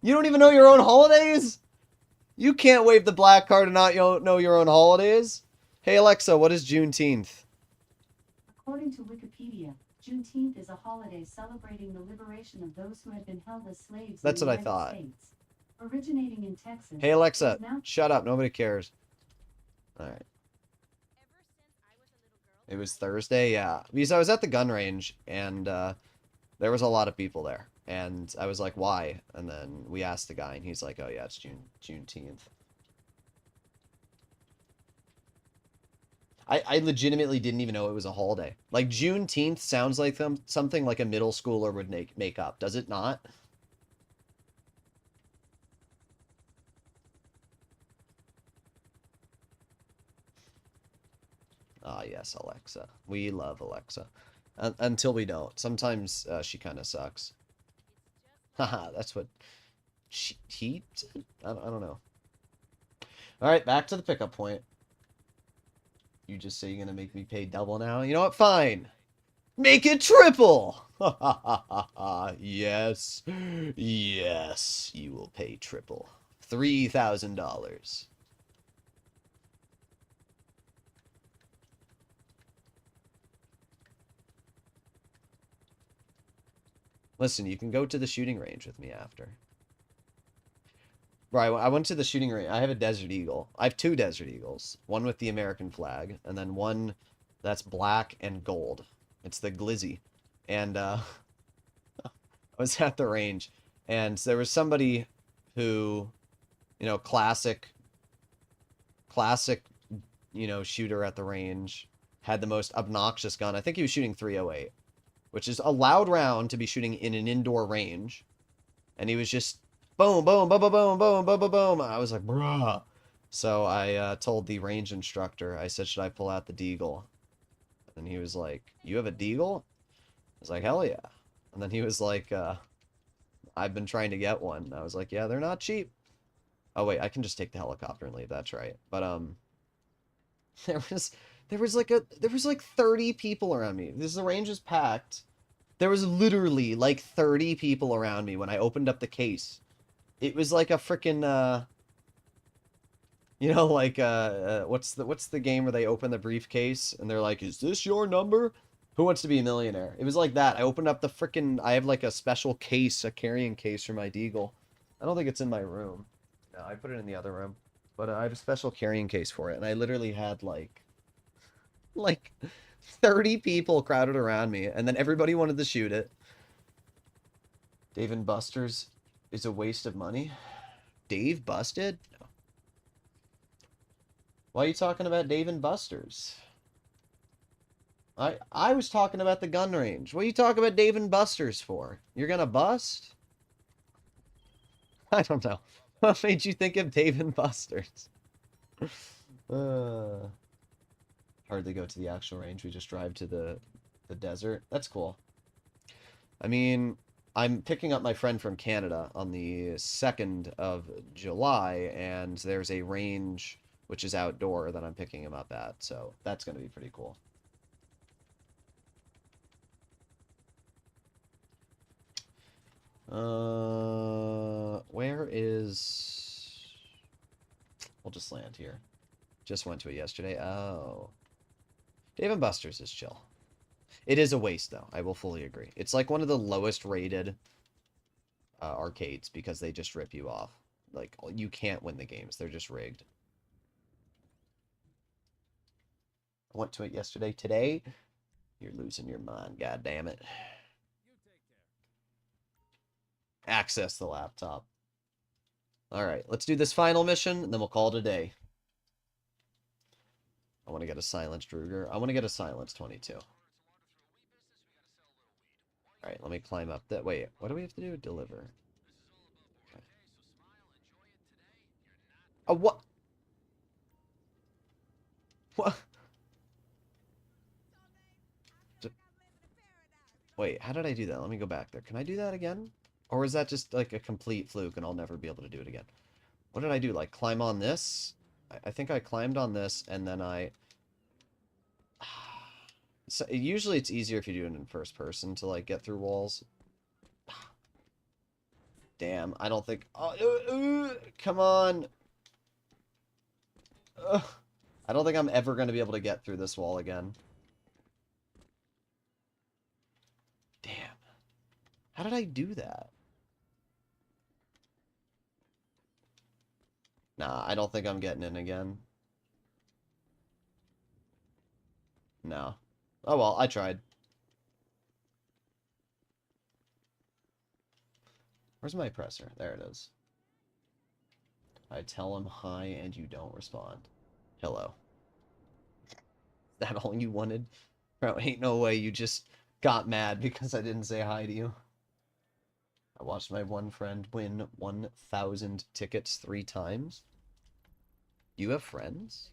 You don't even know your own holidays? You can't wave the black card and not know your own holidays? Hey Alexa, what is Juneteenth? According to Wikipedia, Juneteenth is a holiday celebrating the liberation of those who had been held as slaves That's in the what I United thought. States. Originating in Texas. Hey Alexa, shut up. Nobody cares. Alright. It was Thursday, yeah. Because I was at the gun range, and there was a lot of people there. And I was like, why? And then we asked the guy, and he's like, oh yeah, it's Juneteenth. I legitimately didn't even know it was a holiday. Like, Juneteenth sounds like something like a middle schooler would make up. Does it not? Ah, yes, Alexa. We love Alexa. Until we don't. Sometimes she kind of sucks. Haha, that's what he said? I don't know. Alright, back to the pickup point. You just say you're going to make me pay double now? You know what? Fine. Make it triple! Yes. Yes, you will pay triple. $3,000. Listen, you can go to the shooting range with me after. Right, I went to the shooting range. I have a Desert Eagle. I have two Desert Eagles. One with the American flag, and then one that's black and gold. It's the Glizzy. And, I was at the range, and there was somebody who, you know, classic, you know, shooter at the range, had the most obnoxious gun. I think he was shooting 308, which is a loud round to be shooting in an indoor range. And he was just boom, boom, boom, boom, boom, boom, boom, boom, boom. I was like, bruh. So I told the range instructor, I said, should I pull out the Deagle? And he was like, you have a Deagle? I was like, hell yeah. And then he was like, I've been trying to get one. And I was like, yeah, they're not cheap. Oh wait, I can just take the helicopter and leave, that's right. But there was like 30 people around me. The range is packed. There was literally like 30 people around me when I opened up the case. It was like a freaking you know, like what's the game where they open the briefcase and they're like, "Is this your number? Who wants to be a millionaire?" It was like that. I opened up the freaking I have like a special case, a carrying case for my Deagle. I don't think it's in my room. No, I put it in the other room. But I have a special carrying case for it, and I literally had like 30 people crowded around me, and then everybody wanted to shoot it. Dave & Buster's is a waste of money. Dave busted? No. Why are you talking about Dave & Buster's? I was talking about the gun range. What are you talking about Dave & Buster's for? You're gonna bust? I don't know. What made you think of Dave & Buster's? Hardly go to the actual range. We just drive to the desert. That's cool. I mean, I'm picking up my friend from Canada on the 2nd of July, and there's a range which is outdoor that I'm picking him up at, so that's going to be pretty cool. Where is... We'll just land here. Just went to it yesterday. Oh. Dave & Buster's is chill. It is a waste, though. I will fully agree. It's like one of the lowest rated arcades because they just rip you off. Like, you can't win the games. They're just rigged. I went to it yesterday. Today, you're losing your mind. God damn it. Access the laptop. Alright, let's do this final mission, and then we'll call it a day. I want to get a silenced Ruger. I want to get a silenced 22. Alright, let me climb up that. Wait, what do we have to do? Deliver. Okay. Oh, what? What? Wait, how did I do that? Let me go back there. Can I do that again? Or is that just like a complete fluke and I'll never be able to do it again? What did I do? Like climb on this? I think I climbed on this and then I... So, usually it's easier if you do it in first person to like get through walls. Damn, I don't think... Oh, come on! I don't think I'm ever going to be able to get through this wall again. Damn. How did I do that? Nah, I don't think I'm getting in again. No. Oh well, I tried. Where's my presser? There it is. I tell him hi and you don't respond. Hello. Is that all you wanted? Bro, ain't no way you just got mad because I didn't say hi to you. I watched my one friend win 1,000 tickets 3 times. You have friends?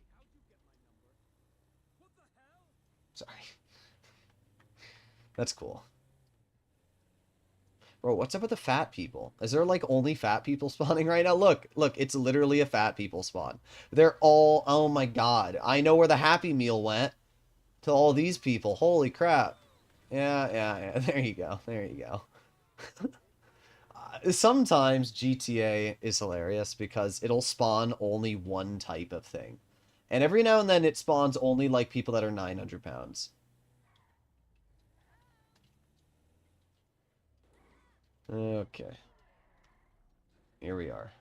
Sorry. That's cool. Bro, what's up with the fat people? Is there like only fat people spawning right now? Look, it's literally a fat people spawn. They're all, oh my god. I know where the Happy Meal went to all these people. Holy crap. Yeah. There you go. There you go. Sometimes GTA is hilarious because it'll spawn only one type of thing. And every now and then it spawns only like people that are 900 pounds. Okay. Here we are.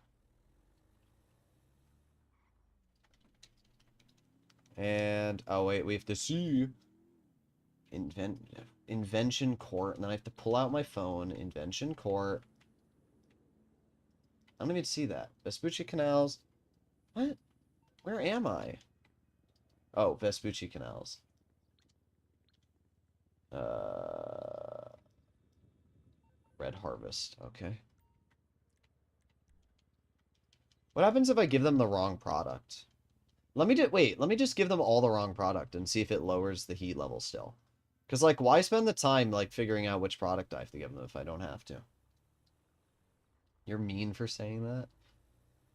And, oh wait, we have to see Invention Court, and then I have to pull out my phone, Invention Court. I don't even see that. Vespucci Canals. What? Where am I? Oh, Vespucci Canals. Red Harvest, okay. What happens if I give them the wrong product? Let me just give them all the wrong product and see if it lowers the heat level still. Because, like, why spend the time, like, figuring out which product I have to give them if I don't have to? You're mean for saying that?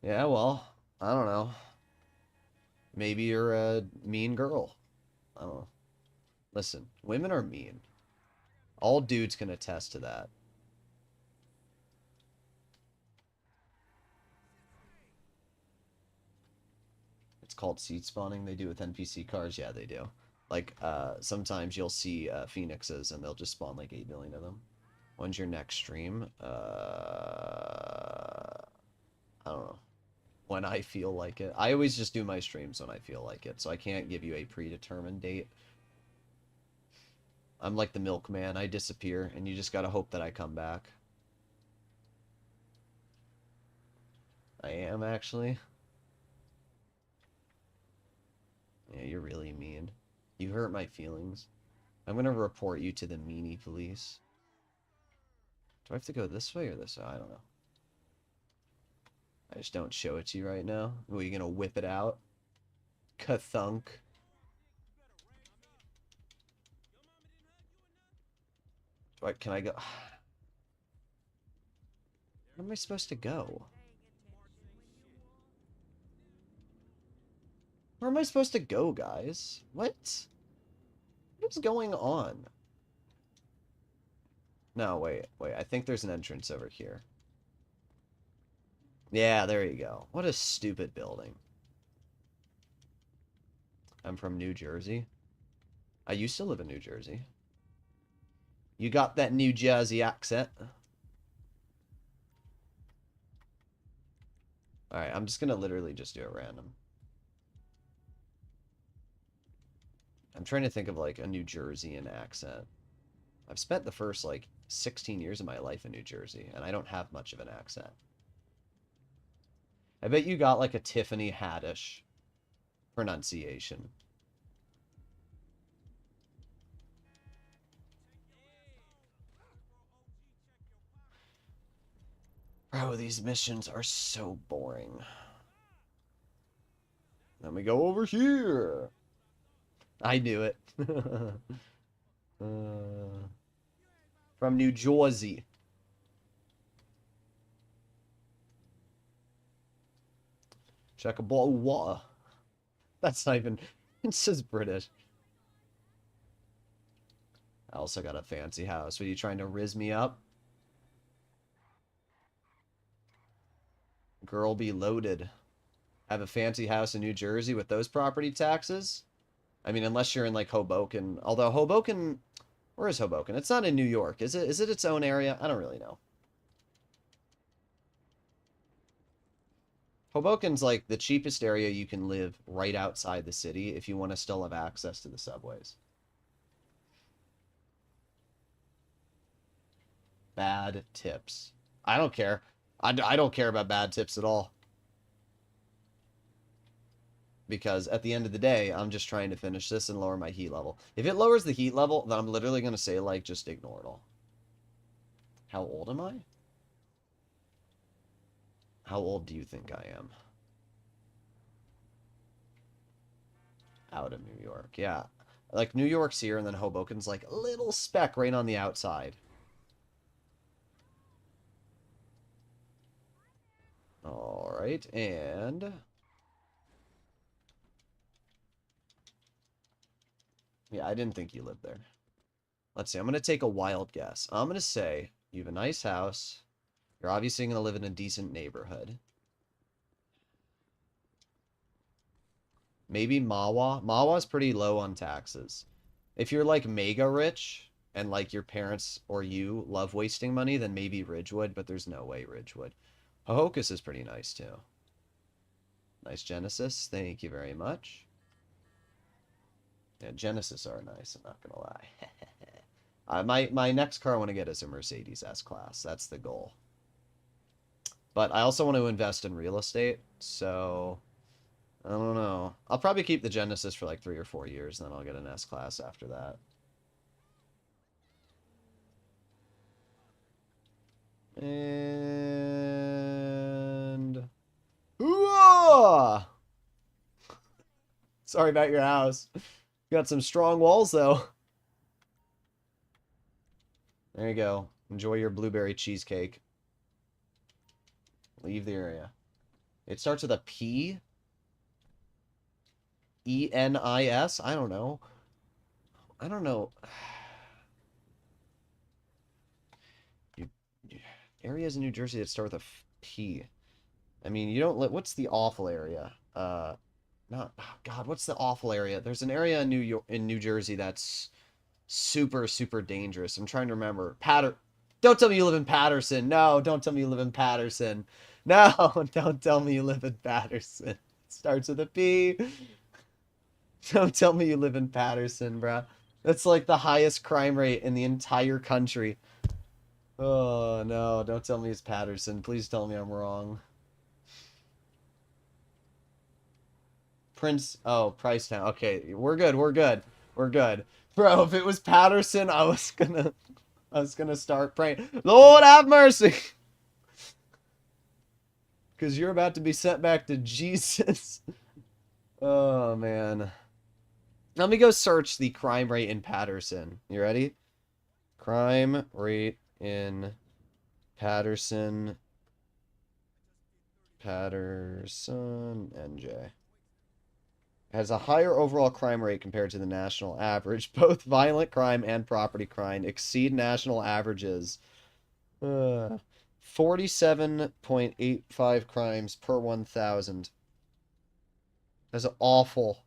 Yeah, well, I don't know. Maybe you're a mean girl. I don't know. Listen, women are mean. All dudes can attest to that. It's called seed spawning. They do with NPC cars. Yeah, they do. Like, sometimes you'll see phoenixes and they'll just spawn like 8 million of them. When's your next stream? I don't know. When I feel like it. I always just do my streams when I feel like it, so I can't give you a predetermined date. I'm like the milkman. I disappear, and you just gotta hope that I come back. I am, actually. Yeah, you're really mean. You hurt my feelings. I'm gonna report you to the meanie police. Do I have to go this way or this way? I don't know. I just don't show it to you right now. Are you gonna whip it out? Ka-thunk. Can I go? Where am I supposed to go? Where am I supposed to go, guys? What? What's going on? No, wait. I think there's an entrance over here. Yeah, there you go. What a stupid building. I'm from New Jersey. I used to live in New Jersey. You got that New Jersey accent. Alright, I'm just gonna literally just do it random. I'm trying to think of, like, a New Jerseyan accent. I've spent the first, like, 16 years of my life in New Jersey, and I don't have much of an accent. I bet you got, like, a Tiffany Haddish pronunciation. Bro, these missions are so boring. Then we go over here. I knew it. From New Jersey. Check a bottle of water. That's not even... It says British. I also got a fancy house. Are you trying to rizz me up? Girl be loaded. Have a fancy house in New Jersey with those property taxes? I mean, unless you're in, like, Hoboken. Although Hoboken... Where is Hoboken? It's not in New York. Is it? Is it its own area? I don't really know. Hoboken's, like, the cheapest area you can live right outside the city if you want to still have access to the subways. Bad tips. I don't care. I don't care about bad tips at all. Because at the end of the day, I'm just trying to finish this and lower my heat level. If it lowers the heat level, then I'm literally going to say, like, just ignore it all. How old am I? How old do you think I am? Out of New York, yeah. Like, New York's here, and then Hoboken's, like, a little speck right on the outside. Alright, and... Yeah, I didn't think you lived there. Let's see, I'm going to take a wild guess. I'm going to say you have a nice house. You're obviously going to live in a decent neighborhood. Maybe Mawa. Mawa's pretty low on taxes. If you're, like, mega rich, and, like, your parents or you love wasting money, then maybe Ridgewood, but there's no way Ridgewood. Hohokus is pretty nice, too. Nice Genesis. Thank you very much. Yeah, Genesis are nice, I'm not gonna lie. My next car I want to get is a Mercedes S-Class. That's the goal. But I also want to invest in real estate, so... I don't know. I'll probably keep the Genesis for like 3 or 4 years, and then I'll get an S-Class after that. And... Ooh! Sorry about your house. Got some strong walls, though. There you go. Enjoy your blueberry cheesecake. Leave the area. It starts with a P? E-N-I-S? I don't know. I don't know. Areas in New Jersey that start with a P. I mean, you don't... What's the awful area? Not... Oh God, what's the awful area? There's an area in New Jersey that's super, super dangerous. I'm trying to remember. Don't tell me you live in Patterson. No, don't tell me you live in Patterson. No, don't tell me you live in Patterson. It starts with a P. Don't tell me you live in Patterson, bruh. That's like the highest crime rate in the entire country. Oh, no. Don't tell me it's Patterson. Please tell me I'm wrong. Oh, Pricetown. Okay, we're good. We're good. We're good. Bro, if it was Patterson, I was gonna start praying. Lord have mercy. Because you're about to be sent back to Jesus. Oh, man. Let me go search the crime rate in Patterson. You ready? Crime rate in Patterson, Patterson, NJ. Has a higher overall crime rate compared to the national average. Both violent crime and property crime exceed national averages. 47.85 crimes per 1,000. That's awful.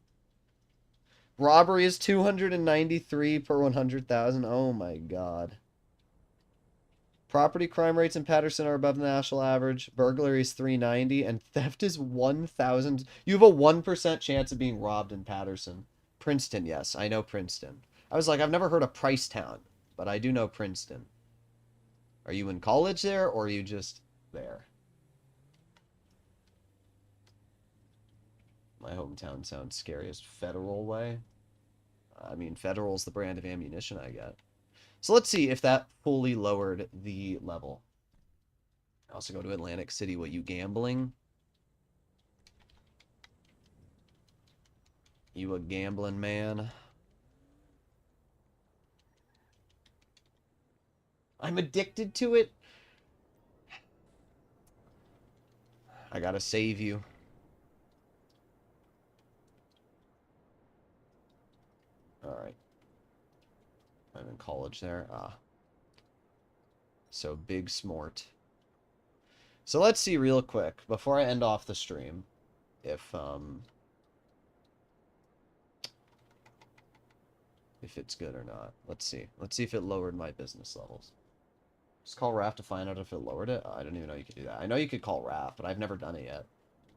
Robbery is 293 per 100,000. Oh my god. Property crime rates in Patterson are above the national average. Burglary is 390 and theft is 1,000. You have a 1% chance of being robbed in Patterson. Princeton, yes. I know Princeton. I was like, I've never heard of Pricetown, but I do know Princeton. Are you in college there, or are you just there? My hometown sounds scary as Federal Way. I mean, Federal's the brand of ammunition I get. So let's see if that fully lowered the level. I also go to Atlantic City. What, you gambling? You a gambling man? I'm addicted to it. I gotta save you. Alright. I'm in college there. So big smart. So let's see real quick, before I end off the stream, if it's good or not. Let's see. Let's see if it lowered my business levels. Just call RAF to find out if it lowered it. I didn't even know you could do that. I know you could call RAF, but I've never done it yet.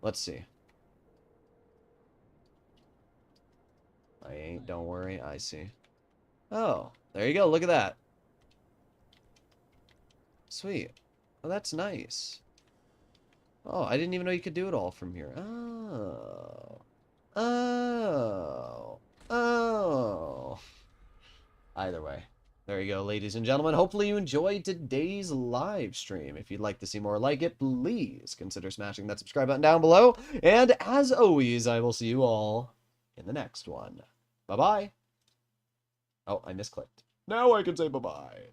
Let's see. I ain't, don't worry, I see. Oh, there you go, look at that. Sweet. Oh, that's nice. Oh, I didn't even know you could do it all from here. Oh. Oh. Oh. Either way. There you go, ladies and gentlemen. Hopefully you enjoyed today's live stream. If you'd like to see more like it, please consider smashing that subscribe button down below. And as always, I will see you all in the next one. Bye-bye. Oh, I misclicked. Now I can say bye-bye.